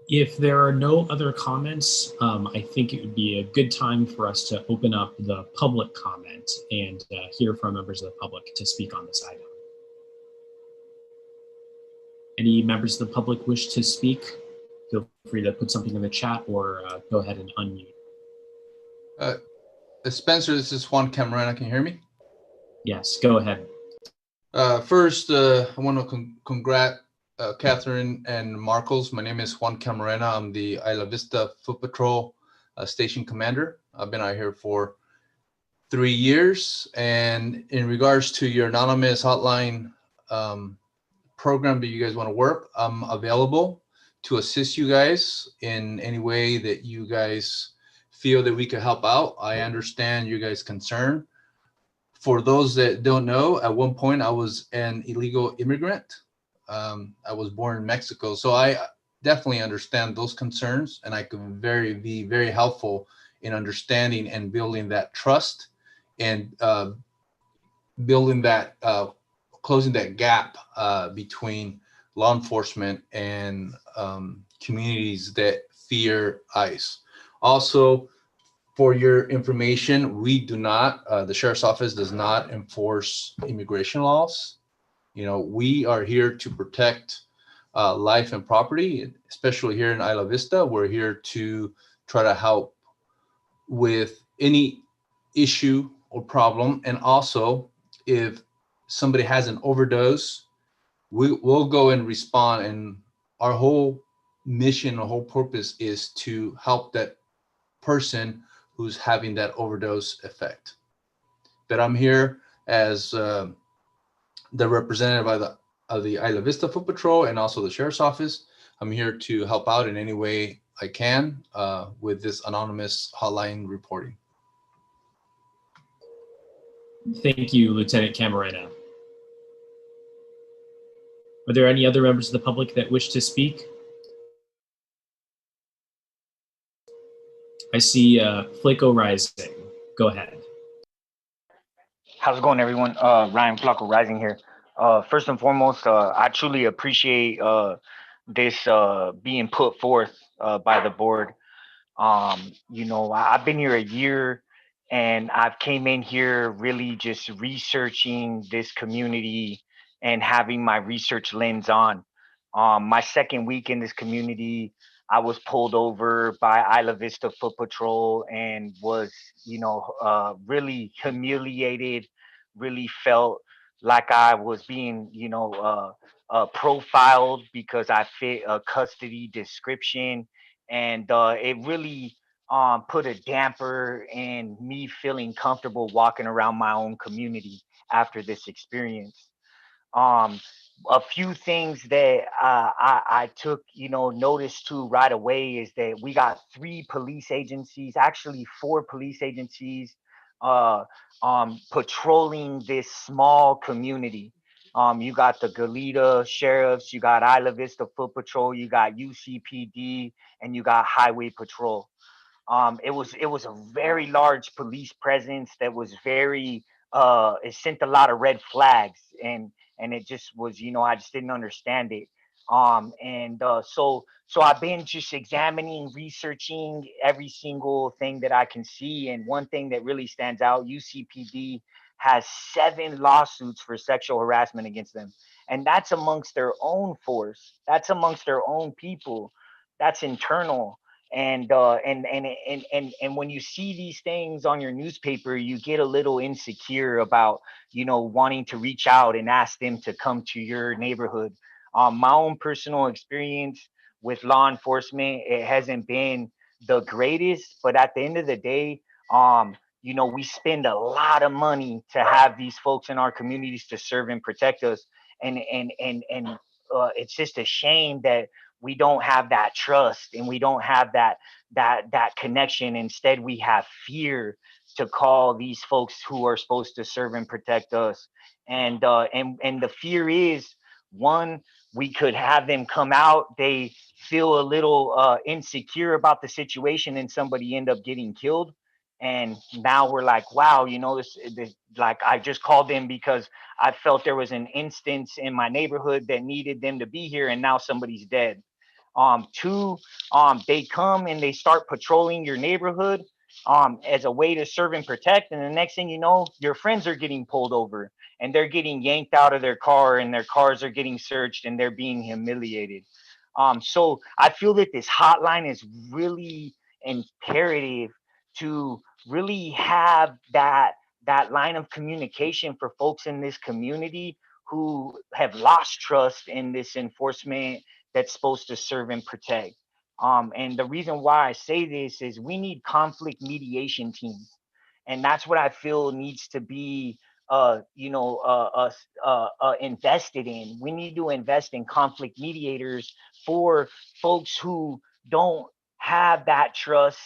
If there are no other comments, I think it would be a good time for us to open up the public comment and hear from members of the public to speak on this item. Any members of the public wish to speak? Feel free to put something in the chat or go ahead and unmute. Spencer, this is Juan Camarena. Can you hear me? Yes, go ahead. First, I want to congrat Catherine and Marcos. My name is Juan Camarena. I'm the Isla Vista Foot Patrol Station Commander. I've been out here for 3 years. And in regards to your anonymous hotline program that you guys want to work, I'm available to assist you guys in any way that you guys feel that we could help out. I understand your guys' concern. For those that don't know, at one point I was an illegal immigrant. I was born in Mexico, so I definitely understand those concerns, and I can be very helpful in understanding and building that trust and building that, closing that gap between law enforcement and communities that fear ICE. Also, for your information, we do not, the Sheriff's Office does not enforce immigration laws. You know, we are here to protect life and property, especially here in Isla Vista. We're here to try to help with any issue or problem. And also, if somebody has an overdose, we'll go and respond. And our whole mission, our whole purpose is to help that person who's having that overdose effect. But I'm here as the representative of the Isla Vista Foot Patrol and also the Sheriff's Office. I'm here to help out in any way I can with this anonymous hotline reporting. Thank you, Lieutenant Camarena. Are there any other members of the public that wish to speak? I see Flaco Rising. Go ahead. How's it going, everyone? Ryan Flaco Rising here. First and foremost, I truly appreciate this being put forth by the board. You know, I've been here a year, and I've came in here really just researching this community and having my research lens on. My second week in this community, I was pulled over by Isla Vista Foot Patrol and was, you know, really humiliated, really felt like I was being, you know, profiled because I fit a custody description. And it really put a damper in me feeling comfortable walking around my own community after this experience. A few things that I took, you know, notice to right away is that we got 3 police agencies, actually 4 police agencies, patrolling this small community. You got the Goleta sheriffs, you got Isla Vista Foot Patrol, you got UCPD, and you got Highway Patrol. It was a very large police presence that was very it sent a lot of red flags, and it just was, you know, I just didn't understand it. So I've been just examining, researching every single thing that I can see. And one thing that really stands out, UCPD has 7 lawsuits for sexual harassment against them. And that's amongst their own force. That's amongst their own people. That's internal. And when you see these things on your newspaper, you get a little insecure about, you know, wanting to reach out and ask them to come to your neighborhood. My own personal experience with law enforcement, it hasn't been the greatest, but at the end of the day, you know, we spend a lot of money to have these folks in our communities to serve and protect us, and it's just a shame that we don't have that trust and we don't have that connection. Instead, we have fear to call these folks who are supposed to serve and protect us. And the fear is, one, we could have them come out, they feel a little insecure about the situation, and somebody end up getting killed. And now we're like, wow, you know, this like, I just called them because I felt there was an instance in my neighborhood that needed them to be here, and now somebody's dead. Two, they come and they start patrolling your neighborhood, as a way to serve and protect. And the next thing you know, your friends are getting pulled over and they're getting yanked out of their car and their cars are getting searched and they're being humiliated. So I feel that this hotline is really imperative to really have that line of communication for folks in this community who have lost trust in this enforcement that's supposed to serve and protect. And the reason why I say this is we need conflict mediation teams. And that's what I feel needs to be, invested in. We need to invest in conflict mediators for folks who don't have that trust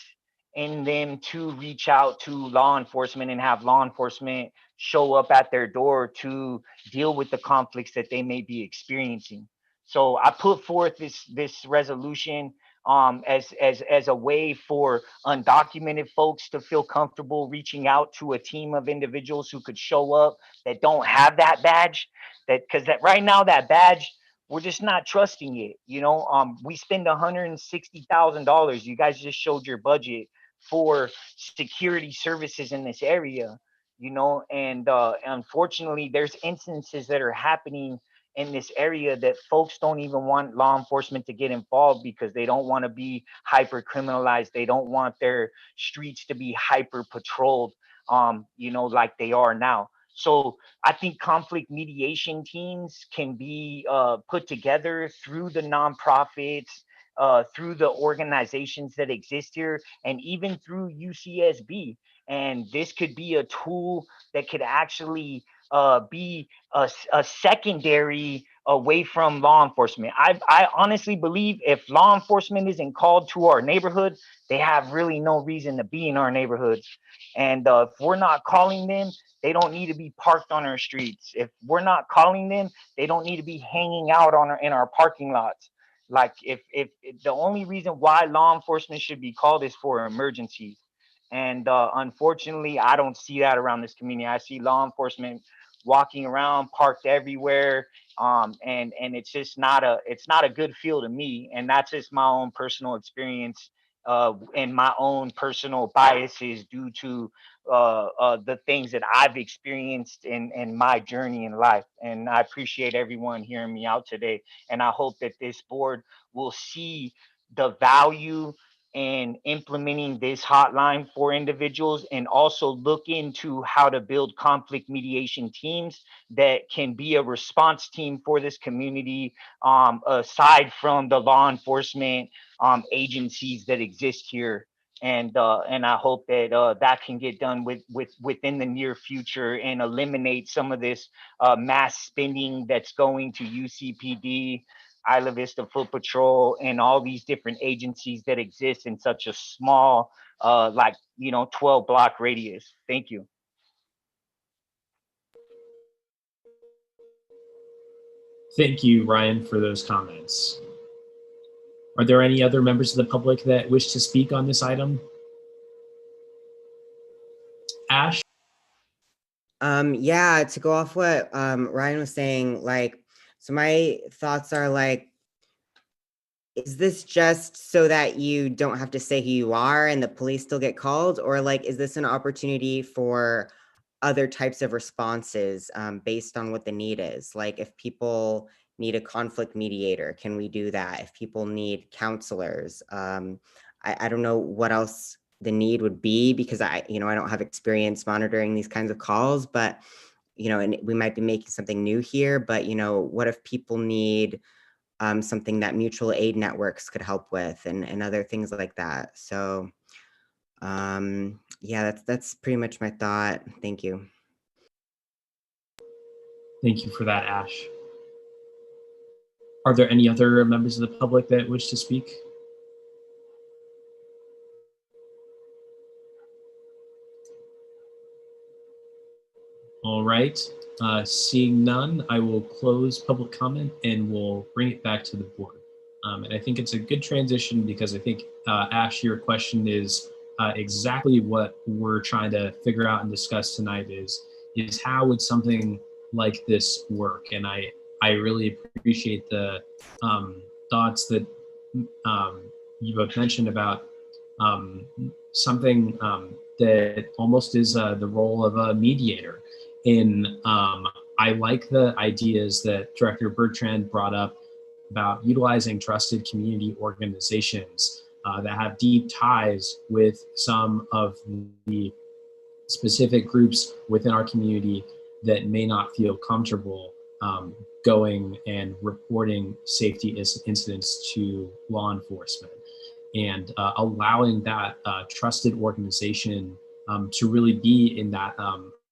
in them to reach out to law enforcement and have law enforcement show up at their door to deal with the conflicts that they may be experiencing. So I put forth this resolution as a way for undocumented folks to feel comfortable reaching out to a team of individuals who could show up that don't have that badge. Because right now that badge, we're just not trusting it. We spend $160,000. You guys just showed your budget for security services in this area. And unfortunately, there's instances that are happening in this area that folks don't even want law enforcement to get involved because they don't want to be hyper criminalized. They don't want their streets to be hyper patrolled, like they are now. So I think conflict mediation teams can be put together through the nonprofits, through the organizations that exist here, and even through UCSB. And this could be a tool that could actually be a secondary away from law enforcement. I honestly believe if law enforcement isn't called to our neighborhood, they have really no reason to be in our neighborhoods. And if we're not calling them, they don't need to be parked on our streets. If we're not calling them, they don't need to be hanging out in our parking lots. Like if the only reason why law enforcement should be called is for emergencies. And unfortunately, I don't see that around this community. I see law enforcement walking around parked everywhere. And it's just not a good feel to me. And that's just my own personal experience and my own personal biases due to the things that I've experienced in my journey in life. And I appreciate everyone hearing me out today. And I hope that this board will see the value in implementing this hotline for individuals, and also look into how to build conflict mediation teams that can be a response team for this community, aside from the law enforcement agencies that exist here. And I hope that that can get done within the near future and eliminate some of this mass spending that's going to UCPD, Isla Vista Foot Patrol, and all these different agencies that exist in such a small, 12 block radius. Thank you. Thank you, Ryan, for those comments. Are there any other members of the public that wish to speak on this item? Ash? Yeah, to go off what Ryan was saying, so my thoughts are is this just so that you don't have to say who you are and the police still get called? Or is this an opportunity for other types of responses based on what the need is? If people need a conflict mediator, can we do that? If people need counselors, I don't know what else the need would be, because I don't have experience monitoring these kinds of calls, but and we might be making something new here, but what if people need something that mutual aid networks could help with, and other things like that. So yeah, that's pretty much my thought. Thank you. Thank you for that, Ash. Are there any other members of the public that wish to speak? All right, seeing none, I will close public comment and we'll bring it back to the board. And I think it's a good transition, because I think, Ash, your question is exactly what we're trying to figure out and discuss tonight is how would something like this work? And I really appreciate the thoughts that you both mentioned about something that almost is the role of a mediator. I like the ideas that Director Bertrand brought up about utilizing trusted community organizations that have deep ties with some of the specific groups within our community that may not feel comfortable going and reporting safety incidents to law enforcement, and allowing that trusted organization to really be in that,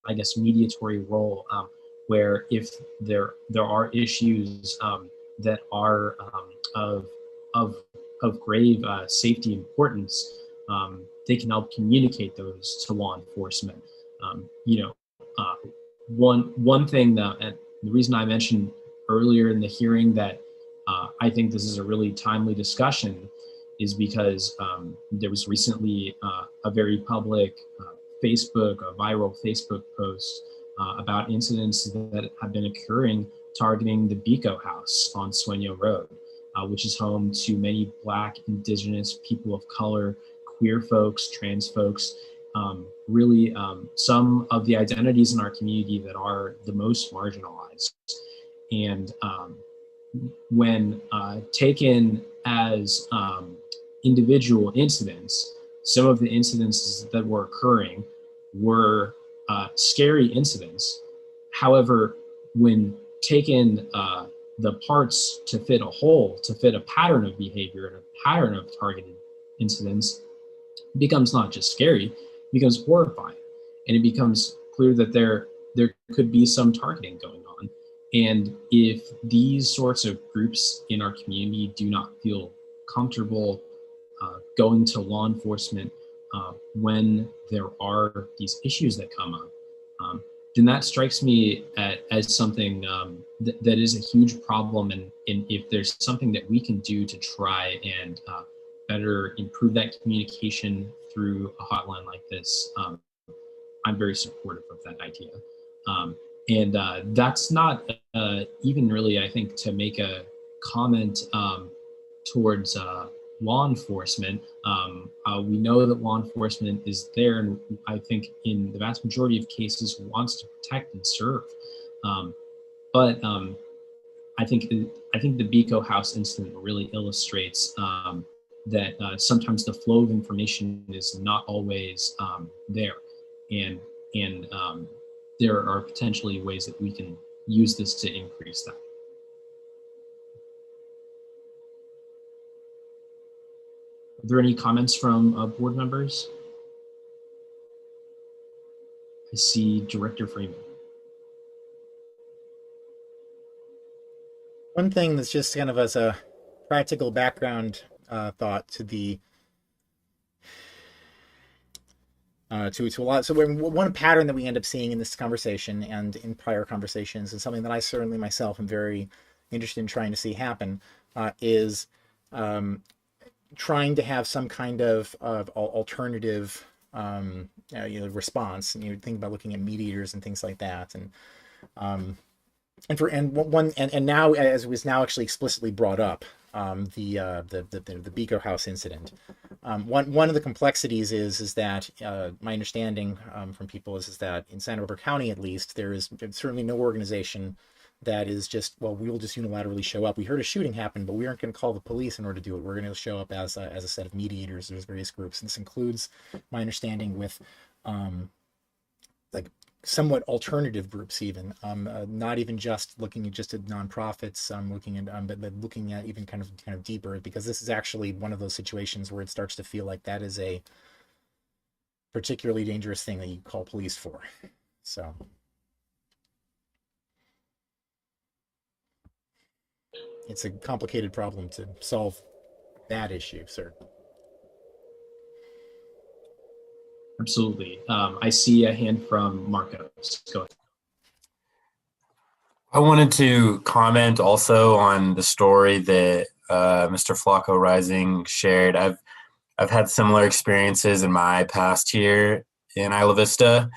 I guess, mediatory role, where if there are issues that are of grave safety importance, they can help communicate those to law enforcement. One thing that, and the reason I mentioned earlier in the hearing that I think this is a really timely discussion is because there was recently a very public a viral Facebook post about incidents that have been occurring targeting the Bico House on Sueño Road, which is home to many Black, Indigenous, people of color, queer folks, trans folks, really some of the identities in our community that are the most marginalized. And when taken as individual incidents, some of the incidences that were occurring were scary incidents. However, when taken the parts to fit a whole, to fit a pattern of behavior and a pattern of targeted incidents, it becomes not just scary, it becomes horrifying. And it becomes clear that there could be some targeting going on. And if these sorts of groups in our community do not feel comfortable going to law enforcement when there are these issues that come up, then that strikes me as something that is a huge problem. And if there's something that we can do to try and better improve that communication through a hotline like this, I'm very supportive of that idea. And that's not even really, I think, to make a comment towards law enforcement. We know that law enforcement is there, and I think in the vast majority of cases wants to protect and serve. But I think the Bico House incident really illustrates that sometimes the flow of information is not always there, and there are potentially ways that we can use this to increase that. Are there any comments from board members? I see Director Freeman. One thing that's just kind of as a practical background thought to the to a lot. So one pattern that we end up seeing in this conversation and in prior conversations, and something that I certainly myself am very interested in trying to see happen, is trying to have some kind of alternative response. And you think about looking at mediators and things like that, and now, as was now actually explicitly brought up, the Bico House incident. One of the complexities is that my understanding from people is that in Santa Barbara County, at least, there is certainly no organization that is just, well, we will just unilaterally show up. We heard a shooting happen, but we aren't going to call the police in order to do it. We're going to show up as a set of mediators. There's various groups, and this includes my understanding with like somewhat alternative groups, even not even just looking at nonprofits, looking at but looking at even kind of deeper, because this is actually one of those situations where it starts to feel like that is a particularly dangerous thing that you call police for. So it's a complicated problem to solve that issue, sir. Absolutely. I see a hand from Marcos. Go ahead. I wanted to comment also on the story that Mr. Flacco Rising shared. I've had similar experiences in my past here in Isla Vista,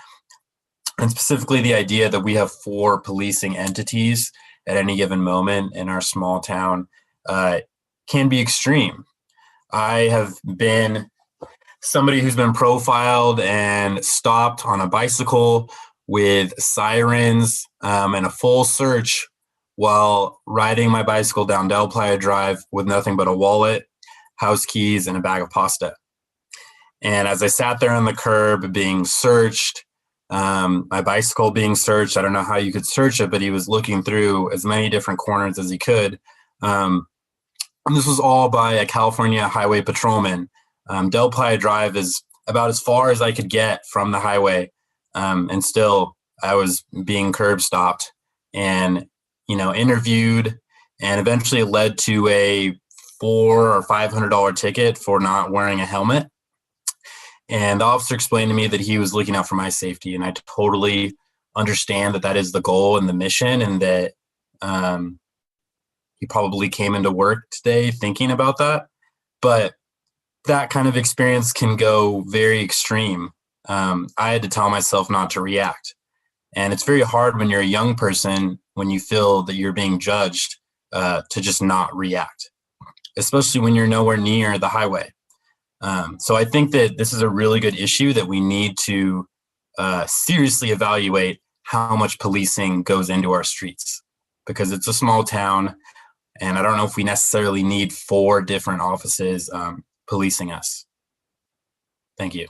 and specifically the idea that we have 4 policing entities at any given moment in our small town can be extreme. I have been somebody who's been profiled and stopped on a bicycle with sirens and a full search while riding my bicycle down Del Playa Drive with nothing but a wallet, house keys, and a bag of pasta. And as I sat there on the curb being searched, my bicycle being searched, I don't know how you could search it, but he was looking through as many different corners as he could. And this was all by a California highway patrolman. Del Playa Drive is about as far as I could get from the highway. And still I was being curb stopped and, interviewed, and eventually it led to a $400 or $500 ticket for not wearing a helmet. And the officer explained to me that he was looking out for my safety. And I totally understand that that is the goal and the mission, and that he probably came into work today thinking about that. But that kind of experience can go very extreme. I had to tell myself not to react. And it's very hard when you're a young person, when you feel that you're being judged, to just not react, especially when you're nowhere near the highway. So I think that this is a really good issue that we need to seriously evaluate how much policing goes into our streets, because it's a small town, and I don't know if we necessarily need 4 different offices policing us. Thank you.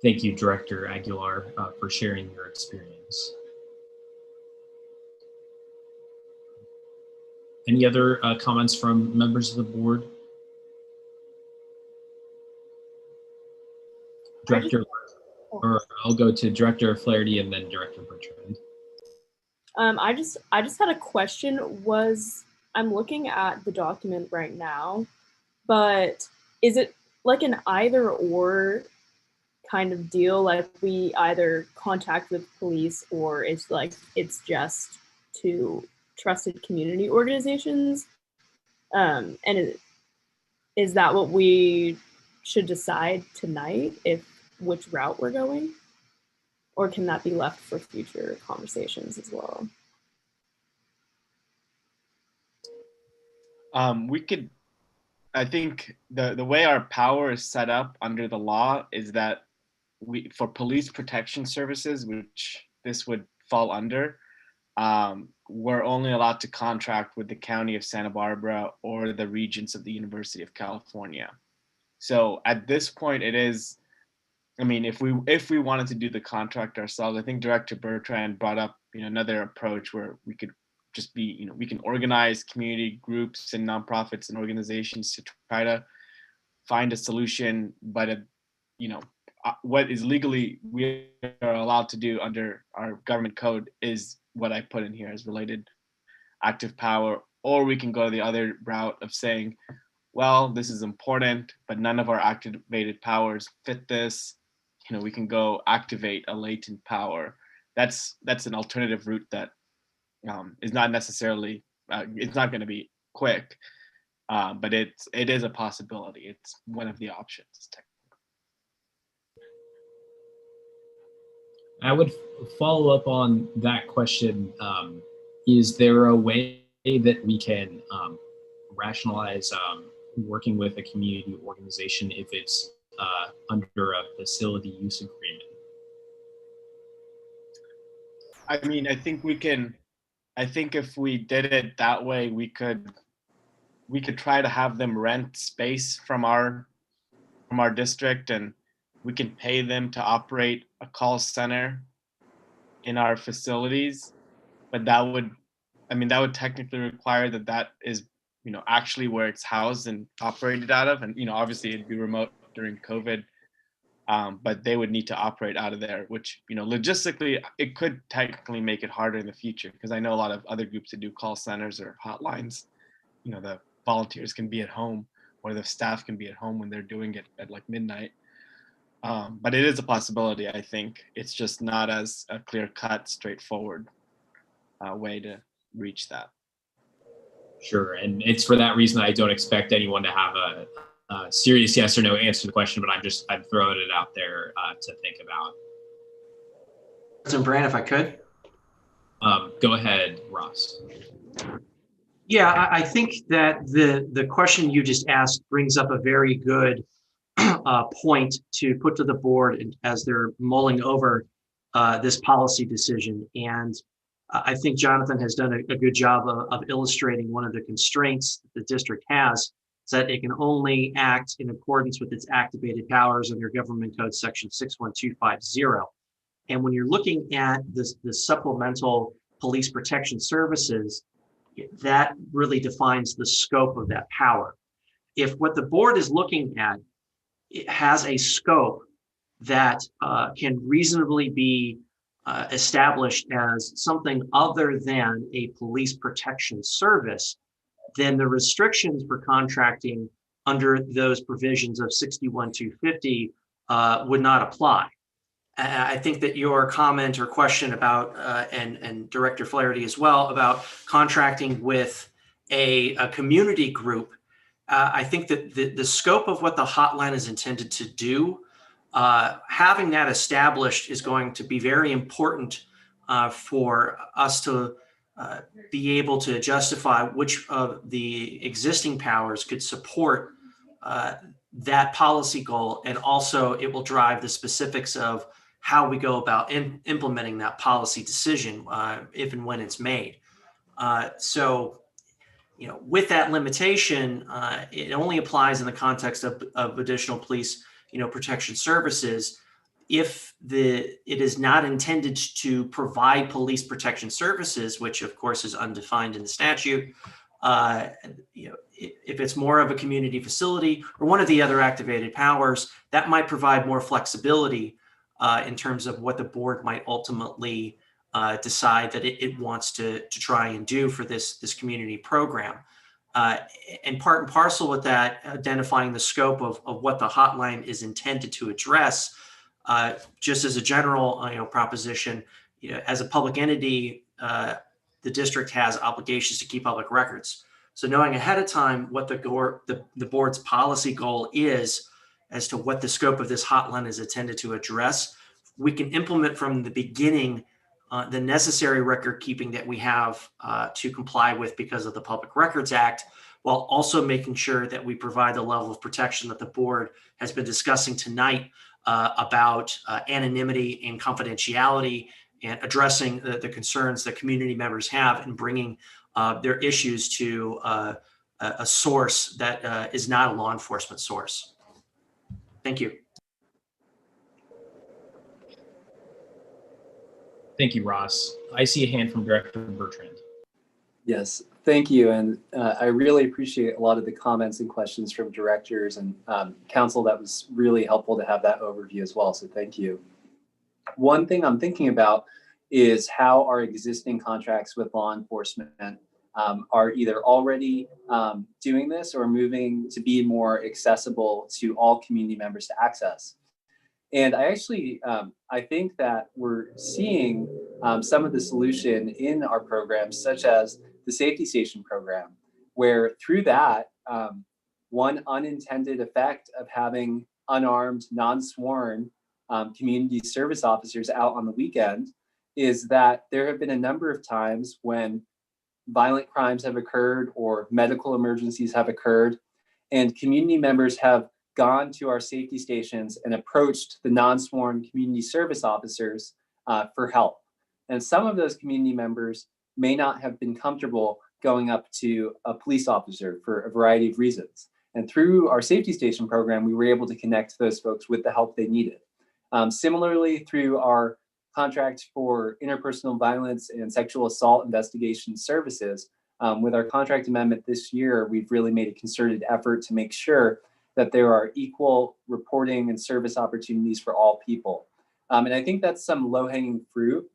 Thank you, Director Aguilar, for sharing your experience. Any other comments from members of the board? Director, or I'll go to Director Flaherty and then Director Bertrand. I just had a question. I'm looking at the document right now, but is it like an either or kind of deal? Like we either contact with police, or it's just to trusted community organizations? And is that what we should decide tonight, which route we're going? Or can that be left for future conversations as well? I think the way our power is set up under the law is that for police protection services, which this would fall under, we're only allowed to contract with the County of Santa Barbara or the Regents of the University of California. So at this point, it is, if we wanted to do the contract ourselves, I think Director Bertrand brought up another approach where we could just be, we can organize community groups and nonprofits and organizations to try to find a solution. But what is legally we are allowed to do under our government code is what I put in here as related active power. Or we can go the other route of saying, well, this is important, but none of our activated powers fit this. We can go activate a latent power. That's an alternative route that is not necessarily, it's not going to be quick, but it is a possibility. It's one of the options. I would follow up on that question. Is there a way that we can rationalize working with a community organization if it's under a facility use agreement? I think if we did it that way, we could try to have them rent space from our district, and we can pay them to operate a call center in our facilities. But that would technically require that is, actually where it's housed and operated out of. And, obviously it'd be remote during COVID, but they would need to operate out of there, which, logistically, it could technically make it harder in the future, because I know a lot of other groups that do call centers or hotlines, the volunteers can be at home, or the staff can be at home when they're doing it at like midnight. But it is a possibility, I think. It's just not as a clear-cut, straightforward way to reach that. Sure, and it's for that reason I don't expect anyone to have a serious yes or no answer to the question, but I'm throwing it out there to think about. President Brand, if I could. Go ahead, Ross. Yeah, I think that the question you just asked brings up a very good point to put to the board as they're mulling over this policy decision. And I think Jonathan has done a good job of illustrating one of the constraints the district has, is that it can only act in accordance with its activated powers under Government Code Section 61250. And when you're looking at the supplemental police protection services, that really defines the scope of that power. If what the board is looking at, it has a scope that can reasonably be established as something other than a police protection service, then the restrictions for contracting under those provisions of 61250 would not apply. I think that your comment or question about, and Director Flaherty as well, about contracting with a community group, I think that the scope of what the hotline is intended to do, having that established is going to be very important for us to be able to justify which of the existing powers could support that policy goal. And also it will drive the specifics of how we go about implementing that policy decision if and when it's made. So, with that limitation, it only applies in the context of additional police, protection services. If it is not intended to provide police protection services, which of course is undefined in the statute, if it's more of a community facility or one of the other activated powers, that might provide more flexibility in terms of what the board might ultimately decide that it wants to try and do for this community program. And part and parcel with that, identifying the scope of what the hotline is intended to address, just as a general proposition, as a public entity, the district has obligations to keep public records. So knowing ahead of time what the board's policy goal is as to what the scope of this hotline is intended to address, we can implement from the beginning the necessary record keeping that we have to comply with because of the Public Records Act, while also making sure that we provide the level of protection that the board has been discussing tonight about anonymity and confidentiality, and addressing the concerns that community members have in bringing their issues to a source that is not a law enforcement source. Thank you. Thank you, Ross. I see a hand from Director Bertrand. Yes, thank you. And I really appreciate a lot of the comments and questions from directors and council. That was really helpful to have that overview as well. So thank you. One thing I'm thinking about is how our existing contracts with law enforcement are either already doing this or moving to be more accessible to all community members to access. And I actually, I think that we're seeing some of the solution in our programs, such as the safety station program, where through that, one unintended effect of having unarmed, non-sworn community service officers out on the weekend is that there have been a number of times when violent crimes have occurred or medical emergencies have occurred, and community members have gone to our safety stations and approached the non-sworn community service officers for help. And some of those community members may not have been comfortable going up to a police officer for a variety of reasons. And through our safety station program, we were able to connect those folks with the help they needed. Similarly, through our contract for interpersonal violence and sexual assault investigation services, with our contract amendment this year, we've really made a concerted effort to make sure that there are equal reporting and service opportunities for all people. And I think that's some low-hanging fruit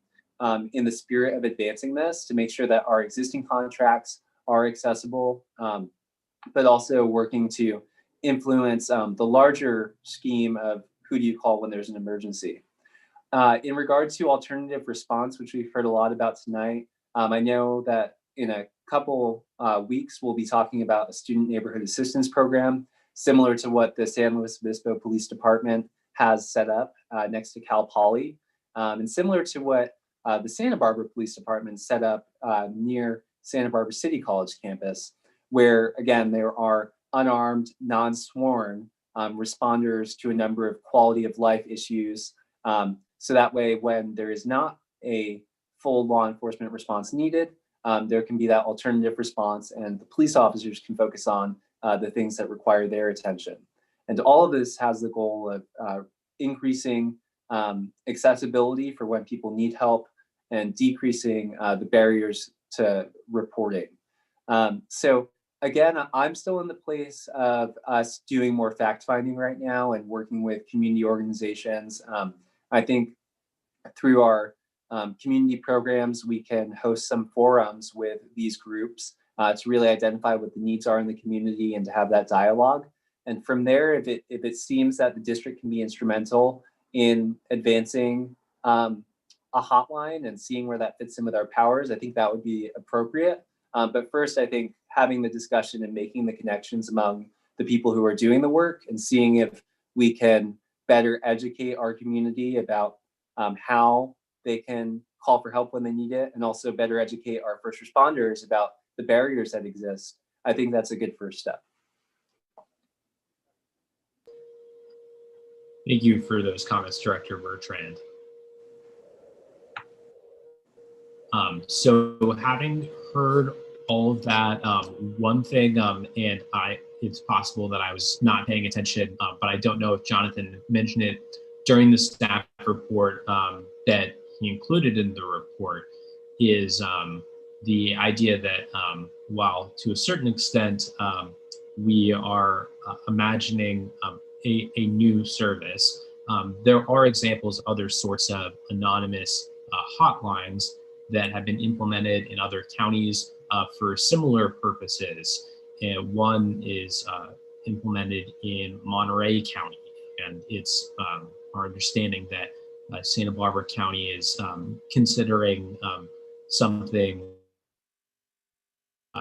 in the spirit of advancing this, to make sure that our existing contracts are accessible, but also working to influence the larger scheme of who do you call when there's an emergency. In regard to alternative response, which we've heard a lot about tonight, I know that in a couple weeks, we'll be talking about a student neighborhood assistance program, similar to what the San Luis Obispo Police Department has set up next to Cal Poly, and similar to what the Santa Barbara Police Department set up near Santa Barbara City College campus, where again, there are unarmed, non-sworn responders to a number of quality of life issues. So that way, when there is not a full law enforcement response needed, there can be that alternative response, and the police officers can focus on the things that require their attention. And all of this has the goal of increasing accessibility for when people need help and decreasing the barriers to reporting. So again, I'm still in the place of us doing more fact finding right now and working with community organizations. I think through our community programs, we can host some forums with these groups to really identify what the needs are in the community and to have that dialogue. And from there, if it seems that the district can be instrumental in advancing a hotline and seeing where that fits in with our powers, I think that would be appropriate. But first, I think having the discussion and making the connections among the people who are doing the work and seeing if we can better educate our community about how they can call for help when they need it, and also better educate our first responders about the barriers that exist. I think that's a good first step. Thank you for those comments, Director Bertrand. So having heard all of that, one thing, and it's possible that I was not paying attention, but I don't know if Jonathan mentioned it during the staff report that he included in the report, is the idea that while to a certain extent we are imagining a new service, there are examples of other sorts of anonymous hotlines that have been implemented in other counties for similar purposes. And one is implemented in Monterey County, and it's our understanding that Santa Barbara County is considering something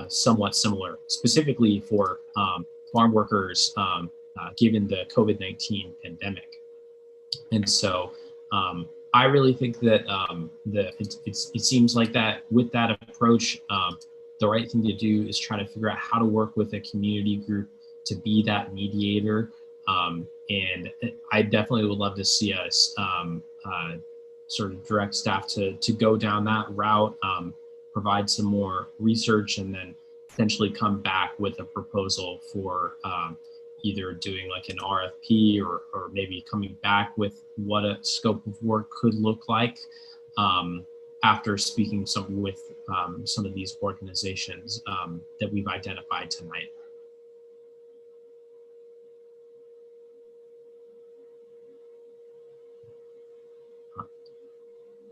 somewhat similar, specifically for farm workers, given the COVID-19 pandemic. And so I really think that it seems like that with that approach, the right thing to do is try to figure out how to work with a community group to be that mediator. And I definitely would love to see us sort of direct staff to go down that route, provide some more research, and then potentially come back with a proposal for either doing like an RFP or maybe coming back with what a scope of work could look like after speaking with some of these organizations that we've identified tonight.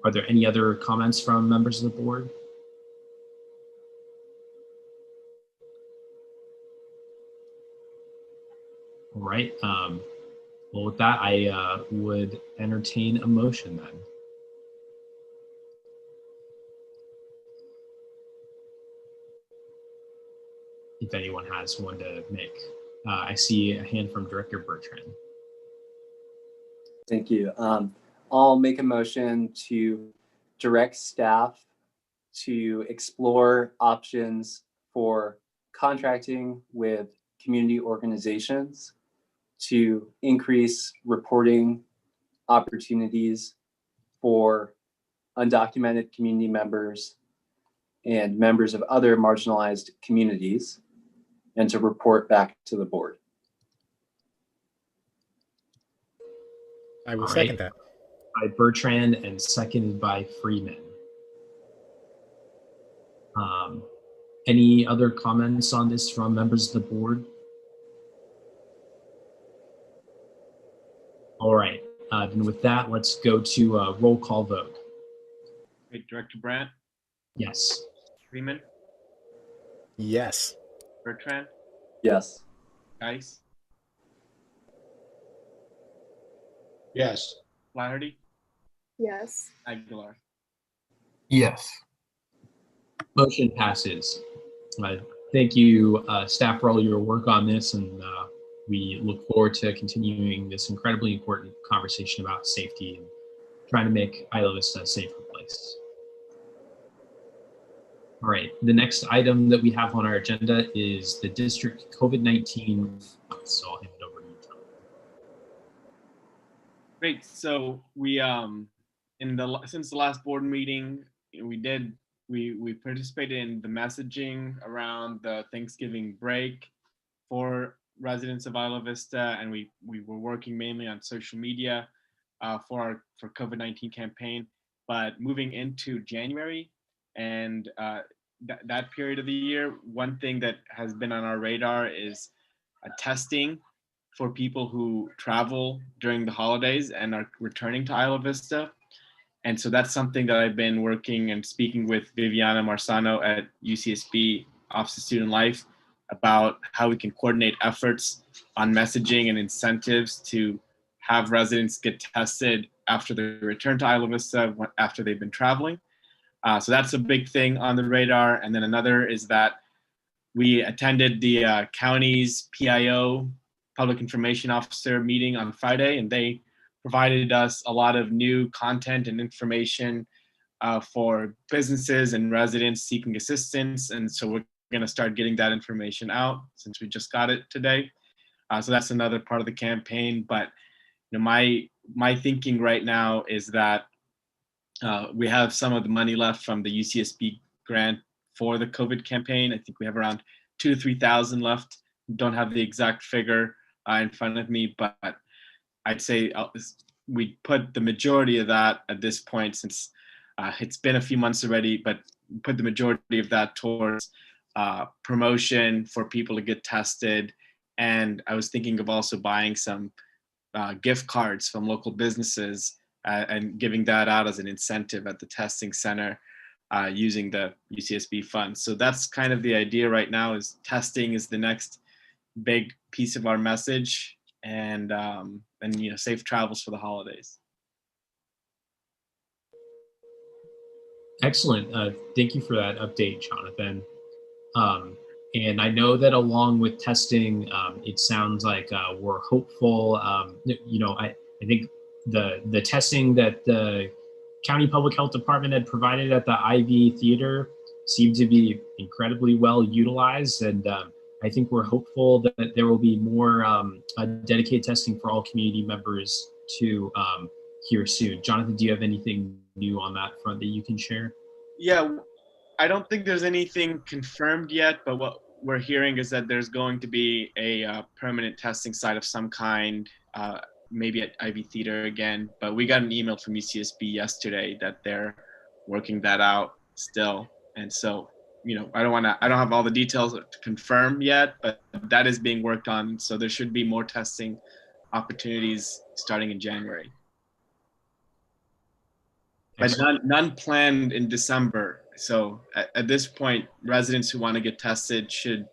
Are there any other comments from members of the board? All right. Well, with that, I would entertain a motion then. If anyone has one to make. I see a hand from Director Bertrand. Thank you. I'll make a motion to direct staff to explore options for contracting with community organizations to increase reporting opportunities for undocumented community members and members of other marginalized communities, and to report back to the board. I will second that. By Bertrand and seconded by Freeman. Any other comments on this from members of the board? All right, then with that, let's go to a roll call vote. Great. Director Brandt? Yes. Freeman? Yes. Bertrand? Yes. Geis? Yes. Flaherty? Yes. Aguilar? Yes. Motion passes. Thank you, staff, for all your work on this, and we look forward to continuing this incredibly important conversation about safety and trying to make Isla Vista a safer place. All right, the next item that we have on our agenda is the district COVID-19. So I'll hand it over to you, John. Great. So we since the last board meeting, we participated in the messaging around the Thanksgiving break for residents of Isla Vista, and we were working mainly on social media for COVID-19 campaign. But moving into January and that period of the year, one thing that has been on our radar is testing for people who travel during the holidays and are returning to Isla Vista. And so that's something that I've been working and speaking with Viviana Marzano at UCSB Office of Student Life about how we can coordinate efforts on messaging and incentives to have residents get tested after they return to Isla Vista, after they've been traveling. So that's a big thing on the radar. And then another is that we attended the county's PIO, Public Information Officer meeting on Friday, and they provided us a lot of new content and information for businesses and residents seeking assistance. And so we're going to start getting that information out since we just got it today. So that's another part of the campaign. But you know, my thinking right now is that we have some of the money left from the UCSB grant for the COVID campaign. I think we have around 2,000 to 3,000 left. Don't have the exact figure in front of me, but I'd say we put the majority of that at this point, since it's been a few months already, but put the majority of that towards promotion for people to get tested. And I was thinking of also buying some gift cards from local businesses and giving that out as an incentive at the testing center using the UCSB funds. So that's kind of the idea right now, is testing is the next big piece of our message, and you know, safe travels for the holidays. Excellent. Thank you for that update, Jonathan. And I know that along with testing, it sounds like we're hopeful. You know, I think the testing that the County Public Health Department had provided at the IV Theater seemed to be incredibly well utilized, and I think we're hopeful that there will be more dedicated testing for all community members to here soon. Jonathan, do you have anything new on that front that you can share? Yeah, I don't think there's anything confirmed yet, but what we're hearing is that there's going to be a permanent testing site of some kind, maybe at IV Theater again. But we got an email from UCSB yesterday that they're working that out still. And so, you know, I don't have all the details to confirm yet, but that is being worked on. So there should be more testing opportunities starting in January. But none planned in December. So at this point, residents who want to get tested should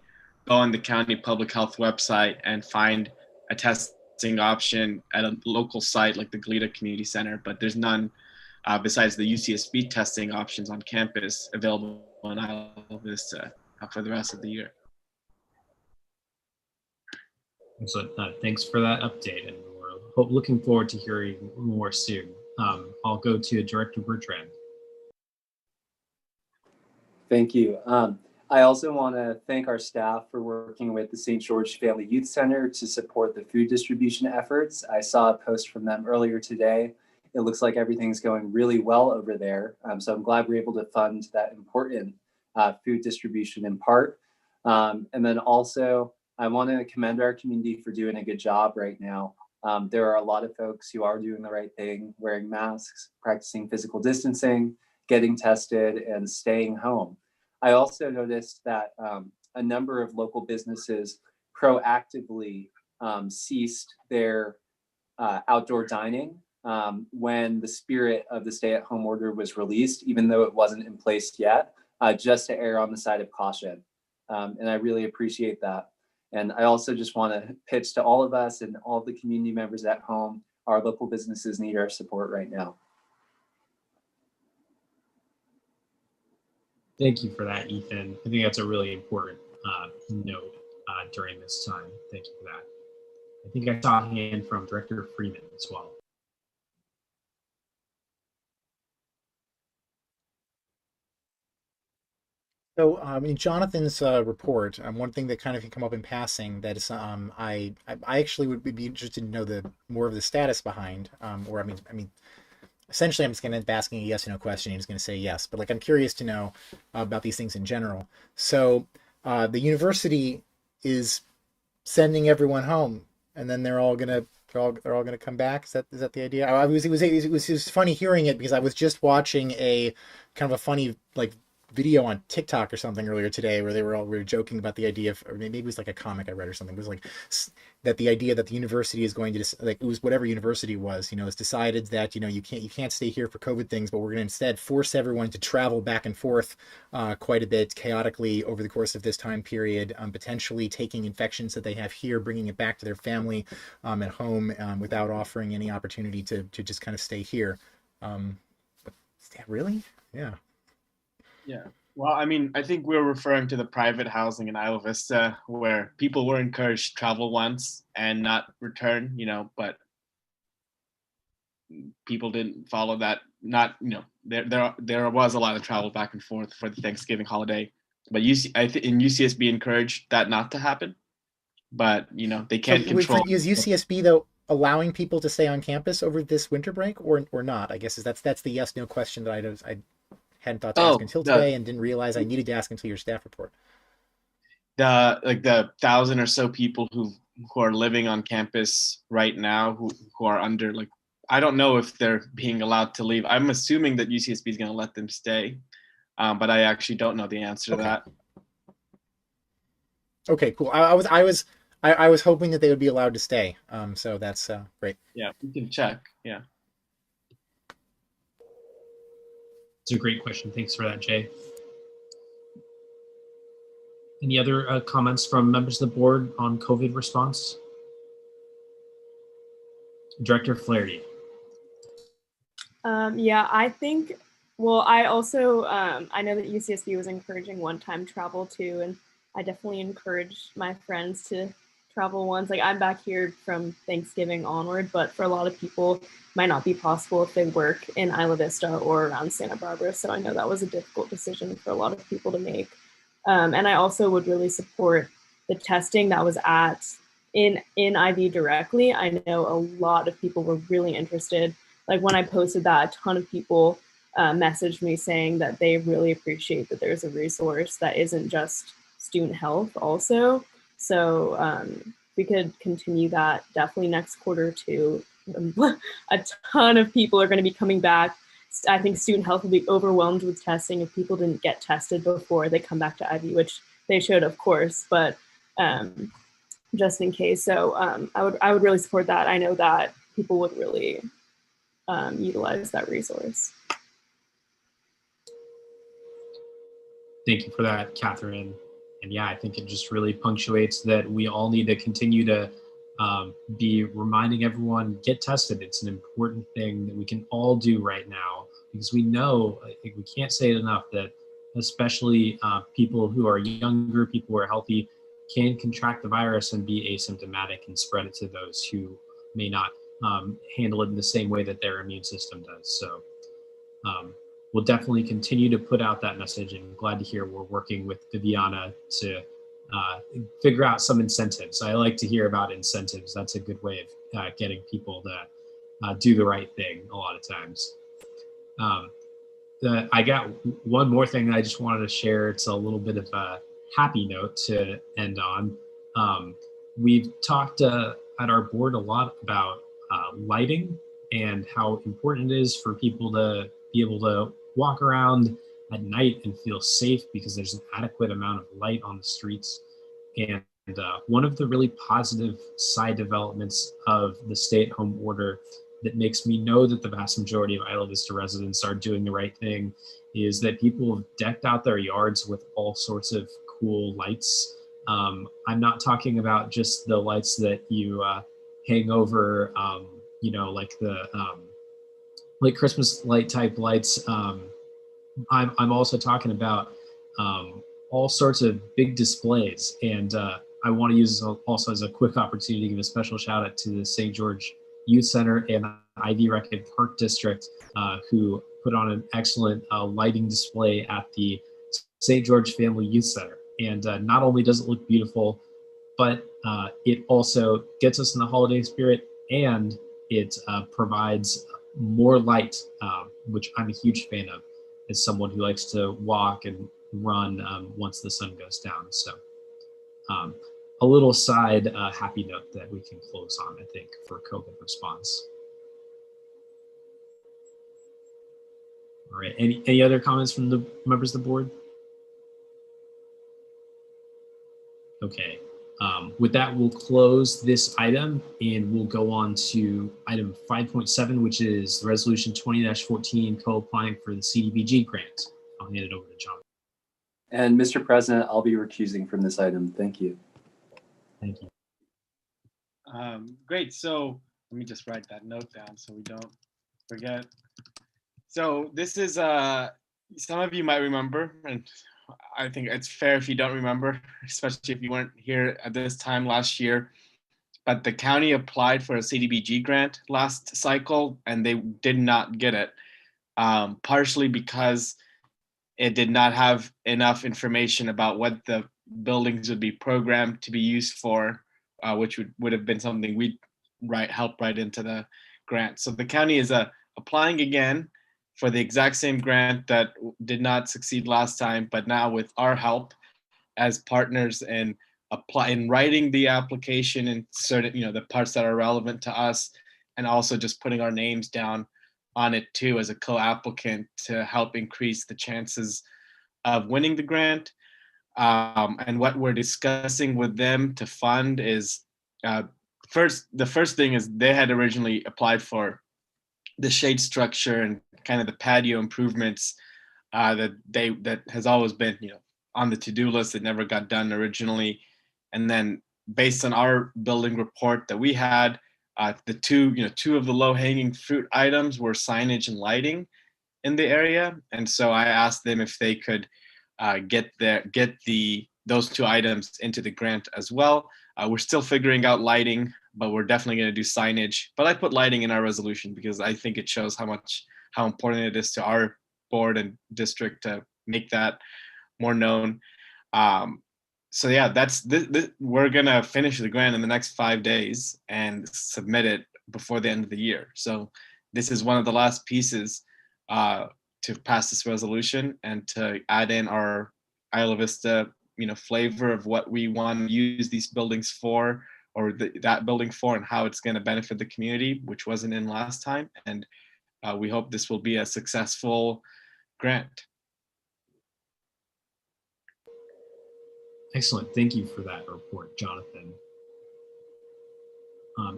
go on the county public health website and find a testing option at a local site like the Goleta Community Center. But there's none besides the UCSB testing options on campus available in Isla Vista for the rest of the year. Excellent. Thanks for that update, and we're looking forward to hearing more soon. I'll go to Director Bertrand. Thank you. I also want to thank our staff for working with the St. George Family Youth Center to support the food distribution efforts. I saw a post from them earlier today. It looks like everything's going really well over there. So I'm glad we're able to fund that important food distribution in part. And then also, I want to commend our community for doing a good job right now. There are a lot of folks who are doing the right thing, wearing masks, practicing physical distancing, getting tested, and staying home. I also noticed that a number of local businesses proactively ceased their outdoor dining when the spirit of the stay-at-home order was released, even though it wasn't in place yet, just to err on the side of caution. And I really appreciate that. And I also just want to pitch to all of us and all the community members at home, our local businesses need our support right now. Thank you for that, Ethan. I think that's a really important note during this time. Thank you for that. I think I saw a hand from Director Freeman as well. So, in Jonathan's report, one thing that kind of can come up in passing that is, I actually would be interested to know the more of the status behind, or essentially, I'm just going to be asking a yes or no question. He's going to say yes, but like I'm curious to know about these things in general. So, the university is sending everyone home, and then they're all gonna come back. Is that the idea? It was funny hearing it because I was just watching a kind of a funny like video on TikTok or something earlier today where we were joking about the idea of, or maybe it was like a comic I read or something. It was like that the idea that the university is going to like, it was whatever university it was, has decided that you can't stay here for COVID things, but we're going to instead force everyone to travel back and forth quite a bit chaotically over the course of this time period, potentially taking infections that they have here, bringing it back to their family at home without offering any opportunity to just kind of stay here. But really? Yeah. Yeah. Well, I mean, I think we're referring to the private housing in Isla Vista where people were encouraged to travel once and not return, but people didn't follow that. Not, there was a lot of travel back and forth for the Thanksgiving holiday, but in UCSB encouraged that not to happen, but they can't control. Is UCSB though allowing people to stay on campus over this winter break or not? I guess that's the yes/no question that I hadn't thought to ask until today and didn't realize I needed to ask until your staff report. The 1,000 or so people who are living on campus right now who are under I don't know if they're being allowed to leave. I'm assuming that UCSB is going to let them stay, but I actually don't know the answer to that. Okay, cool. I was hoping that they would be allowed to stay. So that's great. Yeah, we can check. Yeah. It's a great question. Thanks for that, Jay. Any other comments from members of the board on COVID response? Director Flaherty. Yeah, I think, well, I also, I know that UCSB was encouraging one-time travel too, and I definitely encourage my friends to travel once. Like I'm back here from Thanksgiving onward, but for a lot of people, it might not be possible if they work in Isla Vista or around Santa Barbara. So I know that was a difficult decision for a lot of people to make. And I also would really support the testing that was in IV directly. I know a lot of people were really interested. Like when I posted that, a ton of people messaged me saying that they really appreciate that there's a resource that isn't just student health also. So we could continue that definitely next quarter too. A ton of people are going to be coming back. I think student health will be overwhelmed with testing if people didn't get tested before they come back to IV, which they should, of course, but just in case. So I would really support that. I know that people would really utilize that resource. Thank you for that, Catherine. And yeah, I think it just really punctuates that we all need to continue to be reminding everyone, get tested. It's an important thing that we can all do right now because we know, I think we can't say it enough, that especially people who are younger, people who are healthy, can contract the virus and be asymptomatic and spread it to those who may not handle it in the same way that their immune system does. So we'll definitely continue to put out that message, and glad to hear we're working with Viviana to figure out some incentives. I like to hear about incentives. That's a good way of getting people to do the right thing a lot of times. I got one more thing that I just wanted to share. It's a little bit of a happy note to end on. We've talked at our board a lot about lighting and how important it is for people to be able to walk around at night and feel safe because there's an adequate amount of light on the streets. And one of the really positive side developments of the stay-at-home order that makes me know that the vast majority of Isla Vista residents are doing the right thing is that people have decked out their yards with all sorts of cool lights. I'm not talking about just the lights that you hang over, like the like Christmas light type lights. I'm also talking about all sorts of big displays, and I want to use this also as a quick opportunity to give a special shout out to the St. George Youth Center and Ivy Record Park District, who put on an excellent lighting display at the St. George Family Youth Center. And not only does it look beautiful, but it also gets us in the holiday spirit, and it provides more light, which I'm a huge fan of as someone who likes to walk and run once the sun goes down. So a little side happy note that we can close on, I think, for COVID response. All right, any other comments from the members of the board? Okay, with that, we'll close this item and we'll go on to item 5.7, which is resolution 20-14, co-applying for the CDBG grant. I'll hand it over to John. And Mr. President, I'll be recusing from this item. Thank you. Thank you. Great. So let me just write that note down so we don't forget. So this is, some of you might remember, and I think it's fair if you don't remember, especially if you weren't here at this time last year, but the county applied for a CDBG grant last cycle and they did not get it, partially because it did not have enough information about what the buildings would be programmed to be used for, which would have been something we'd help write into the grant. So the county is applying again for the exact same grant that did not succeed last time, but now with our help as partners in writing the application and certain, the parts that are relevant to us, and also just putting our names down on it too as a co-applicant to help increase the chances of winning the grant. And what we're discussing with them to fund is, the first thing is they had originally applied for the shade structure and kind of the patio improvements that has always been, on the to-do list that never got done originally. And then based on our building report that we had, the two of the low-hanging fruit items were signage and lighting in the area. And so I asked them if they could get those two items into the grant as well. We're still figuring out lighting, but we're definitely going to do signage. But I put lighting in our resolution because I think it shows how important it is to our board and district to make that more known. So yeah, we're gonna finish the grant in the next 5 days and submit it before the end of the year. So this is one of the last pieces to pass this resolution and to add in our Isla Vista, flavor of what we want to use these buildings for, or that building for, and how it's going to benefit the community, which wasn't in last time. And we hope this will be a successful grant. Excellent. Thank you for that report, Jonathan.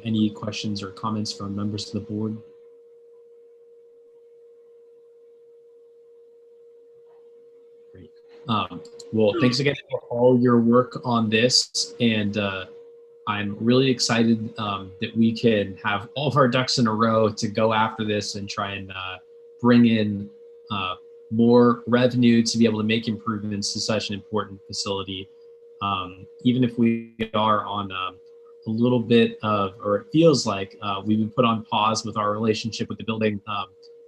Any questions or comments from members of the board? Great. Well, thanks again for all your work on this. And I'm really excited that we can have all of our ducks in a row to go after this and try and bring in more revenue to be able to make improvements to such an important facility. Even if we are on a little bit of, or it feels like we've been put on pause with our relationship with the building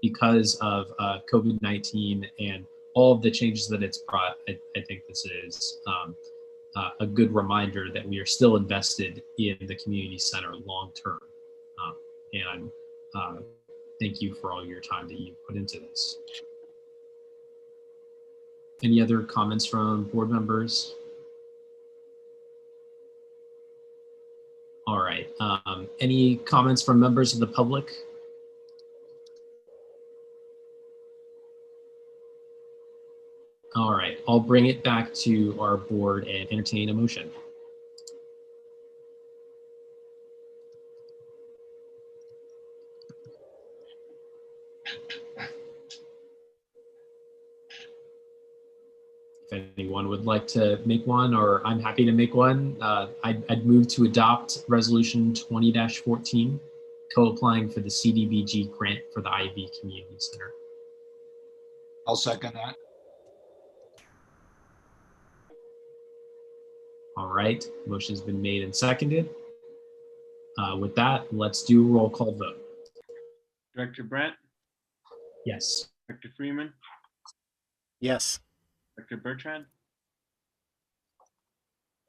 because of COVID-19 and all of the changes that it's brought, I think this is a good reminder that we are still invested in the community center long term. And thank you for all your time that you put into this. Any other comments from board members? All right. Any comments from members of the public? All right. I'll bring it back to our board and entertain a motion. If anyone would like to make one, or I'm happy to make one, I'd move to adopt resolution 20-14, co-applying for the CDBG grant for the IV Community Center. I'll second that. All right, motion's been made and seconded. With that, let's do a roll call vote. Director Brent? Yes. Director Freeman? Yes. Director Bertrand?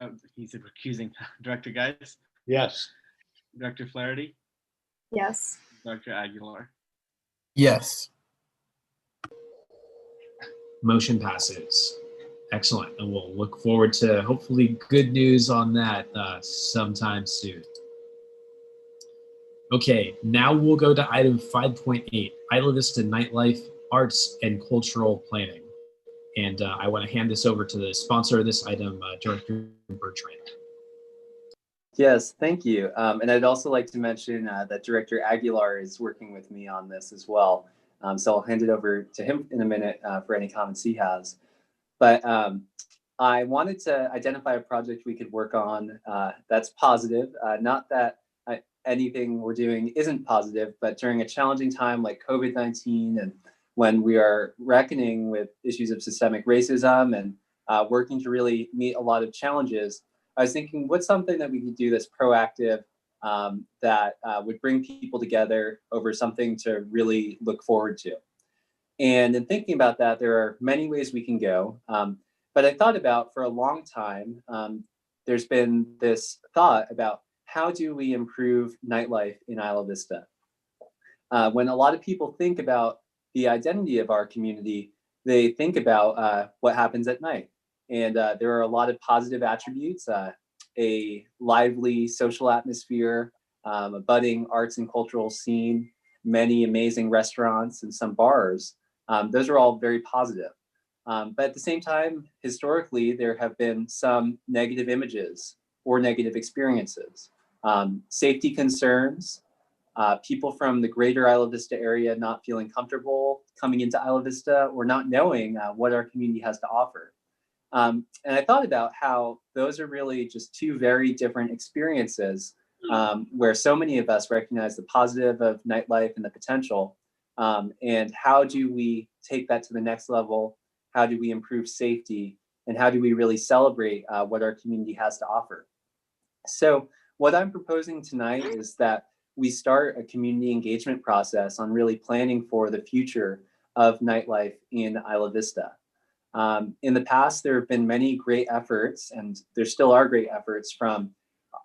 Oh, he's recusing. Director Geis? Yes. Director Flaherty? Yes. Dr. Aguilar? Yes. Motion passes. Excellent. And we'll look forward to hopefully good news on that sometime soon. Okay, now we'll go to item 5.8, Isla Vista Nightlife, Arts, and Cultural Planning. And I want to hand this over to the sponsor of this item, Director Bertrand. Yes, thank you. And I'd also like to mention that Director Aguilar is working with me on this as well. So I'll hand it over to him in a minute for any comments he has. But I wanted to identify a project we could work on that's positive. Not that anything we're doing isn't positive, but during a challenging time like COVID-19 and when we are reckoning with issues of systemic racism and working to really meet a lot of challenges, I was thinking, what's something that we could do that's proactive that would bring people together over something to really look forward to? And in thinking about that, there are many ways we can go. But I thought about for a long time, there's been this thought about how do we improve nightlife in Isla Vista? When a lot of people think about the identity of our community, they think about what happens at night. And there are a lot of positive attributes, a lively social atmosphere, a budding arts and cultural scene, many amazing restaurants and some bars. Those are all very positive. But at the same time, historically, there have been some negative images or negative experiences. Safety concerns, people from the greater Isla Vista area not feeling comfortable coming into Isla Vista or not knowing what our community has to offer. And I thought about how those are really just two very different experiences where so many of us recognize the positive of nightlife and the potential. And how do we take that to the next level? How do we improve safety? And how do we really celebrate what our community has to offer? So what I'm proposing tonight is that we start a community engagement process on really planning for the future of nightlife in Isla Vista. In the past, there have been many great efforts, and there still are great efforts from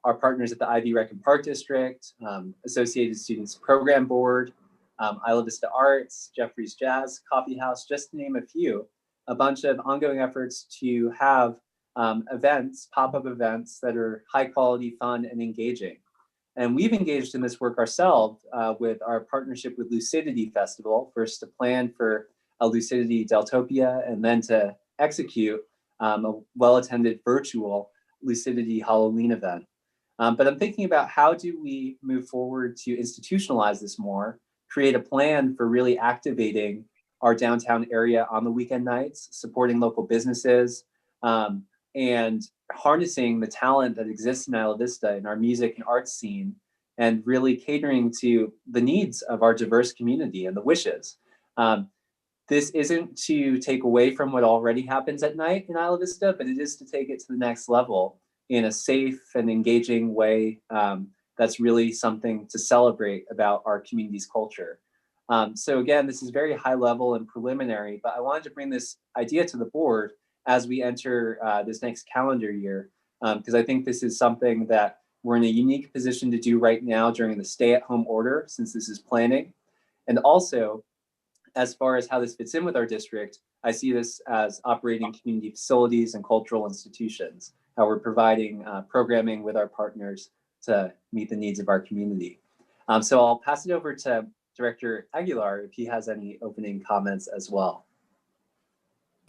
our partners at the Ivy Rec and Park District, Associated Students Program Board, Isla Vista Arts, Jeffrey's Jazz Coffee House, just to name a few, a bunch of ongoing efforts to have events, pop-up events that are high quality, fun, and engaging. And we've engaged in this work ourselves with our partnership with Lucidity Festival, first to plan for a Lucidity Deltopia, and then to execute a well-attended virtual Lucidity Halloween event. But I'm thinking about how do we move forward to institutionalize this more, create a plan for really activating our downtown area on the weekend nights, supporting local businesses, and harnessing the talent that exists in Isla Vista in our music and arts scene, and really catering to the needs of our diverse community and the wishes. This isn't to take away from what already happens at night in Isla Vista, but it is to take it to the next level in a safe and engaging way that's really something to celebrate about our community's culture. So again, this is very high level and preliminary, but I wanted to bring this idea to the board as we enter this next calendar year, because I think this is something that we're in a unique position to do right now during the stay-at-home order, since this is planning. And also, as far as how this fits in with our district, I see this as operating community facilities and cultural institutions, how we're providing programming with our partners to meet the needs of our community. So I'll pass it over to Director Aguilar if he has any opening comments as well.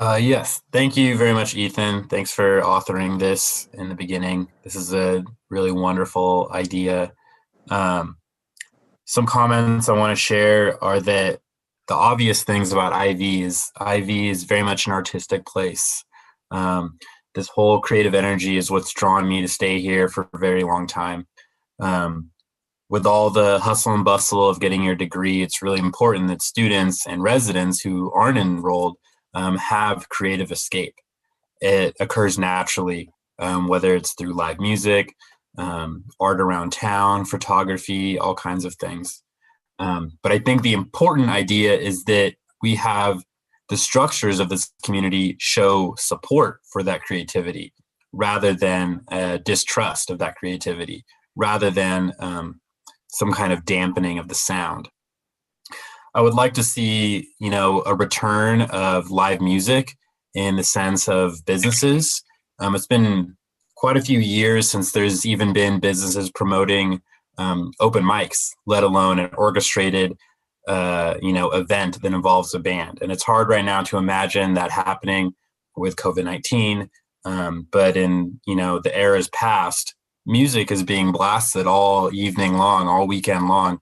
Yes, thank you very much, Ethan. Thanks for authoring this in the beginning. This is a really wonderful idea. Some comments I want to share are that the obvious things about IV is very much an artistic place. This whole creative energy is what's drawn me to stay here for a very long time. With all the hustle and bustle of getting your degree, it's really important that students and residents who aren't enrolled have creative escape. It occurs naturally, whether it's through live music, art around town, photography, all kinds of things. But I think the important idea is that we have the structures of this community show support for that creativity rather than distrust of that creativity, rather than some kind of dampening of the sound. I would like to see, a return of live music in the sense of businesses. It's been quite a few years since there's even been businesses promoting open mics, let alone an orchestrated, event that involves a band. And it's hard right now to imagine that happening with COVID-19. But in, the eras past, music is being blasted all evening long, all weekend long.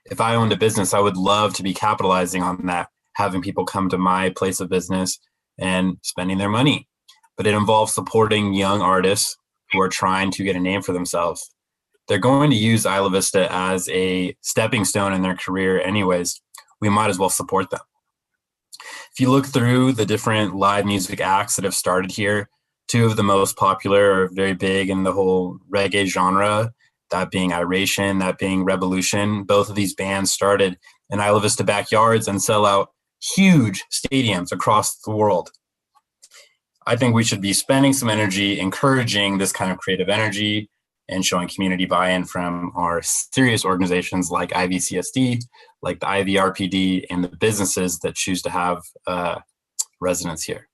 If I owned a business, I would love to be capitalizing on that, having people come to my place of business and spending their money. But it involves supporting young artists who are trying to get a name for themselves. They're going to use Isla Vista as a stepping stone in their career anyways. We might as well support them. If you look through the different live music acts that have started here, two of the most popular are very big in the whole reggae genre, that being Iration, that being Revolution. Both of these bands started in Isla Vista backyards and sell out huge stadiums across the world. I think we should be spending some energy encouraging this kind of creative energy and showing community buy-in from our serious organizations like IVCSD, like the IVRPD, and the businesses that choose to have residents here.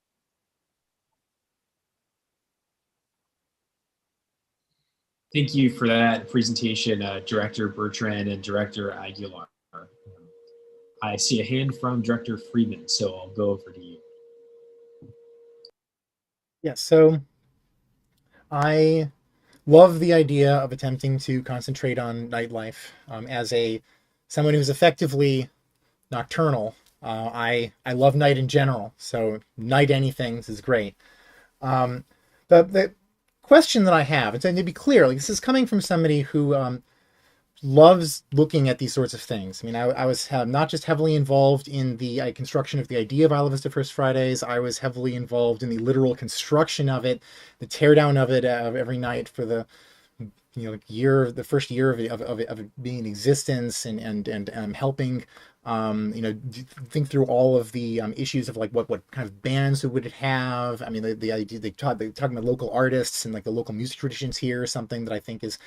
Thank you for that presentation, Director Bertrand and Director Aguilar. I see a hand from Director Freeman, so I'll go over to you. Yeah, so I love the idea of attempting to concentrate on nightlife as someone who's effectively nocturnal. I love night in general, so night anything is great. The question that I have, and to be clear, this is coming from somebody who loves looking at these sorts of things. I mean, I was not just heavily involved in the construction of the idea of Isla Vista First Fridays, I was heavily involved in the literal construction of it, the teardown of it every night for the the first year of it being in existence, and helping think through all of the issues of like what kind of bands would it have. I mean, the idea they're talking about local artists and like the local music traditions here is something that I think is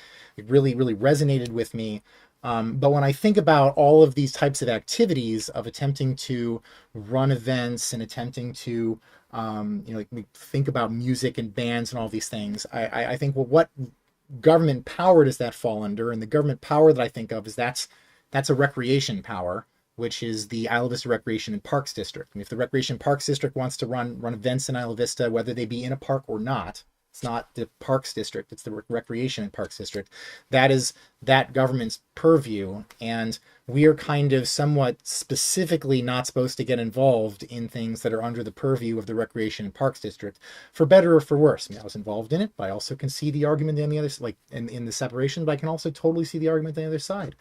really resonated with me. But when I think about all of these types of activities of attempting to run events and attempting to we think about music and bands and all these things, I think, well, what government power does that fall under? And the government power that I think of is that's a recreation power, which is the Isla Vista Recreation and Parks District. And if the Recreation Parks District wants to run events in Isla Vista, whether they be in a park or not, it's not the Parks District, it's the Recreation and Parks District. That is that government's purview, and we are kind of somewhat specifically not supposed to get involved in things that are under the purview of the Recreation and Parks District, for better or for worse. I mean, I was involved in it, but I also can see the argument on the other, like in the separation, but I can also totally see the argument on the other side.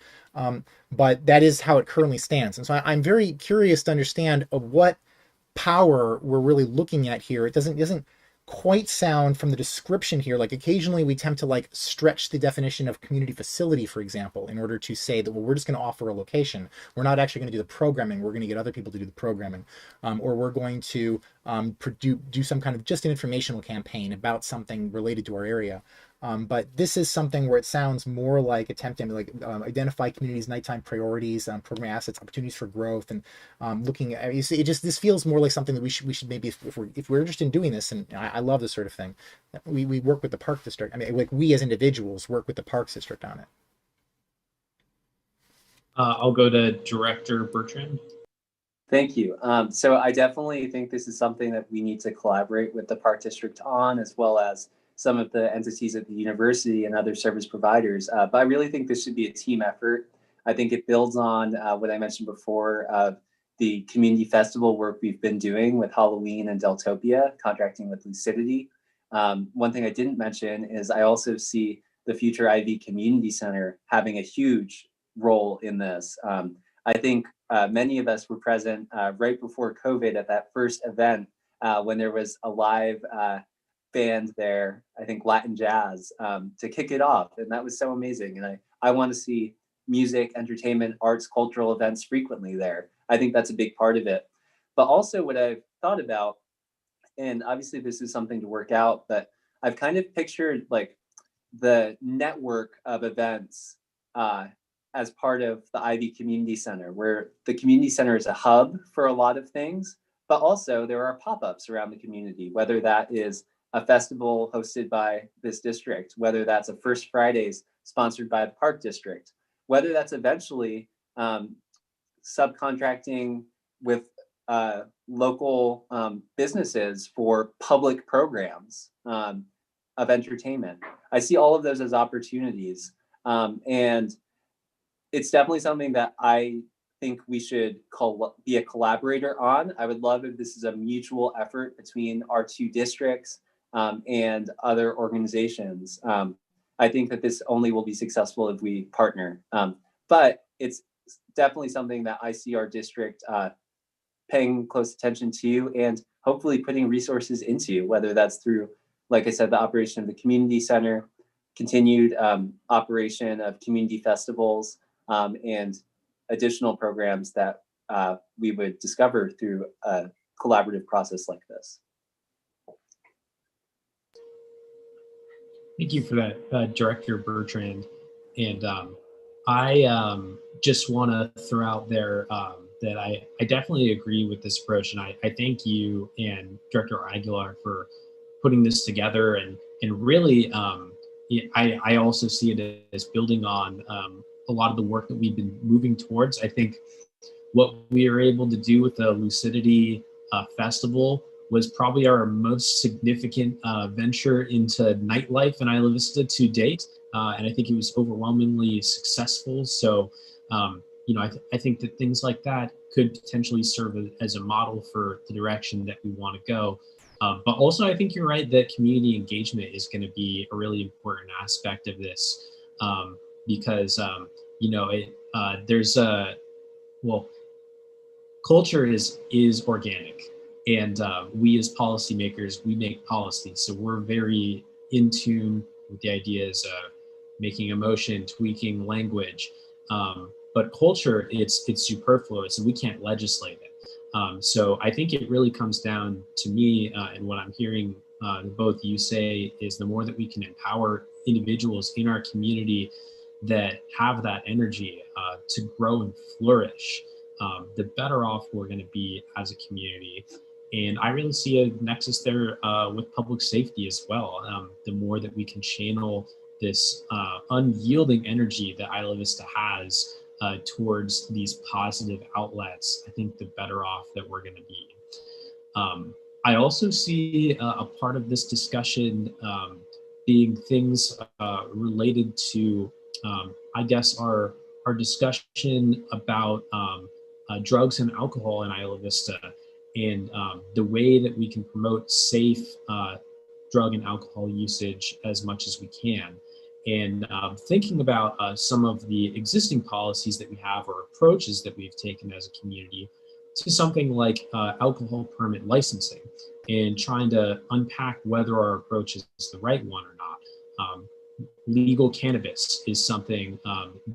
But that is how it currently stands. And so I'm very curious to understand what power we're really looking at here. It doesn't quite sound from the description here, like occasionally we attempt to like stretch the definition of community facility, for example, in order to say that, well, we're just going to offer a location. We're not actually going to do the programming. We're going to get other people to do the programming. Or we're going to do some kind of just an informational campaign about something related to our area. But this is something where it sounds more like attempting to identify communities' nighttime priorities, program assets, opportunities for growth, and looking at. You see, this feels more like something that we should maybe, if we're interested in doing this, and I love this sort of thing, we work with the Park District. I mean, like we as individuals work with the Parks District on it. I'll go to Director Bertrand. Thank you. So I definitely think this is something that we need to collaborate with the Park District on, as well as some of the entities at the university and other service providers. But I really think this should be a team effort. I think it builds on what I mentioned before of the community festival work we've been doing with Halloween and Deltopia, contracting with Lucidity. One thing I didn't mention is I also see the future IV Community Center having a huge role in this. I think many of us were present right before COVID at that first event when there was a live band there, I think Latin jazz, to kick it off. And that was so amazing. And I want to see music, entertainment, arts, cultural events frequently there. I think that's a big part of it. But also what I've thought about, and obviously this is something to work out, but I've kind of pictured like the network of events as part of the Ivy Community Center, where the community center is a hub for a lot of things, but also there are pop-ups around the community, whether that is a festival hosted by this district, whether that's a First Fridays sponsored by the Park District, whether that's eventually subcontracting with local businesses for public programs of entertainment. I see all of those as opportunities. And it's definitely something that I think we should be a collaborator on. I would love if this is a mutual effort between our two districts and other organizations. I think that this only will be successful if we partner. But it's definitely something that I see our district paying close attention to and hopefully putting resources into, whether that's through, like I said, the operation of the community center, continued operation of community festivals, and additional programs that we would discover through a collaborative process like this. Thank you for that, Director Bertrand. And I just want to throw out there that I definitely agree with this approach. And I thank you and Director Aguilar for putting this together. And really, I also see it as building on a lot of the work that we've been moving towards. I think what we were able to do with the Lucidity Festival was probably our most significant venture into nightlife in Isla Vista to date. And I think it was overwhelmingly successful. So, I think that things like that could potentially serve as a model for the direction that we want to go. But also, I think you're right that community engagement is going to be a really important aspect of this because, there's culture is organic. And we as policymakers, we make policy. So we're very in tune with the ideas of making emotion, tweaking language. But culture, it's superfluous and we can't legislate it. So I think it really comes down to me and what I'm hearing both you say is the more that we can empower individuals in our community that have that energy to grow and flourish, the better off we're going to be as a community. And I really see a nexus there with public safety as well. The more that we can channel this unyielding energy that Isla Vista has towards these positive outlets, I think the better off that we're going to be. I also see a part of this discussion being things related to, I guess, our discussion about drugs and alcohol in Isla Vista. And the way that we can promote safe drug and alcohol usage as much as we can. And thinking about some of the existing policies that we have or approaches that we've taken as a community to something like alcohol permit licensing and trying to unpack whether our approach is the right one or not. Legal cannabis is something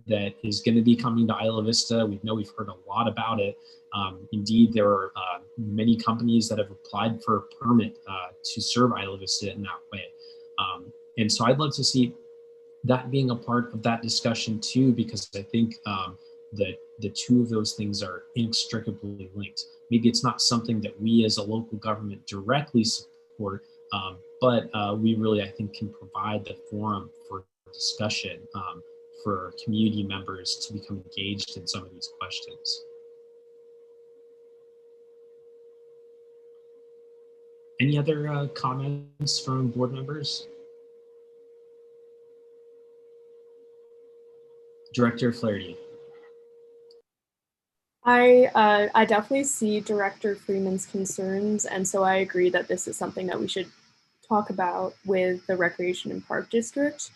that is going to be coming to Isla Vista. We've heard a lot about it. Indeed, there are many companies that have applied for a permit to serve Isla Vista in that way. And so I'd love to see that being a part of that discussion too, because I think that the two of those things are inextricably linked. Maybe it's not something that we as a local government directly support, but we really, I think, can provide the forum for discussion for community members to become engaged in some of these questions. Any other comments from board members? Director Flaherty. I definitely see Director Freeman's concerns, and so I agree that this is something that we should talk about with the Recreation and Park District.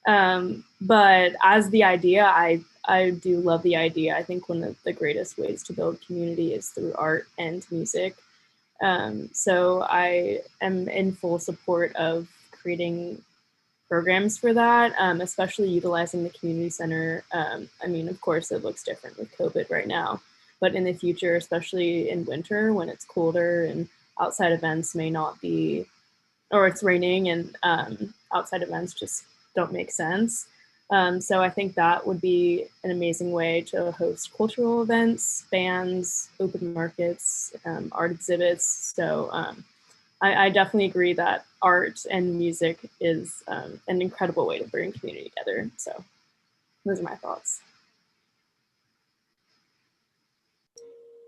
But as the idea, I do love the idea. I think one of the greatest ways to build community is through art and music. So I am in full support of creating programs for that, especially utilizing the community center. I mean, of course, it looks different with COVID right now, but in the future, especially in winter when it's colder and outside events may not be, or it's raining and outside events just don't make sense. So I think that would be an amazing way to host cultural events, bands, open markets, art exhibits. So I definitely agree that art and music is an incredible way to bring community together. So those are my thoughts.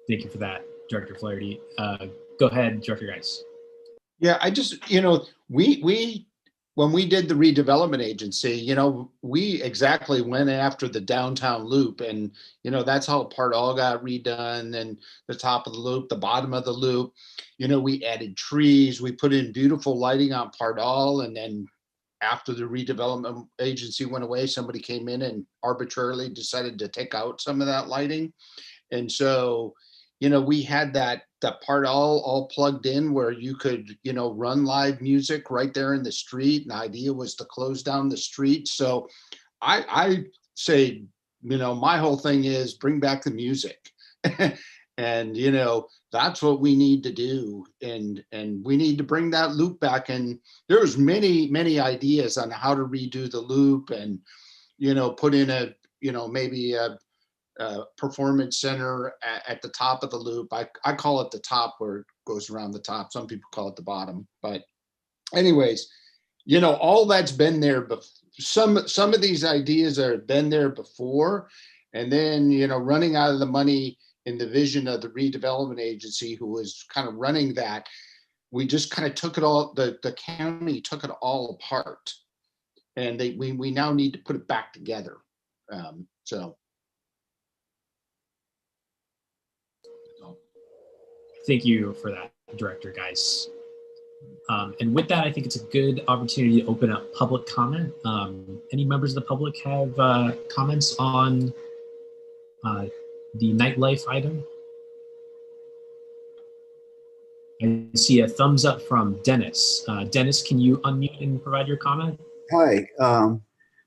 Thank you for that, Director Flaherty. Go ahead, Director Geis. Yeah, I just, we when we did the redevelopment agency, we exactly went after the downtown loop, and that's how part all got redone, and the top of the loop, the bottom of the loop. We added trees, we put in beautiful lighting on part all, and then after the redevelopment agency went away, somebody came in and arbitrarily decided to take out some of that lighting. And so, we had that part all plugged in where you could, run live music right there in the street. And the idea was to close down the street. So I say, my whole thing is bring back the music. And, that's what we need to do. And we need to bring that loop back. And there's many ideas on how to redo the loop and, put in maybe a performance center at the top of the loop. I call it the top where it goes around the top. Some people call it the bottom. But anyways, all that's been there. But some of these ideas have been there before. And then, running out of the money in the vision of the redevelopment agency who was kind of running that, we just kind of took it all, the county took it all apart. And we now need to put it back together. So. Thank you for that, Director Geis. And with that, I think it's a good opportunity to open up public comment. Any members of the public have comments on the nightlife item? I see a thumbs up from Dennis. Dennis, can you unmute and provide your comment? Hi.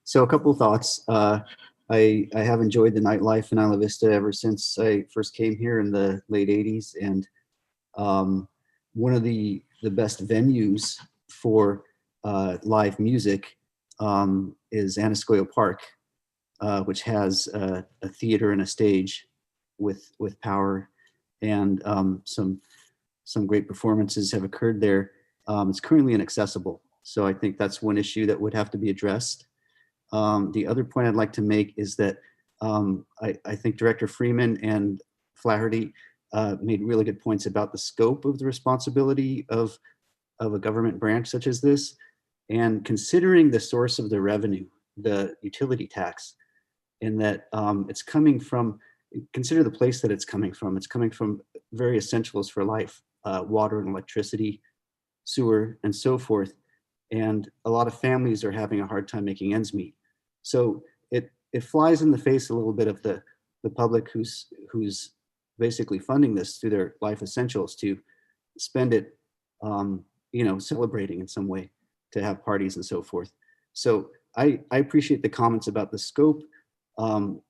So a couple of thoughts. I have enjoyed the nightlife in Isla Vista ever since I first came here in the late 80s. And one of the best venues for live music is Anascoyo Park, which has a theater and a stage with power, and some great performances have occurred there. It's currently inaccessible, so I think that's one issue that would have to be addressed. The other point I'd like to make is that I think Director Freeman and Flaherty made really good points about the scope of the responsibility of a government branch such as this, and considering the source of the revenue, the utility tax, in that it's coming from, consider the place that it's coming from. It's coming from very essentials for life, water and electricity, sewer, and so forth. And a lot of families are having a hard time making ends meet. So it flies in the face a little bit of the public who's basically funding this through their life essentials to spend it, celebrating in some way, to have parties and so forth. So I appreciate the comments about the scope,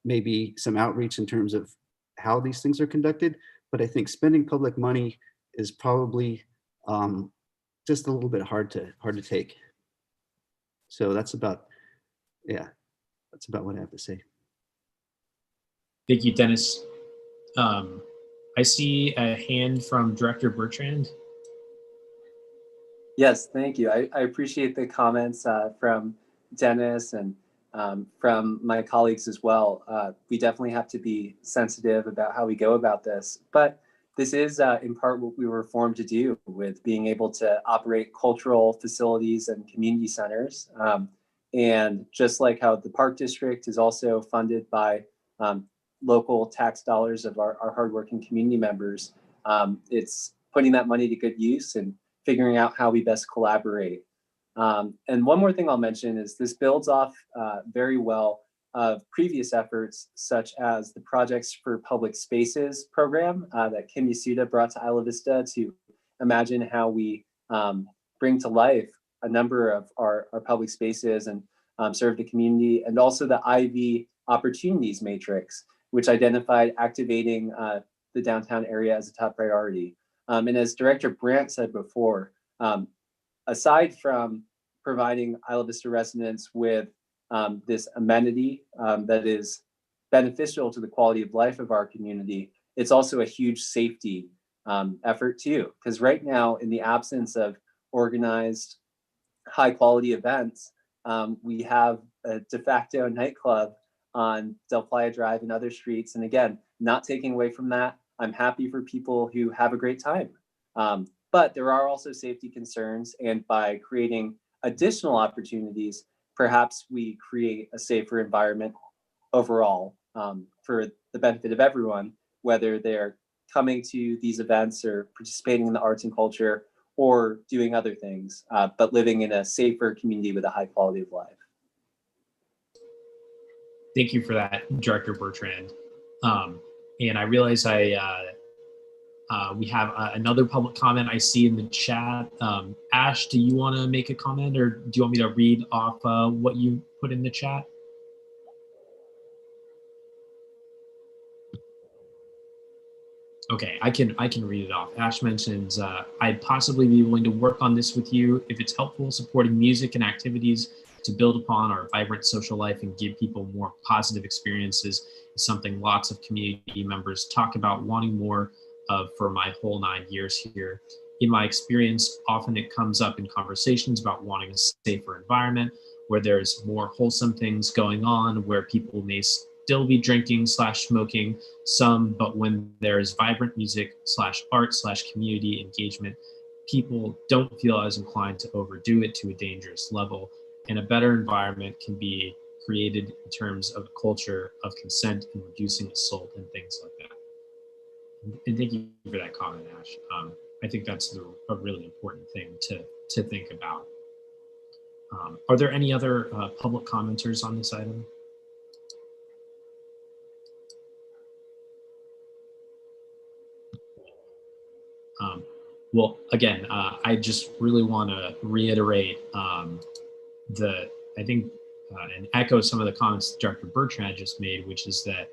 maybe some outreach in terms of how these things are conducted, but I think spending public money is probably just a little bit hard to take. So that's about what I have to say. Thank you, Dennis. I see a hand from Director Bertrand. Yes, thank you. I appreciate the comments from Dennis and from my colleagues as well. We definitely have to be sensitive about how we go about this, but this is in part what we were formed to do, with being able to operate cultural facilities and community centers. And just like how the Park District is also funded by local tax dollars of our hardworking community members, it's putting that money to good use and figuring out how we best collaborate. And one more thing I'll mention is this builds off very well of previous efforts, such as the Projects for Public Spaces program that Kim Yasuda brought to Isla Vista to imagine how we bring to life a number of our public spaces and serve the community, and also the IV Opportunities Matrix, which identified activating the downtown area as a top priority. And as Director Brandt said before, aside from providing Isla Vista residents with this amenity that is beneficial to the quality of life of our community, it's also a huge safety effort too. Because right now, in the absence of organized high quality events, we have a de facto nightclub on Del Playa Drive and other streets. And again, not taking away from that, I'm happy for people who have a great time. But there are also safety concerns, and by creating additional opportunities, perhaps we create a safer environment overall for the benefit of everyone, whether they're coming to these events or participating in the arts and culture or doing other things, but living in a safer community with a high quality of life. Thank you for that, Director Bertrand. And I realize we have another public comment I see in the chat. Ash, do you want to make a comment, or do you want me to read off what you put in the chat? Okay, I can read it off. Ash mentions, I'd possibly be willing to work on this with you if it's helpful, supporting music and activities to build upon our vibrant social life and give people more positive experiences is something lots of community members talk about wanting more of for my whole 9 years here. In my experience, often it comes up in conversations about wanting a safer environment where there's more wholesome things going on, where people may still be drinking / smoking some, but when there's vibrant music / art / community engagement, people don't feel as inclined to overdo it to a dangerous level, and a better environment can be created in terms of a culture of consent and reducing assault and things like that. And thank you for that comment, Ash. I think that's a really important thing to think about. Are there any other public commenters on this item? Well, again, I just really want to reiterate and echo some of the comments Dr. Bertrand just made, which is that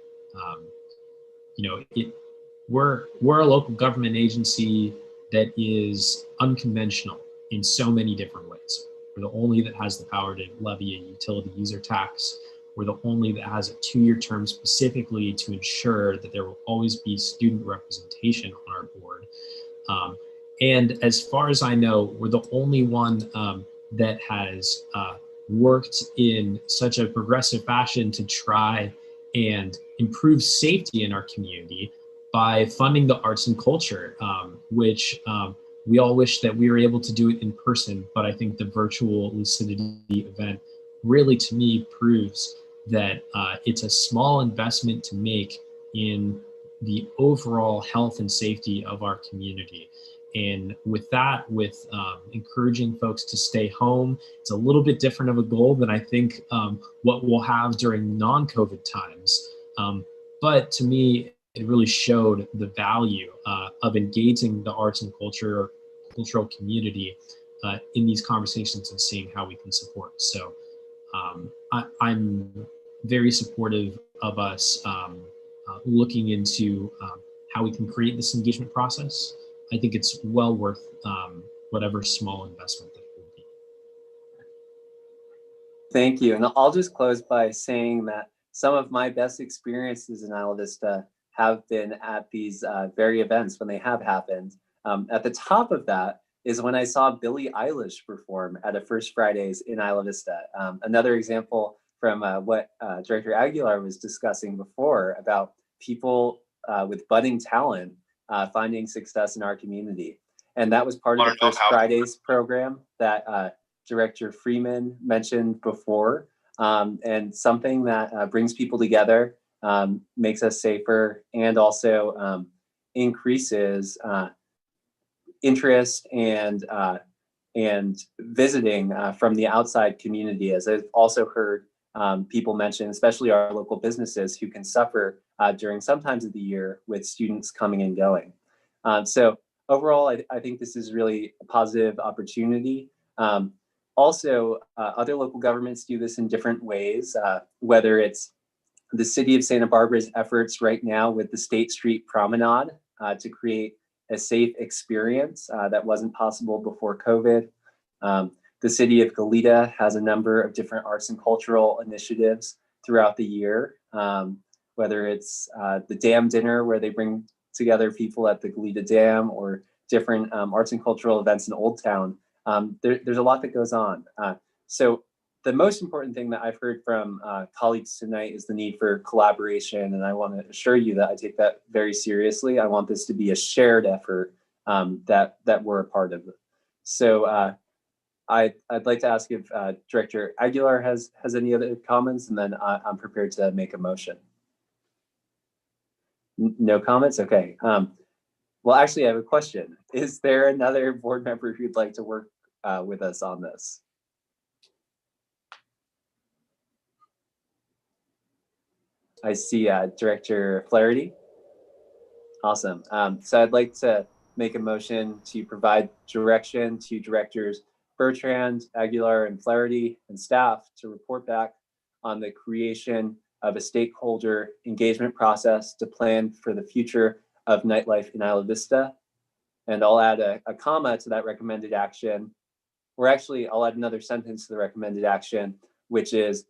we're a local government agency that is unconventional in so many different ways. We're the only that has the power to levy a utility user tax. We're the only that has a 2-year term specifically to ensure that there will always be student representation on our board. And as far as I know, we're the only one that has worked in such a progressive fashion to try and improve safety in our community by funding the arts and culture, which we all wish that we were able to do it in person, but I think the virtual Lucidity event really, to me, proves that it's a small investment to make in the overall health and safety of our community. And with that, with encouraging folks to stay home, it's a little bit different of a goal than I think what we'll have during non-COVID times. But to me, it really showed the value of engaging the arts and cultural community in these conversations and seeing how we can support. So I'm very supportive of us looking into how we can create this engagement process. I think it's well worth whatever small investment that it will be. Thank you. And I'll just close by saying that some of my best experiences in Isla Vista have been at these very events when they have happened. At the top of that is when I saw Billie Eilish perform at a First Fridays in Isla Vista. Another example from what Director Aguilar was discussing before about people with budding talent finding success in our community. And that was part of the First Fridays program that Director Freeman mentioned before, and something that brings people together, makes us safer, and also increases interest and visiting from the outside community. As I've also heard people mention, especially our local businesses who can suffer during some times of the year with students coming and going. So overall, I think this is really a positive opportunity. Also, other local governments do this in different ways, whether it's the city of Santa Barbara's efforts right now with the State Street Promenade to create a safe experience that wasn't possible before COVID. The city of Goleta has a number of different arts and cultural initiatives throughout the year, whether it's the Dam Dinner, where they bring together people at the Goleta Dam, or different arts and cultural events in Old Town. There's a lot that goes on. So the most important thing that I've heard from colleagues tonight is the need for collaboration, and I want to assure you that I take that very seriously. I want this to be a shared effort that we're a part of. So I'd like to ask if Director Aguilar has any other comments, and then I'm prepared to make a motion. No comments? Okay. Well, actually, I have a question. Is there another board member who'd like to work with us on this? I see Director Flaherty. Awesome. So I'd like to make a motion to provide direction to Directors Bertrand, Aguilar, and Flaherty and staff to report back on the creation of a stakeholder engagement process to plan for the future of nightlife in Isla Vista. And I'll add a comma to that recommended action, or actually I'll add another sentence to the recommended action, which is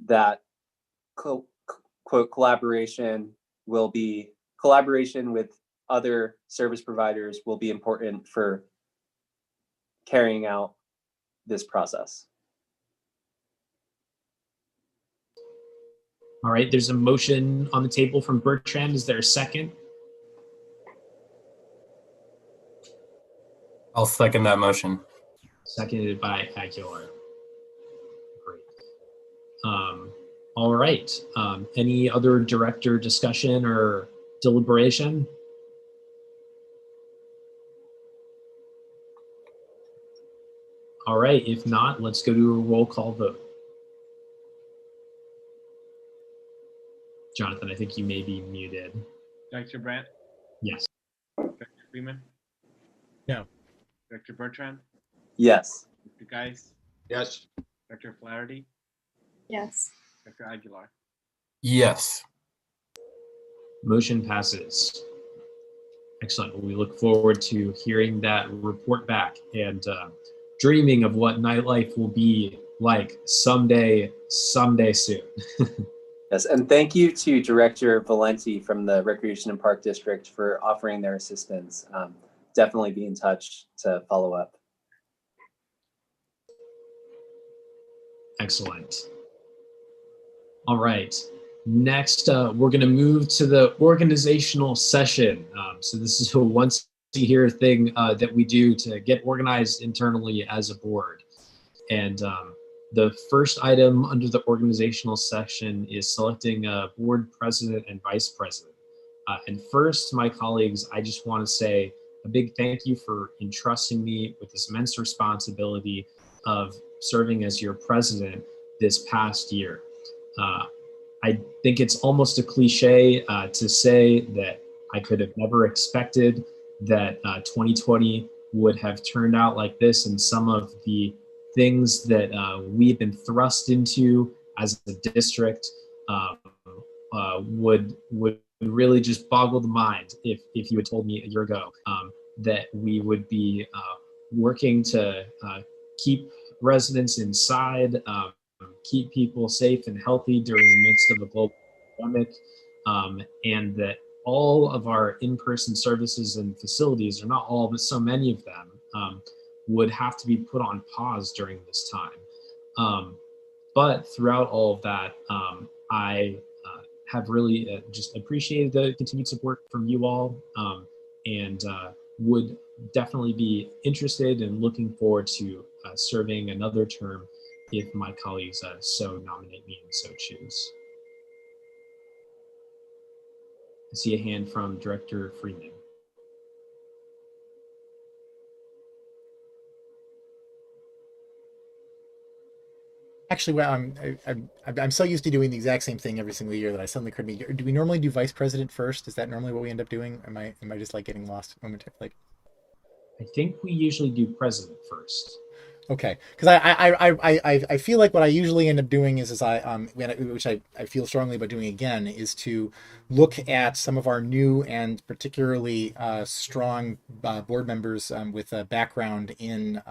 that quote, collaboration with other service providers will be important for carrying out this process. All right, there's a motion on the table from Bertrand. Is there a second? I'll second that motion. Seconded by Aguilar. Great. All right. Any other director discussion or deliberation? All right, if not, let's go to a roll call vote. Jonathan, I think you may be muted. Dr. Brandt? Yes. Dr. Freeman? No. Dr. Bertrand? Yes. Dr. Geis? Yes. Dr. Flaherty? Yes. Dr. Aguilar? Yes. Motion passes. Excellent. Well, we look forward to hearing that report back and dreaming of what nightlife will be like someday soon. Yes, and thank you to Director Valenti from the Recreation and Park District for offering their assistance. Definitely be in touch to follow up. Excellent. All right. Next, we're going to move to the organizational session. So this is a once a year thing that we do to get organized internally as a board. And the first item under the organizational section is selecting a board president and vice president. And first, my colleagues, I just want to say a big thank you for entrusting me with this immense responsibility of serving as your president this past year. I think it's almost a cliche to say that I could have never expected that 2020 would have turned out like this, and some of the things that we've been thrust into as a district would really just boggle the mind if you had told me a year ago that we would be working to keep residents inside, keep people safe and healthy during the midst of a global pandemic, and that all of our in-person services and facilities, or not all, but so many of them, would have to be put on pause during this time. But throughout all of that, I have really just appreciated the continued support from you all, and would definitely be interested and looking forward to serving another term if my colleagues so nominate me and so choose. I see a hand from Director Freeman. Actually, well, I'm so used to doing the exact same thing every single year that I suddenly couldn't be. Do we normally do vice president first? Is that normally what we end up doing? Am I just like getting lost momentarily? I think we usually do president first. Okay, because I feel like what I usually end up doing is which I feel strongly about doing again, is to look at some of our new and particularly strong board members with a background in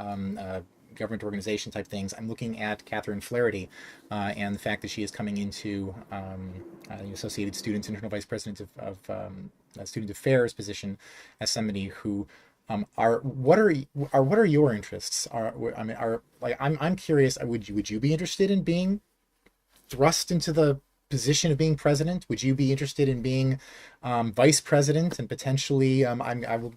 government organization type things. I'm looking at Catherine Flaherty and the fact that she is coming into the Associated Students Internal Vice President of Student Affairs position as somebody who what are your interests? I'm curious. Would you be interested in being thrust into the position of being president? Would you be interested in being vice president and potentially I will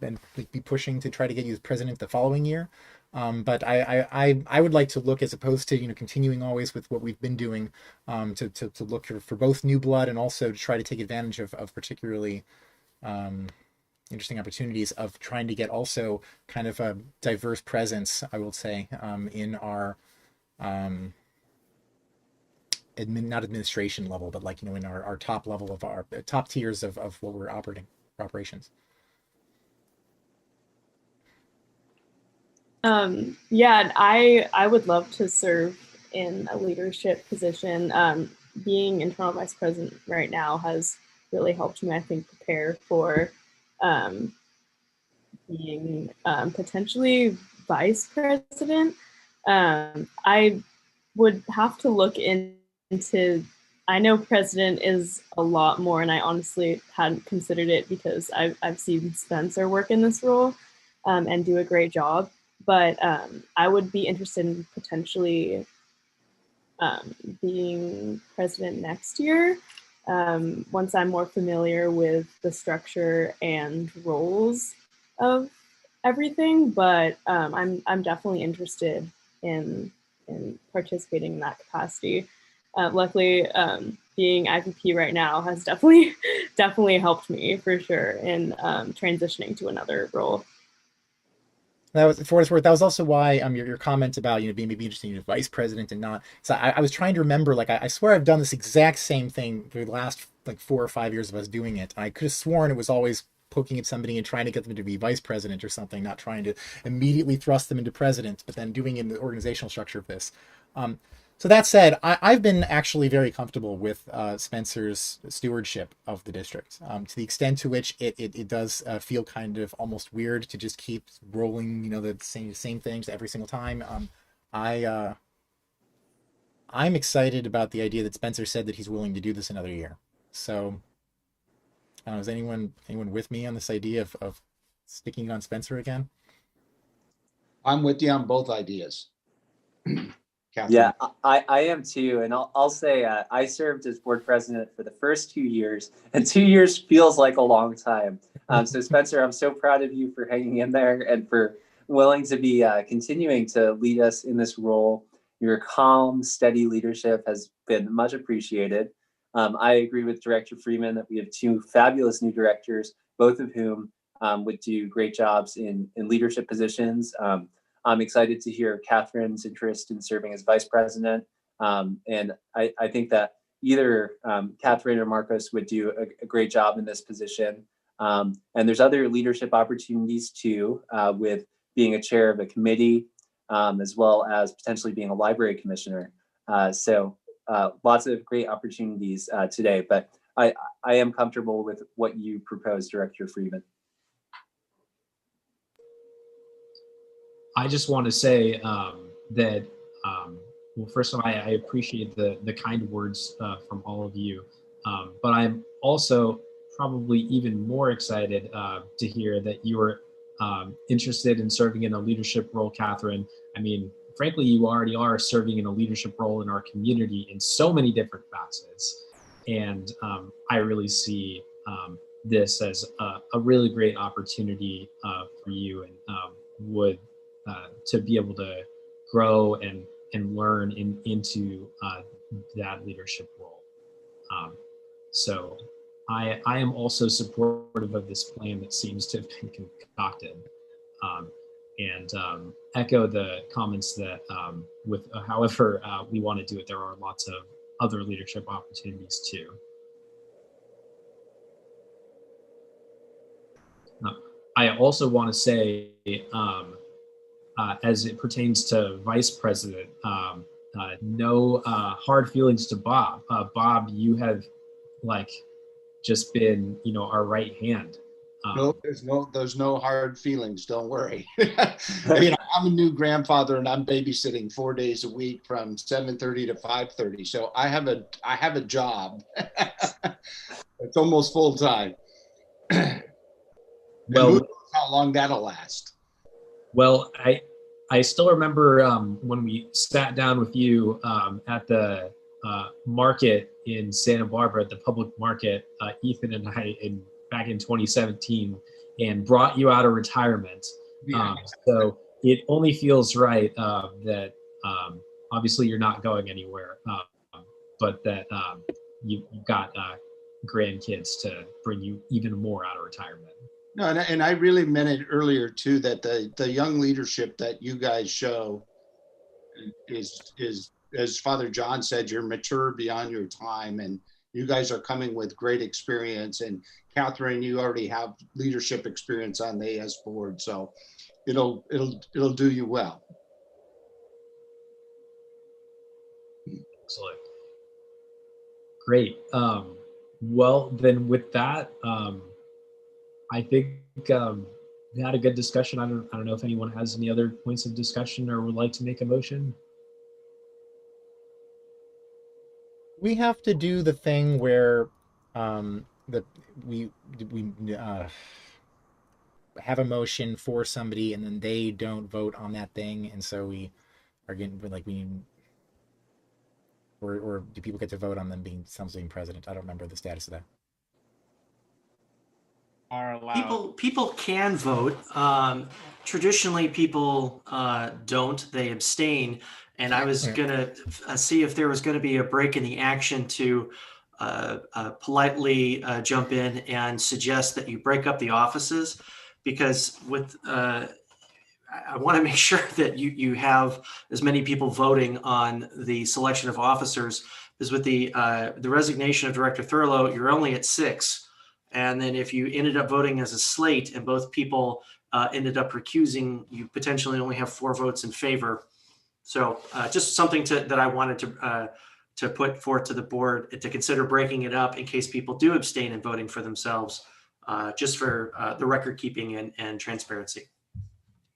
be pushing to try to get you as president the following year? But I would like to look, as opposed to continuing always with what we've been doing, to look for both new blood and also to try to take advantage of particularly interesting opportunities of trying to get also kind of a diverse presence, I will say, in our not administration level, but in our top level of our top tiers of what we're operations. Yeah, I would love to serve in a leadership position. Being internal vice president right now has really helped me, I think, prepare for being potentially vice president. I would have to look into, I know president is a lot more, and I honestly hadn't considered it because I've seen Spencer work in this role and do a great job. But I would be interested in potentially being president next year once I'm more familiar with the structure and roles of everything. But I'm definitely interested in participating in that capacity. Luckily, being IVP right now has definitely helped me for sure in transitioning to another role. That was, for what it's worth, that was also why your comment about being maybe interested in vice president and not. So I was trying to remember, I swear I've done this exact same thing for the last 4 or 5 years of us doing it. And I could have sworn it was always poking at somebody and trying to get them to be vice president or something, not trying to immediately thrust them into president, but then doing it in the organizational structure of this. So that said, I've been actually very comfortable with Spencer's stewardship of the district, to the extent to which it does feel kind of almost weird to just keep rolling, the same things every single time. I'm excited about the idea that Spencer said that he's willing to do this another year. So, is anyone with me on this idea of sticking on Spencer again? I'm with you on both ideas. Catherine. Yeah, I am too. And I'll say I served as board president for the first 2 years, and 2 years feels like a long time. So Spencer, I'm so proud of you for hanging in there and for willing to be continuing to lead us in this role. Your calm, steady leadership has been much appreciated. I agree with Director Freeman that we have 2 fabulous new directors, both of whom would do great jobs in leadership positions. I'm excited to hear Catherine's interest in serving as vice president. And I think that either Catherine or Marcos would do a great job in this position. And there's other leadership opportunities too, with being a chair of a committee, as well as potentially being a library commissioner. So lots of great opportunities today, but I am comfortable with what you proposed, Director Freeman. I just want to say that, well, first of all, I appreciate the kind words from all of you, but I'm also probably even more excited to hear that you are interested in serving in a leadership role, Catherine. I mean, frankly, you already are serving in a leadership role in our community in so many different facets. And I really see this as a really great opportunity for you, and would to be able to grow and learn into that leadership role. So I am also supportive of this plan that seems to have been concocted, and echo the comments that with however we want to do it, there are lots of other leadership opportunities too. I also want to say as it pertains to vice president, no hard feelings to Bob. Bob, you have like just been, our right hand. No, there's no hard feelings. Don't worry. I'm a new grandfather and I'm babysitting 4 days a week from 7:30 to 5:30. So I have a job. It's almost full time. Well, who knows how long that'll last. Well, I still remember when we sat down with you at the market in Santa Barbara, at the public market, Ethan and I, back in 2017, and brought you out of retirement. So it only feels right that obviously you're not going anywhere, but that you've got grandkids to bring you even more out of retirement. No, and I really meant it earlier too, that the young leadership that you guys show is, as Father John said, you're mature beyond your time, and you guys are coming with great experience. And Catherine, you already have leadership experience on the AS board, so it'll do you well. Excellent. Great. Well, then with that, I think we had a good discussion. I don't know if anyone has any other points of discussion or would like to make a motion. We have to do the thing where we have a motion for somebody and then they don't vote on that thing, and so we are getting like or do people get to vote on them being something president? I don't remember the status of that. Are allowed. People can vote. Traditionally, people don't. They abstain. And I was gonna see if there was going to be a break in the action to politely jump in and suggest that you break up the offices, because with I want to make sure that you have as many people voting on the selection of officers. Because with the resignation of Director Thurlow, you're only at 6. And then if you ended up voting as a slate and both people ended up recusing, you potentially only have 4 votes in favor. So just something that I wanted to put forth to the board to consider breaking it up in case people do abstain and voting for themselves, just for the record keeping and transparency.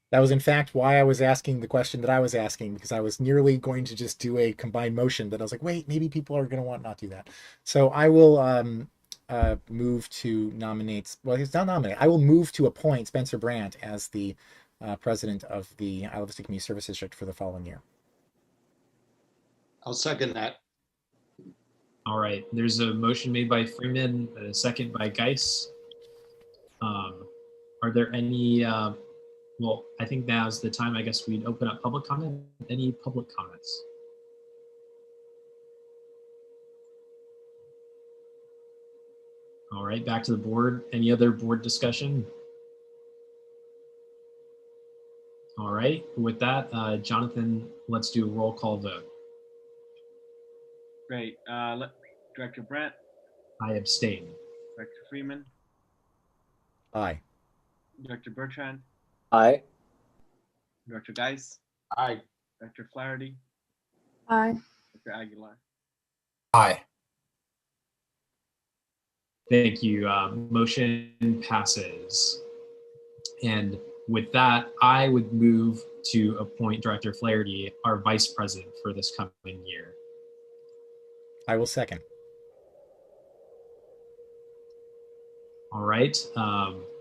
That was in fact why I was asking the question that I was asking, because I was nearly going to just do a combined motion, but I was like, wait, maybe people are going to want not do that. So I will move to nominate, well, he's not nominated. I will move to appoint Spencer Brandt as the president of the Isla Vista Community Service District for the following year. I'll second that. All right, there's a motion made by Freeman, a second by Geis. Are there any, well, I think now's the time, I guess we'd open up public comment. Any public comments? All right, back to the board. Any other board discussion? All right, with that, Jonathan, let's do a roll call vote. Great. Director Brandt. I abstain. Director Freeman. Aye. Director Bertrand. Aye. Director Geis. Aye. Director Flaherty. Aye. Director Aguilar. Aye. Thank you. Motion passes. And with that, I would move to appoint Director Flaherty our vice president for this coming year. I will second. All right.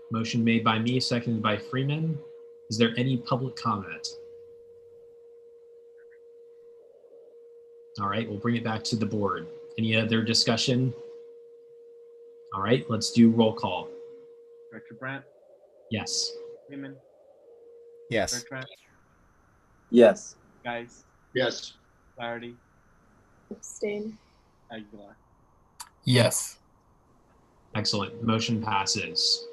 Motion made by me, seconded by Freeman. Is there any public comment? All right, we'll bring it back to the board. Any other discussion? All right, let's do roll call. Director Brandt. Yes. Freeman. Yes. Bertrand. Yes. Geis. Yes. Flaherty. Abstain. Aguilar. Yes. Excellent. Motion passes.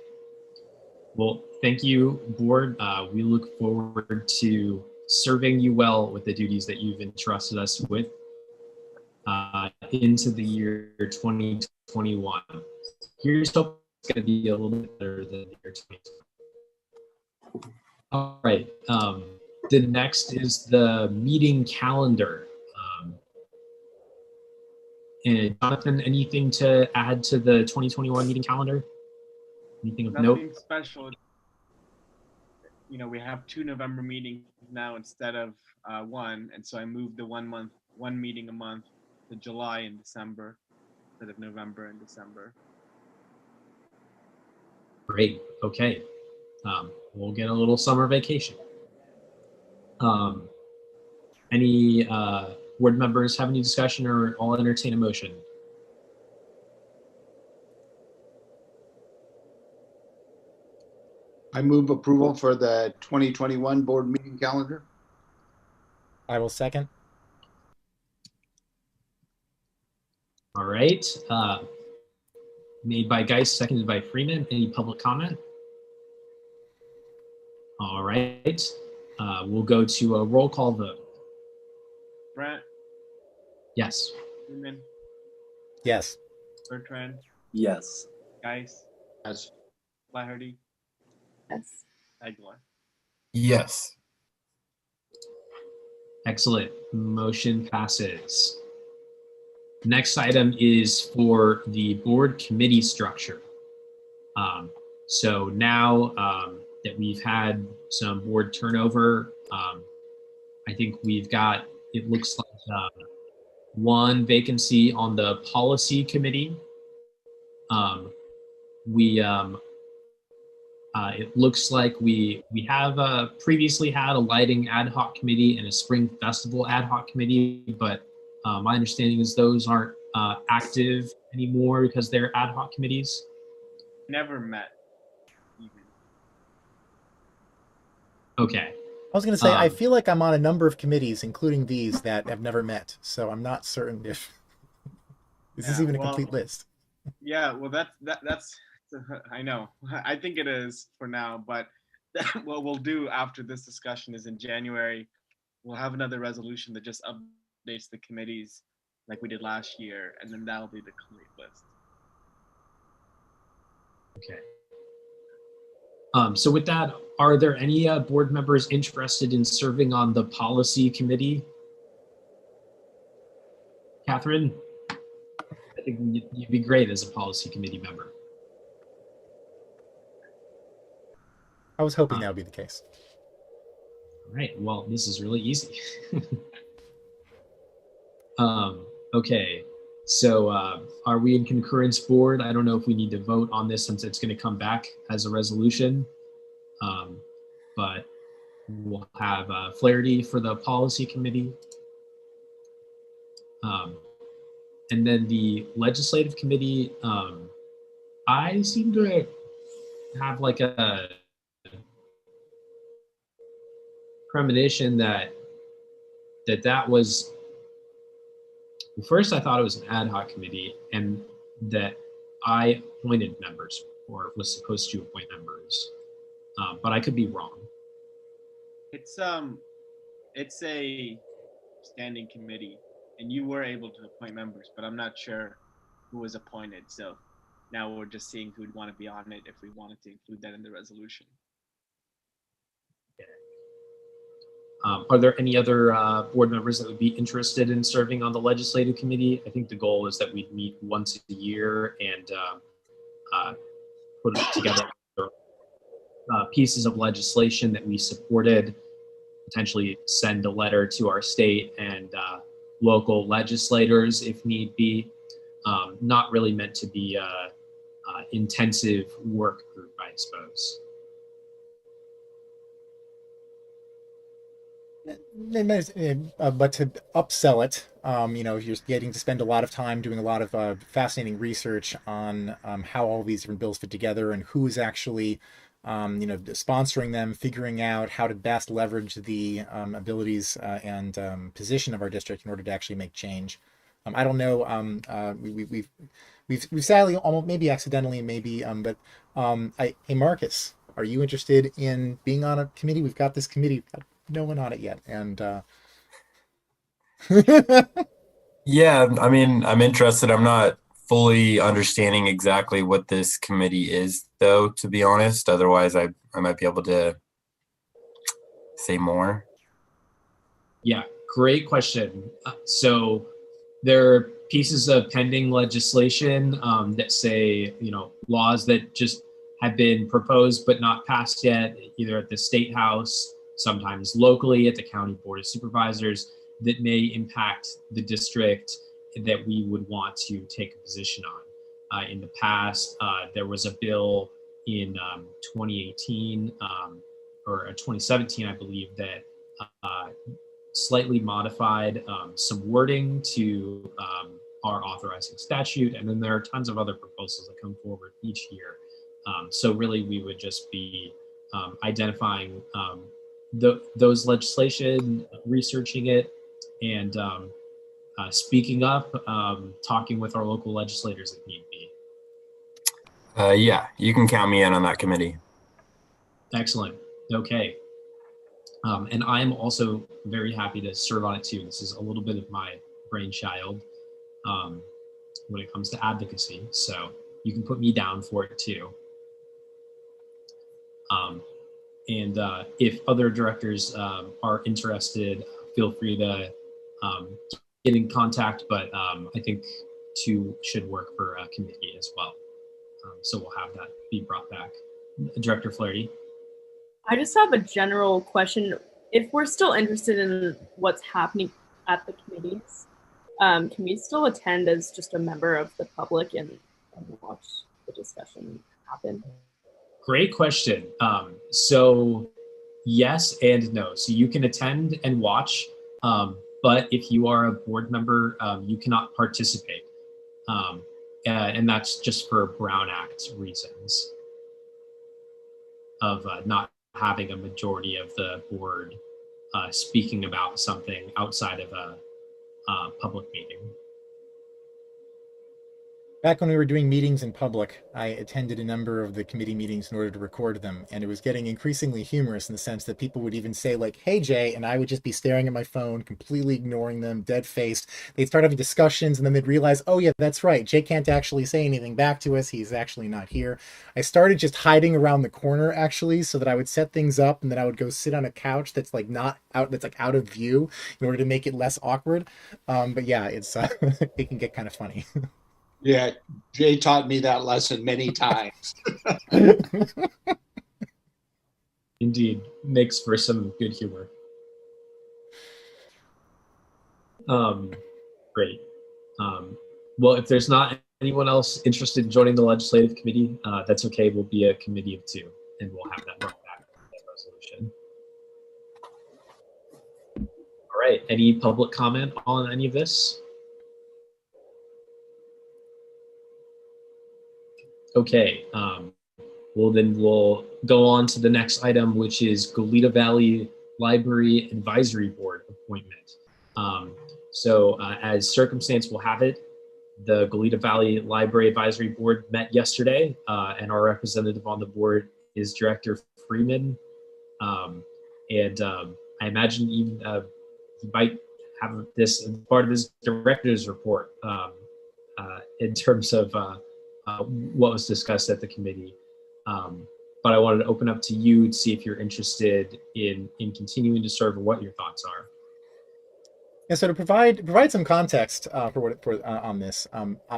Well, thank you, board. We look forward to serving you well with the duties that you've entrusted us with into the year 2021. Here's hope it's going to be a little bit better than the year 2020. All right. The next is the meeting calendar. And Jonathan, anything to add to the 2021 meeting calendar? Anything of note? Nothing special. You know, we have 2 November meetings now instead of 1, and so I moved the one meeting a month to July and December instead of November and December. Great. Okay. We'll get a little summer vacation. Any board members have any discussion, or I'll entertain a motion? I move approval for the 2021 board meeting calendar. I will second. All right. Made by Geist, seconded by Freeman. Any public comment? All right. We'll go to a roll call vote. Brent, Yes. Freeman, Yes. Bertrand, Yes. Geis, Yes. Flaherty, Yes. Aguilar. Yes. Excellent. Motion passes. Next item is for the board committee structure. So now that we've had some board turnover, I think we've got, it looks like 1 vacancy on the policy committee. It looks like we have previously had a lighting ad hoc committee and a spring festival ad hoc committee, but my understanding is those aren't active anymore because they're ad hoc committees. Never met. Even. Okay. I was going to say, I feel like I'm on a number of committees, including these, that have never met. So I'm not certain if is this even a complete list. Yeah, well, that's I know. I think it is for now, but what we'll do after this discussion is in January, we'll have another resolution that just updates the committees like we did last year, and then that'll be the complete list. Okay. So with that, are there any board members interested in serving on the policy committee? Catherine, I think you'd be great as a policy committee member. I was hoping that would be the case. All right, well, this is really easy. Okay, so are we in concurrence board? I don't know if we need to vote on this since it's going to come back as a resolution, but we'll have Flaherty for the policy committee. And then the legislative committee, I seem to have like a premonition that was, well, first I thought it was an ad hoc committee and that I appointed members or was supposed to appoint members, but I could be wrong. It's a standing committee, and you were able to appoint members, but I'm not sure who was appointed. So now we're just seeing who would want to be on it if we wanted to include that in the resolution. Are there any other board members that would be interested in serving on the legislative committee? I think the goal is that we'd meet once a year and put together pieces of legislation that we supported, potentially send a letter to our state and local legislators if need be. Not really meant to be intensive work group, I suppose. But to upsell it, you're getting to spend a lot of time doing a lot of fascinating research on how all these different bills fit together and who's actually, sponsoring them, figuring out how to best leverage the abilities and position of our district in order to actually make change. I don't know. We've sadly, almost maybe accidentally, hey Marcus, are you interested in being on a committee? We've got this committee. No one on it yet, and yeah, I mean, I'm interested. I'm not fully understanding exactly what this committee is, though, to be honest. Otherwise, I might be able to say more. Yeah, great question. So there are pieces of pending legislation that say, laws that just have been proposed but not passed yet, either at the state house, sometimes locally at the county board of supervisors, that may impact the district that we would want to take a position on. In the past, there was a bill in 2018 or 2017, I believe, that slightly modified some wording to our authorizing statute. And then there are tons of other proposals that come forward each year. So really, we would just be identifying those legislation, researching it, and speaking up, talking with our local legislators if need be. Yeah, you can count me in on that committee. Excellent. Okay. And I'm also very happy to serve on it too. This is a little bit of my brainchild when it comes to advocacy. So you can put me down for it too. And if other directors are interested, feel free to get in contact, but I think two should work for a committee as well. So we'll have that be brought back. Director Flaherty. I just have a general question. If we're still interested in what's happening at the committees, can we still attend as just a member of the public and watch the discussion happen? Great question. So yes and no. So you can attend and watch, but if you are a board member, you cannot participate. And that's just for Brown Act reasons of not having a majority of the board speaking about something outside of a public meeting. Back when we were doing meetings in public, I attended a number of the committee meetings in order to record them, and it was getting increasingly humorous in the sense that people would even say like, "Hey Jay," and I would just be staring at my phone, completely ignoring them, dead-faced. They'd start having discussions, and then they'd realize, oh yeah, that's right, Jay can't actually say anything back to us, he's actually not here. I started just hiding around the corner actually, so that I would set things up, and then I would go sit on a couch that's like not out, that's like out of view, in order to make it less awkward. But yeah, it's it can get kind of funny. Yeah, Jay taught me that lesson many times. Indeed, makes for some good humor. Great. Well, if there's not anyone else interested in joining the legislative committee, that's okay. We'll be a committee of two, and we'll have that brought back in the resolution. All right. Any public comment on any of this? Okay, well then we'll go on to the next item, which is Goleta Valley Library Advisory Board appointment. So as circumstance will have it, the Goleta Valley Library Advisory Board met yesterday, and our representative on the board is Director Freeman. And I imagine even he might have this as part of his director's report in terms of what was discussed at the committee. But I wanted to open up to you to see if you're interested in continuing to serve or what your thoughts are. And so to provide some context on this,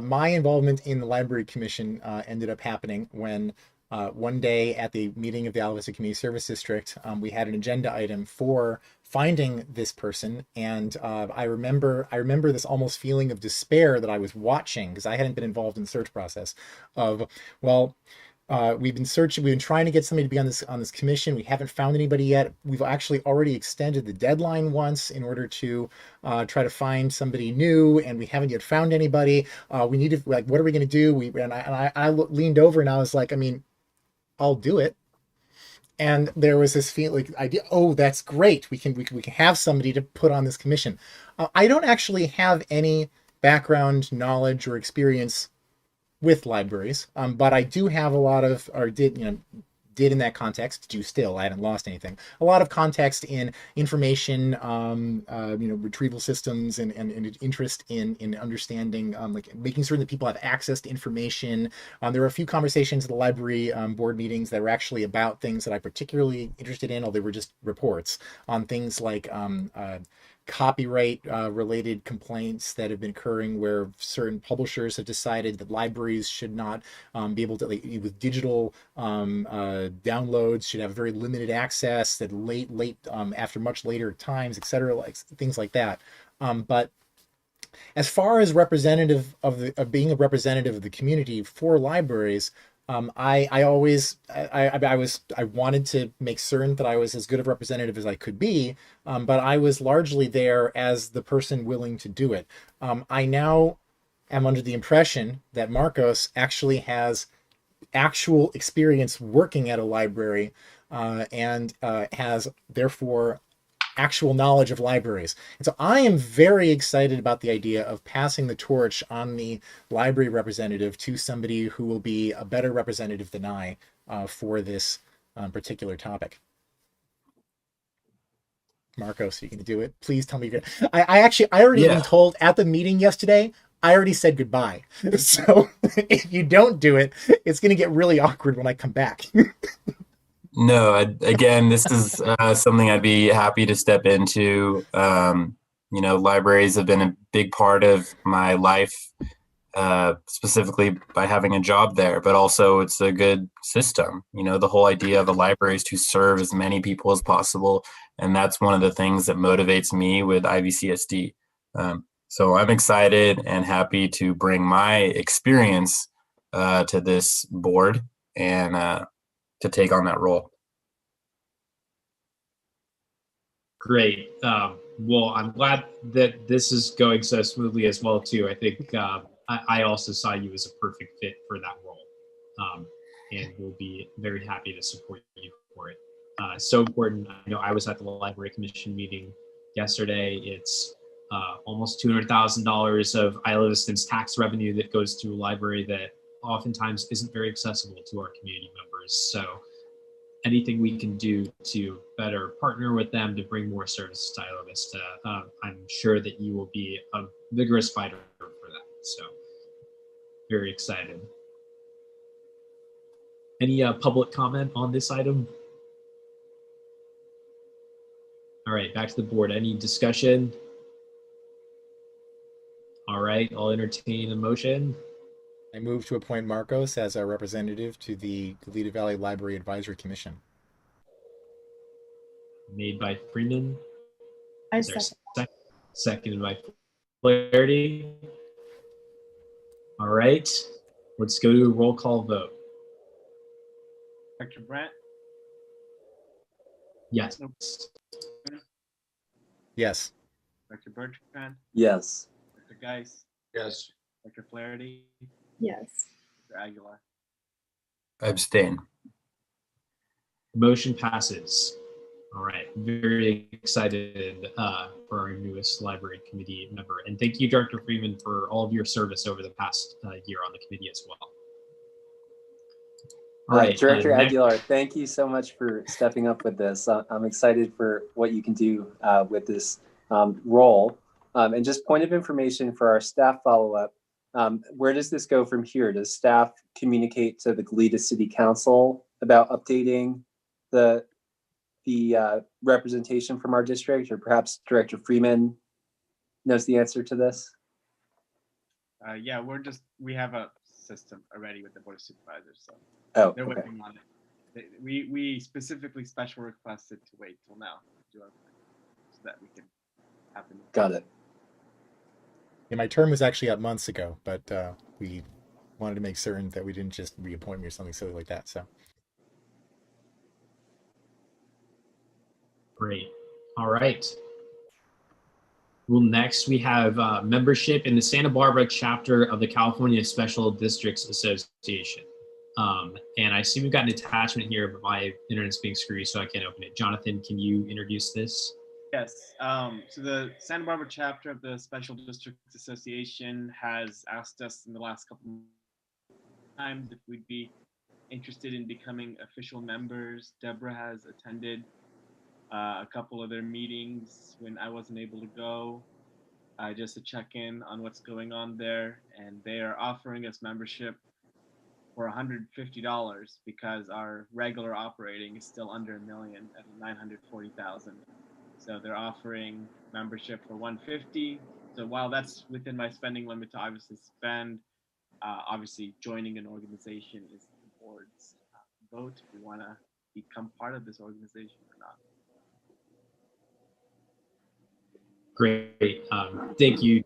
my involvement in the Library Commission ended up happening when one day at the meeting of the Alva Vista Community Service District, we had an agenda item for finding this person, and I remember this almost feeling of despair that I was watching because I hadn't been involved in the search process. Of well, we've been trying to get somebody to be on this commission. We haven't found anybody yet. We've actually already extended the deadline once in order to try to find somebody new, and we haven't yet found anybody. We need to what are we going to do? I leaned over and I was like, I mean, I'll do it. And there was this feeling, idea, oh, that's great. We can have somebody to put on this commission. I don't actually have any background knowledge or experience with libraries, but I do have a lot of, or did in that context, do still, I haven't lost anything, a lot of context in information, retrieval systems and interest in understanding, like making certain that people have access to information. There were a few conversations at the library board meetings that were actually about things that I'm particularly interested in, although they were just reports on things like copyright related complaints that have been occurring where certain publishers have decided that libraries should not be able to, like, with digital downloads, should have very limited access, that late after much later times, etc., like things like that. But as far as representative of being a representative of the community for libraries, I wanted to make certain that I was as good a representative as I could be, but I was largely there as the person willing to do it. I now am under the impression that Marcos actually has actual experience working at a library and has therefore actual knowledge of libraries. And so I am very excited about the idea of passing the torch on the library representative to somebody who will be a better representative than I for this particular topic. Marcos, you can do it. Please tell me you're gonna. I already been told at the meeting yesterday, I already said goodbye. So if you don't do it, it's going to get really awkward when I come back. No, again, this is something I'd be happy to step into. Libraries have been a big part of my life, specifically by having a job there, but also it's a good system. The whole idea of a library is to serve as many people as possible. And that's one of the things that motivates me with IVCSD. So I'm excited and happy to bring my experience to this board and to take on that role. Great. Well, I'm glad that this is going so smoothly as well, too. I think I also saw you as a perfect fit for that role, and we'll be very happy to support you for it. So important. I know I was at the Library Commission meeting yesterday. It's almost $200,000 of Isla Vista's tax revenue that goes to a library that oftentimes isn't very accessible to our community members. So anything we can do to better partner with them to bring more services to Isla Vista, I'm sure that you will be a vigorous fighter for that. So very excited. Any public comment on this item? All right, back to the board. Any discussion? All right, I'll entertain a motion. I move to appoint Marcos as our representative to the Goleta Valley Library Advisory Commission. Made by Freeman. I Is there a second. Seconded by Flaherty. All right, let's go to a roll call vote. Dr. Brandt? Yes. Yes. Dr. Bertrand? Yes. Dr. Geis? Yes. Dr. Flaherty? Yes. Dr. Aguilar? Abstain. Motion passes. All right, very excited for our newest library committee member. And thank you, Dr. Freeman, for all of your service over the past year on the committee as well. All right, Director Aguilar, thank you so much for stepping up with this. I'm excited for what you can do with this role. And just point of information for our staff follow-up, where does this go from here? Does staff communicate to the Goleta City Council about updating the representation from our district, or perhaps Director Freeman knows the answer to this? Yeah, we have a system already with the Board of Supervisors, so they're okay. working on it. We specifically special requested to wait till now to do everything so that we can have them. Got it. Yeah, my term was actually up months ago, but we wanted to make certain that we didn't just reappoint me or something silly like that. So. Great. All right. Well, next we have membership in the Santa Barbara chapter of the California Special Districts Association. And I see we've got an attachment here, but my internet's being screwy, so I can't open it. Jonathan, can you introduce this? Yes. So the Santa Barbara chapter of the Special Districts Association has asked us in the last couple of times if we'd be interested in becoming official members. Deborah has attended a couple of their meetings when I wasn't able to go, just to check in on what's going on there. And they are offering us membership for $150 because our regular operating is still under $1 million at $940,000. So they're offering membership for $150. So while that's within my spending limit to obviously spend, obviously joining an organization is the board's vote if we want to become part of this organization or not. Great. Thank you,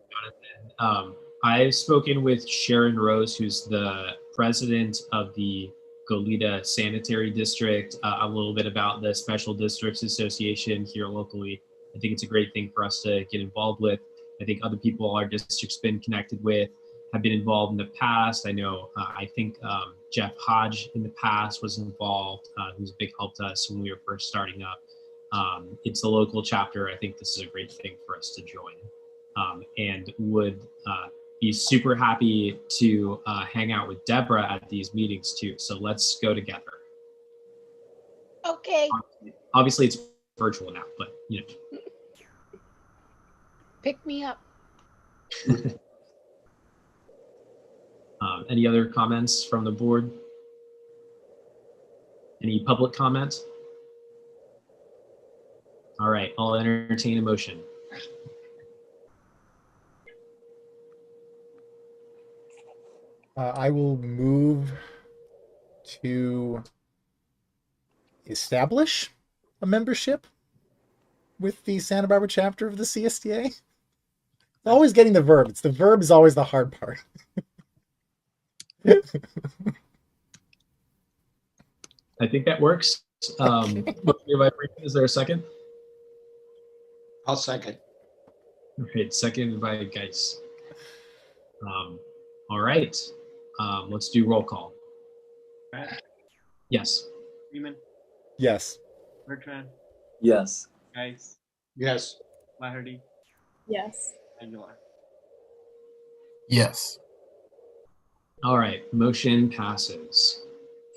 Jonathan. I've spoken with Sharon Rose, who's the president of the Goleta Sanitary District, a little bit about the Special Districts Association here locally. I think it's a great thing for us to get involved with. I think other people our district's been connected with have been involved in the past. I know, I think Jeff Hodge in the past was involved, who's a big help to us when we were first starting up. It's the local chapter. I think this is a great thing for us to join, and would be super happy to hang out with Deborah at these meetings too. So let's go together. Okay. Obviously it's virtual now, but you know. Pick me up. Any other comments from the board? Any public comment? All right, I'll entertain a motion. I will move to establish a membership with the Santa Barbara chapter of the CSDA. Always getting the verb. The verb is always the hard part. I think that works. Is there a second? I'll second. All right, seconded by Geis. All right, let's do roll call. Brett, Yes. Freeman, Yes. Bertrand, Yes. Geis, Yes. Flaherty, Yes. Aguilar. Yes. All right, motion passes.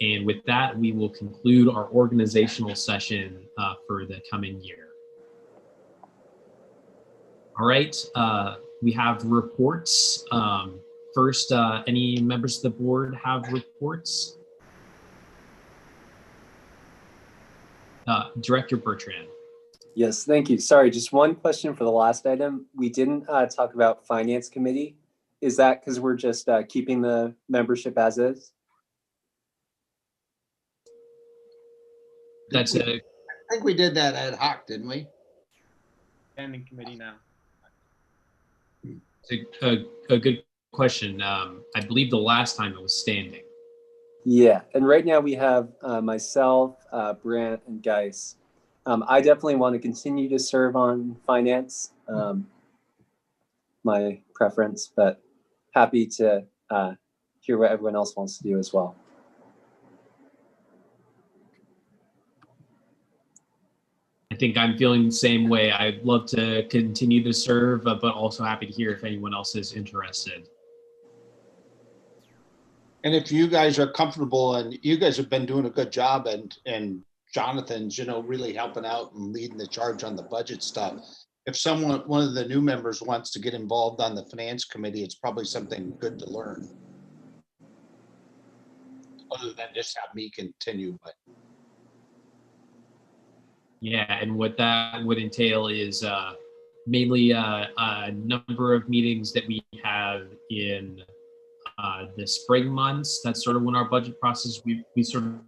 And with that, we will conclude our organizational session for the coming year. All right, we have reports. First, any members of the board have reports? Director Bertrand. Yes, thank you. Sorry, just one question for the last item. We didn't talk about Finance Committee. Is that because we're just keeping the membership as is? That's I think we did that ad hoc, didn't we? Standing committee now. a good question. I believe the last time it was standing. Yeah, and right now we have myself, Brant, and Geis. I definitely want to continue to serve on finance, my preference, but happy to hear what everyone else wants to do as well. I think I'm feeling the same way. I'd love to continue to serve, but also happy to hear if anyone else is interested. And if you guys are comfortable, and you guys have been doing a good job, and Jonathan's, really helping out and leading the charge on the budget stuff. If one of the new members wants to get involved on the finance committee, it's probably something good to learn. Other than just have me continue, but. Yeah, and what that would entail is mainly a number of meetings that we have in the spring months. That's sort of when our budget process, we sort of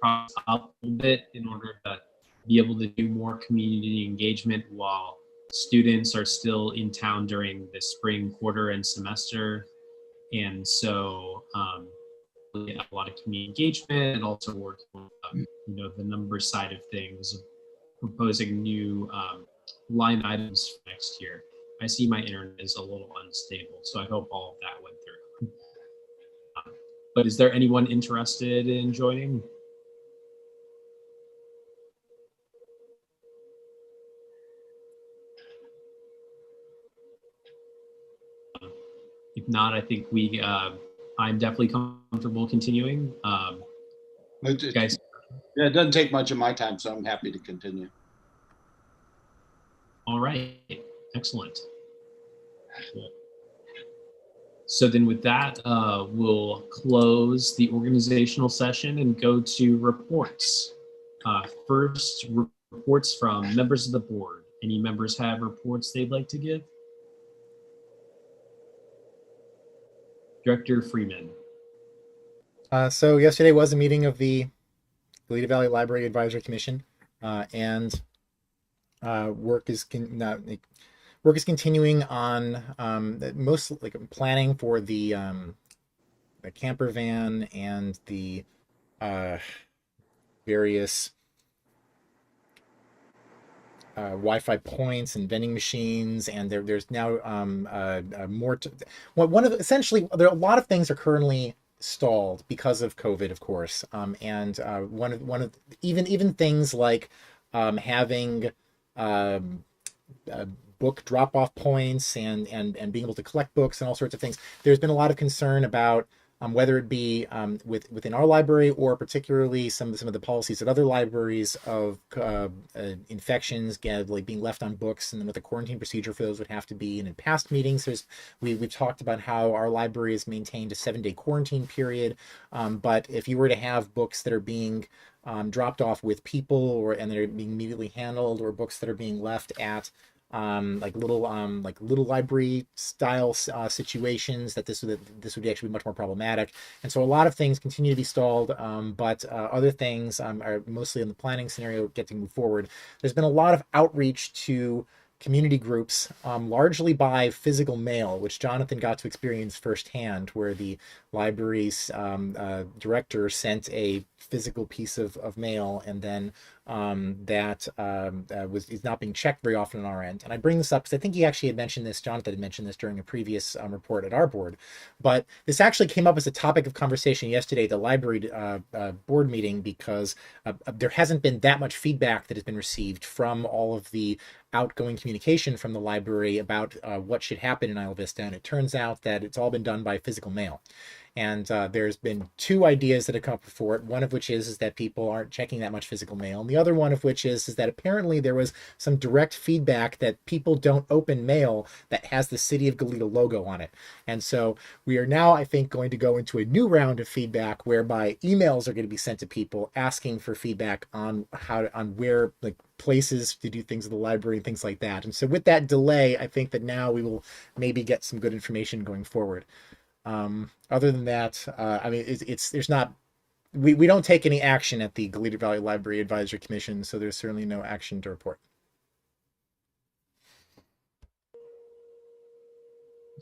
process up a little bit in order to be able to do more community engagement while students are still in town during the spring quarter and semester. And so a lot of community engagement and also working on the numbers side of things, proposing new line items for next year. I see my internet is a little unstable, so I hope all of that went through. But is there anyone interested in joining? If not, I think I'm definitely comfortable continuing. Guys. Yeah, it doesn't take much of my time, so I'm happy to continue. All right, excellent. So then with that, we'll close the organizational session and go to reports. First reports from members of the board. Any members have reports they'd like to give? Director Freeman. So yesterday was a meeting of the Goleta Valley Library Advisory Commission, and work is continuing on most like planning for the camper van and the various Wi-Fi points and vending machines, and there's now more. Essentially, there are a lot of things are currently stalled because of COVID, of course, and one of even things like having book drop-off points and being able to collect books and all sorts of things. There's been a lot of concern about whether it be within our library or particularly some of the policies at other libraries of infections like being left on books, and what the quarantine procedure for those would have to be. And in past meetings, we've talked about how our library has maintained a 7-day quarantine period, but if you were to have books that are being dropped off with people and they're being immediately handled, or books that are being left at like little library style situations, that this would actually be much more problematic. And so a lot of things continue to be stalled, but other things are mostly in the planning scenario get to move forward. There's been a lot of outreach to community groups, largely by physical mail, which Jonathan got to experience firsthand, where the library's director sent a physical piece of mail, and then that is not being checked very often on our end. And I bring this up because I think he actually had mentioned this, Jonathan had mentioned this during a previous report at our board, but this actually came up as a topic of conversation yesterday at the library board meeting, because there hasn't been that much feedback that has been received from all of the outgoing communication from the library about what should happen in Isla Vista, and it turns out that it's all been done by physical mail. And there's been 2 ideas that have come up before it, one of which is that people aren't checking that much physical mail, and the other one of which is that apparently there was some direct feedback that people don't open mail that has the City of Goleta logo on it. And so we are now, I think, going to go into a new round of feedback whereby emails are going to be sent to people asking for feedback on where, like, places to do things at the library and things like that. And so with that delay, I think that now we will maybe get some good information going forward. Other than that, I mean, there's not, we don't take any action at the Goleta Valley Library Advisory Commission, so there's certainly no action to report.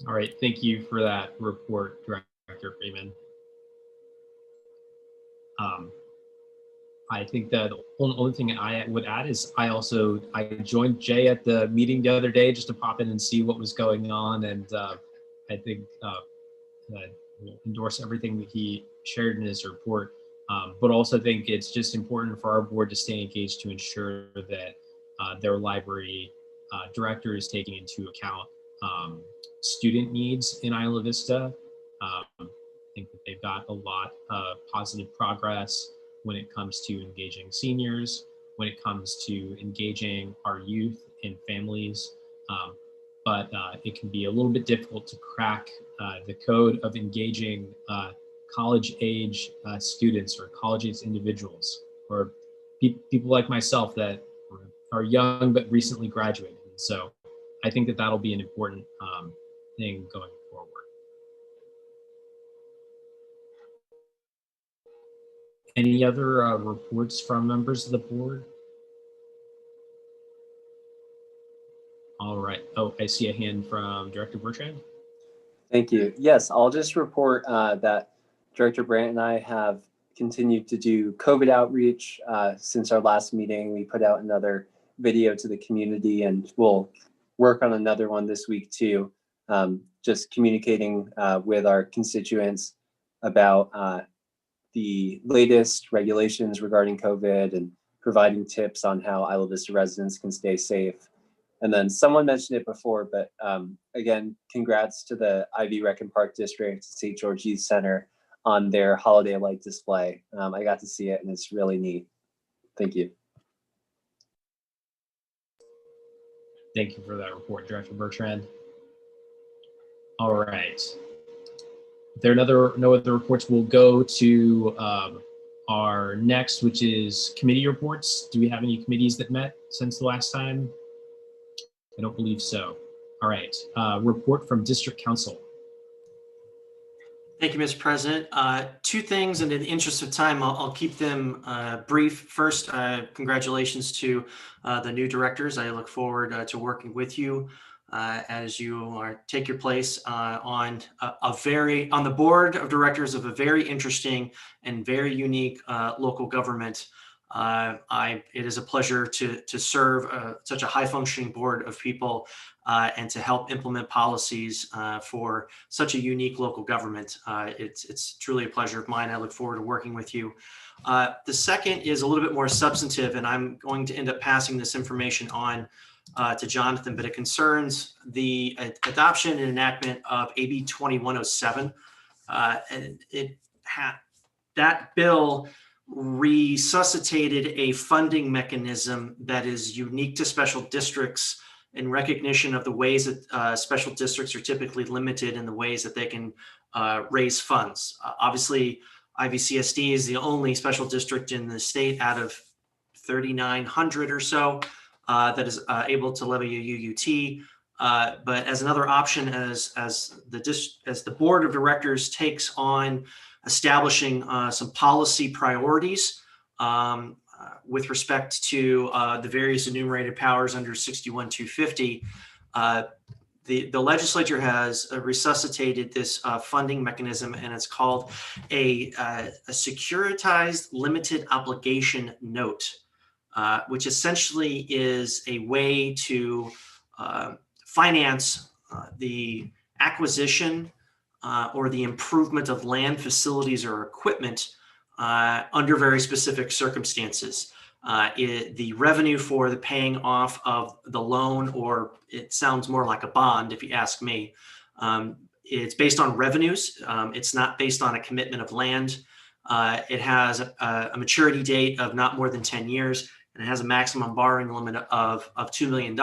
All right, thank you for that report, Director Freeman. I think that the only thing I would add is I joined Jay at the meeting the other day just to pop in and see what was going on, and I think endorse everything that he shared in his report, but also think it's just important for our board to stay engaged to ensure that their library director is taking into account student needs in Isla Vista. I think that they've got a lot of positive progress when it comes to engaging seniors, when it comes to engaging our youth and families, but it can be a little bit difficult to crack the code of engaging college-age students or college-age individuals, or people like myself that are young but recently graduated. And so I think that that'll be an important thing going forward. Any other reports from members of the board? All right. Oh, I see a hand from Director Bertrand. Thank you. Yes, I'll just report that Director Brandt and I have continued to do COVID outreach since our last meeting. We put out another video to the community, and we'll work on another one this week too. Just communicating with our constituents about the latest regulations regarding COVID and providing tips on how Isla Vista residents can stay safe. And then someone mentioned it before, but again, congrats to the Ivy Rec Park District, St. George Youth Center on their holiday light display. I got to see it and it's really neat. Thank you. Thank you for that report, Director Bertrand. All right. If there are no other reports, we'll go to our next, which is committee reports. Do we have any committees that met since the last time? I don't believe so. All right, report from District Council. Thank you, Mr. President. Two things, and in the interest of time, I'll keep them brief. First, congratulations to the new directors. I look forward to working with you as you take your place on the board of directors of a very interesting and very unique local government. It is a pleasure to serve such a high-functioning board of people and to help implement policies for such a unique local government. It's truly a pleasure of mine. I look forward to working with you. The second is a little bit more substantive, and I'm going to end up passing this information on to Jonathan, but it concerns the adoption and enactment of AB 2107. And that bill resuscitated a funding mechanism that is unique to special districts in recognition of the ways that special districts are typically limited in the ways that they can raise funds. Obviously, IVCSD is the only special district in the state out of 3,900 or so that is able to levy a UUT. But as another option, as the board of directors takes on establishing some policy priorities with respect to the various enumerated powers under 61-250, the legislature has resuscitated this funding mechanism, and it's called a securitized limited obligation note, which essentially is a way to finance the acquisition or the improvement of land, facilities, or equipment under very specific circumstances. The revenue for the paying off of the loan, or it sounds more like a bond if you ask me, it's based on revenues. It's not based on a commitment of land. It has a maturity date of not more than 10 years, and it has a maximum borrowing limit of $2 million.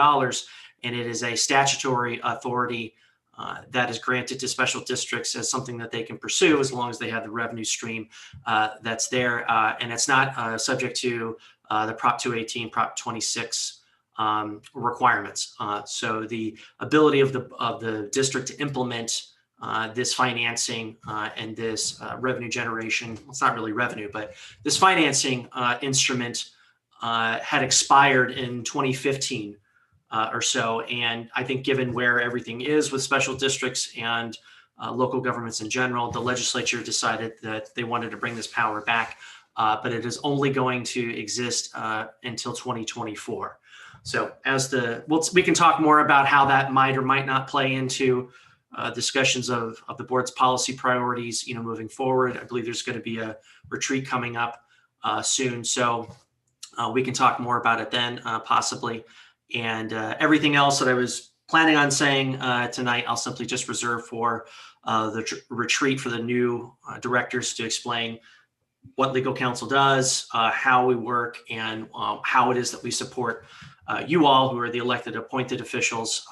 And it is a statutory authority that is granted to special districts as something that they can pursue as long as they have the revenue stream that's there. And it's not subject to the Prop 218, Prop 26 requirements. So the ability of the district to implement this financing and this revenue generation, it's not really revenue, but this financing instrument had expired in 2015. Or so. And I think given where everything is with special districts and local governments in general, the legislature decided that they wanted to bring this power back, but it is only going to exist until 2024. So we can talk more about how that might or might not play into discussions of the board's policy priorities, moving forward. I believe there's going to be a retreat coming up soon. So we can talk more about it then, possibly. And everything else that I was planning on saying tonight, I'll simply just reserve for the retreat for the new directors to explain what legal counsel does, how we work, and how it is that we support you all who are the elected appointed officials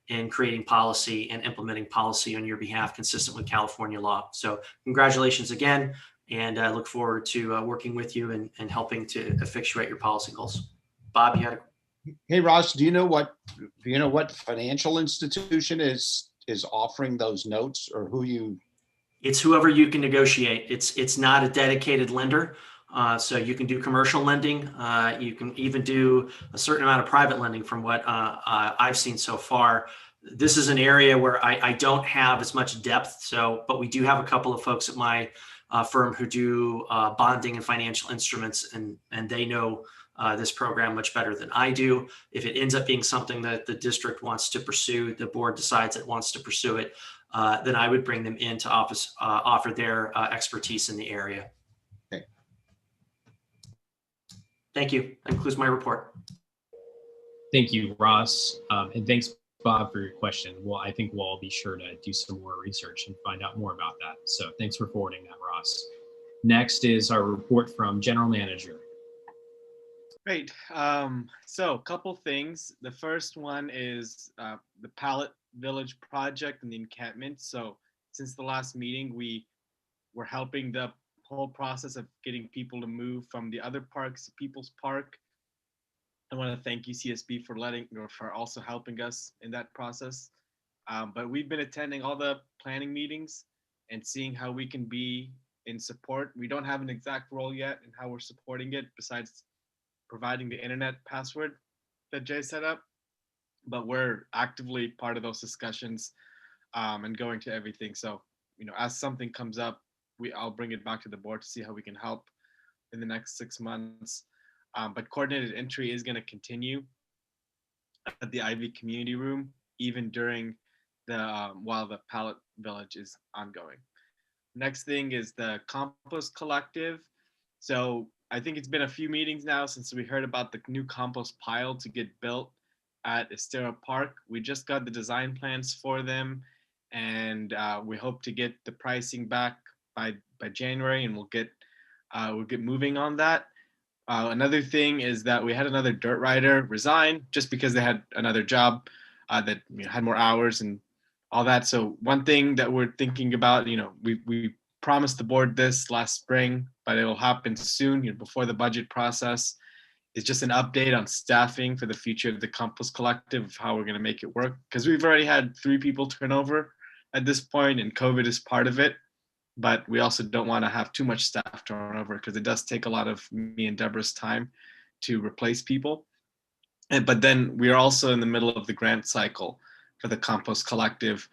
in creating policy and implementing policy on your behalf consistent with California law. So congratulations again, and I look forward to working with you and helping to effectuate your policy goals. Bob, you had a Hey, Ross, do you know what financial institution is offering those notes, or who you? It's whoever you can negotiate. It's not a dedicated lender. So you can do commercial lending. You can even do a certain amount of private lending from what I've seen so far. This is an area where I don't have as much depth. But we do have a couple of folks at my firm who do bonding and financial instruments, and they know this program much better than I do. If it ends up being something that the district wants to pursue, the board decides it wants to pursue it, then I would bring them in to offer their expertise in the area. Okay. Thank you. That concludes my report. Thank you, Ross. And thanks, Bob, for your question. Well, I think we'll all be sure to do some more research and find out more about that. So thanks for forwarding that, Ross. Next is our report from General Manager. Great. So a couple things. The first one is the Pallet Village project and the encampment. So since the last meeting, we were helping the whole process of getting people to move from the other parks to People's Park. I want to thank UCSB for also helping us in that process. But we've been attending all the planning meetings and seeing how we can be in support. We don't have an exact role yet in how we're supporting it, besides providing the internet password that Jay set up. But we're actively part of those discussions and going to everything. So, as something comes up, I'll bring it back to the board to see how we can help in the next 6 months. But coordinated entry is going to continue at the Ivy Community Room, even during while the Pallet Village is ongoing. Next thing is the Compost Collective. So I think it's been a few meetings now since we heard about the new compost pile to get built at Estero Park. We just got the design plans for them, and we hope to get the pricing back by January, and we'll get moving on that. Another thing is that we had another dirt rider resign just because they had another job that had more hours and all that. So one thing that we're thinking about, we promised the board this last spring, but it will happen soon, before the budget process, is just an update on staffing for the future of the Compost Collective, of how we're going to make it work. Because we've already had 3 people turn over at this point, and COVID is part of it. But we also don't want to have too much staff turnover, because it does take a lot of me and Deborah's time to replace people. But then we are also in the middle of the grant cycle for the Compost Collective,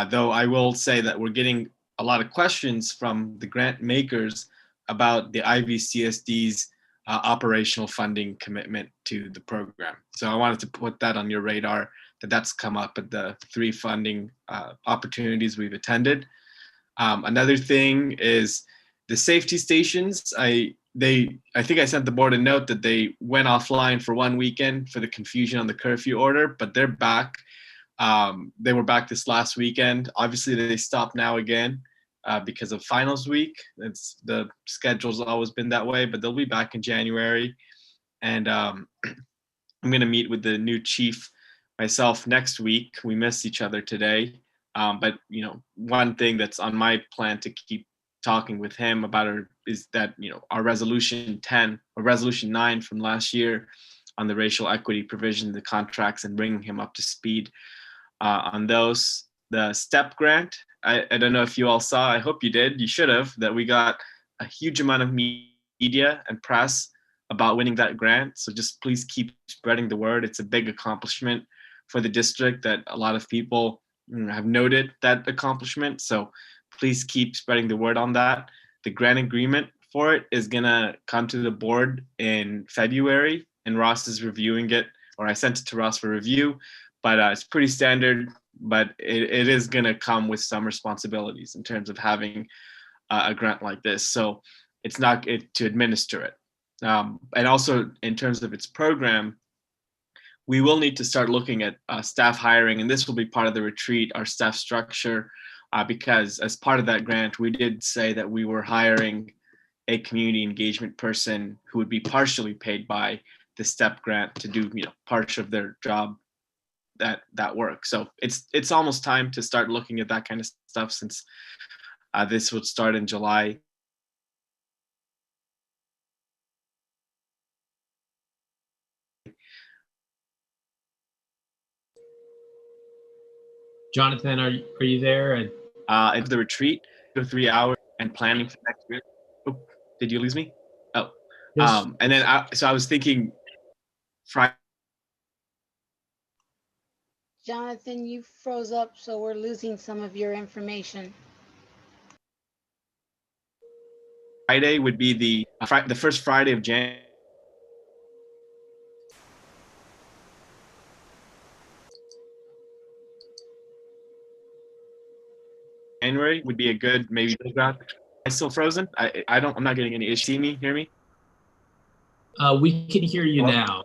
though I will say that we're getting a lot of questions from the grant makers about the IVCSD's operational funding commitment to the program. So I wanted to put that on your radar, that's come up at the 3 funding opportunities we've attended. Another thing is the safety stations. I think I sent the board a note that they went offline for 1 weekend for the confusion on the curfew order, but they're back. They were back this last weekend. Obviously, they stopped now again because of finals week. The schedule's always been that way, but they'll be back in January. And I'm going to meet with the new chief myself next week. We missed each other today. But one thing that's on my plan to keep talking with him about is that our resolution 10 or resolution 9 from last year on the racial equity provision, the contracts, and bringing him up to speed on those. The STEP grant, I don't know if you all saw, I hope you did, you should have, that we got a huge amount of media and press about winning that grant. So just please keep spreading the word. It's a big accomplishment for the district that a lot of people have noted that accomplishment. So please keep spreading the word on that. The grant agreement for it is gonna come to the board in February, and Ross is reviewing it, or I sent it to Ross for review, but it's pretty standard, but it is gonna come with some responsibilities in terms of having a grant like this. So it's not to administer it. And also in terms of its program, we will need to start looking at staff hiring, and this will be part of the retreat, our staff structure, because as part of that grant, we did say that we were hiring a community engagement person who would be partially paid by the STEP grant to do part of their job that work. So it's almost time to start looking at that kind of stuff, since this would start in July. Jonathan, are you there? Into the retreat for 3 hours and planning for next year. Oh, did you lose me? Oh, yes. And then I was thinking Friday. Jonathan, you froze up, so we're losing some of your information. Friday would be the first Friday of January. January would be a good maybe. Am I still frozen? I'm not getting any issues. See me? Hear me? We can hear you now.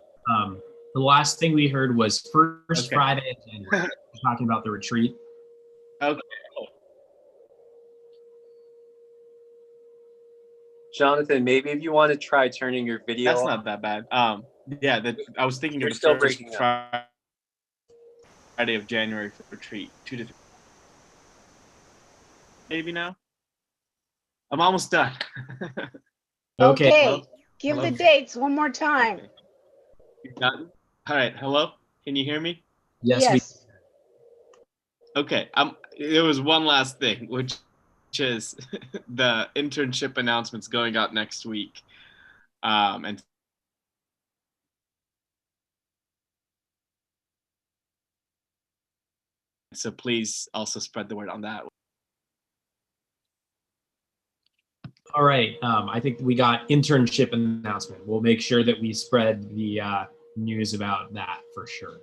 The last thing we heard was first Friday in January. We're talking about the retreat. Okay. Jonathan, maybe if you want to try turning your video That's on. not that bad. Yeah, I was thinking You're of the still first breaking up. Friday of January for retreat. 2 to 3. Maybe now? I'm almost done. Okay. Okay, give Hello? the dates one more time. You done? All right. Hello? Can you hear me? Yes. Okay. There was one last thing, which is the internship announcements going out next week. And so please also spread the word on that. All right. I think we got internship announcement. We'll make sure that we spread the news about that for sure.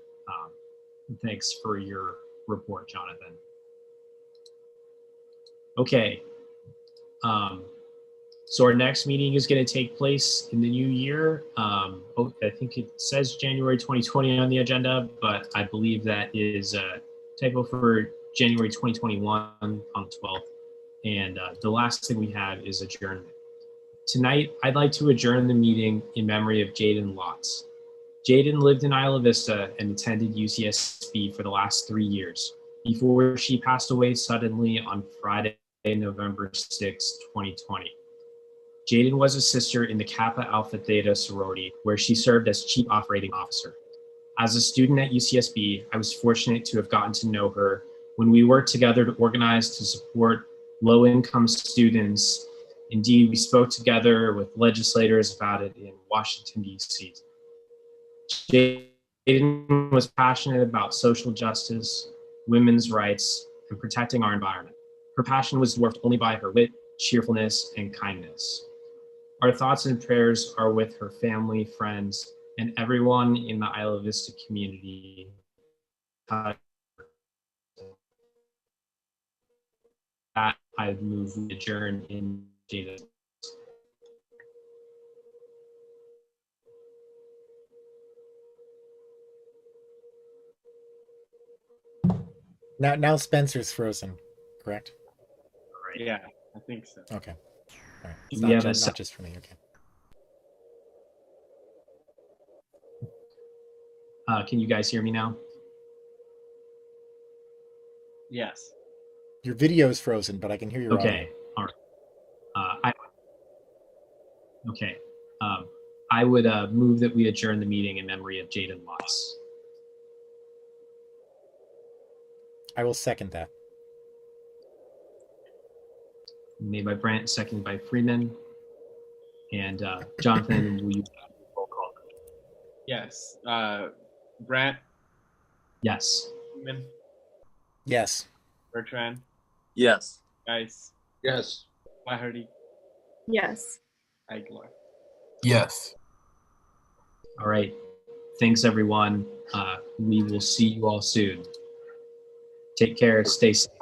Thanks for your report, Jonathan. Okay. So our next meeting is going to take place in the new year. I think it says January 2020 on the agenda, but I believe that is a typo for January 2021 on the 12th. And the last thing we have is adjournment. Tonight, I'd like to adjourn the meeting in memory of Jaden Lotz. Jaden lived in Isla Vista and attended UCSB for the last 3 years before she passed away suddenly on Friday, November 6, 2020. Jaden was a sister in the Kappa Alpha Theta sorority, where she served as Chief Operating Officer. As a student at UCSB, I was fortunate to have gotten to know her when we worked together to organize to support low-income students. Indeed, we spoke together with legislators about it in Washington, D.C. Jaden was passionate about social justice, women's rights, and protecting our environment. Her passion was dwarfed only by her wit, cheerfulness, and kindness. Our thoughts and prayers are with her family, friends, and everyone in the Isla Vista community. That I move adjourn in Jaden. Now Spencer's frozen, correct? Yeah, I think so. Okay. All right. It's We have not just for me. Okay. Can you guys hear me now? Yes. Your video is frozen, but I can hear your Okay. All right. I would move that we adjourn the meeting in memory of Jaden Lotz. I will second that. Made by Brandt, seconded by Freeman. And Jonathan, will you roll call? Yes. Brant, Yes. Freeman, Yes. Bertrand, Yes. Geis, Yes. Flaherty, Yes. Aguilar. Yes. All right. Thanks, everyone. We will see you all soon. Take care. Stay safe.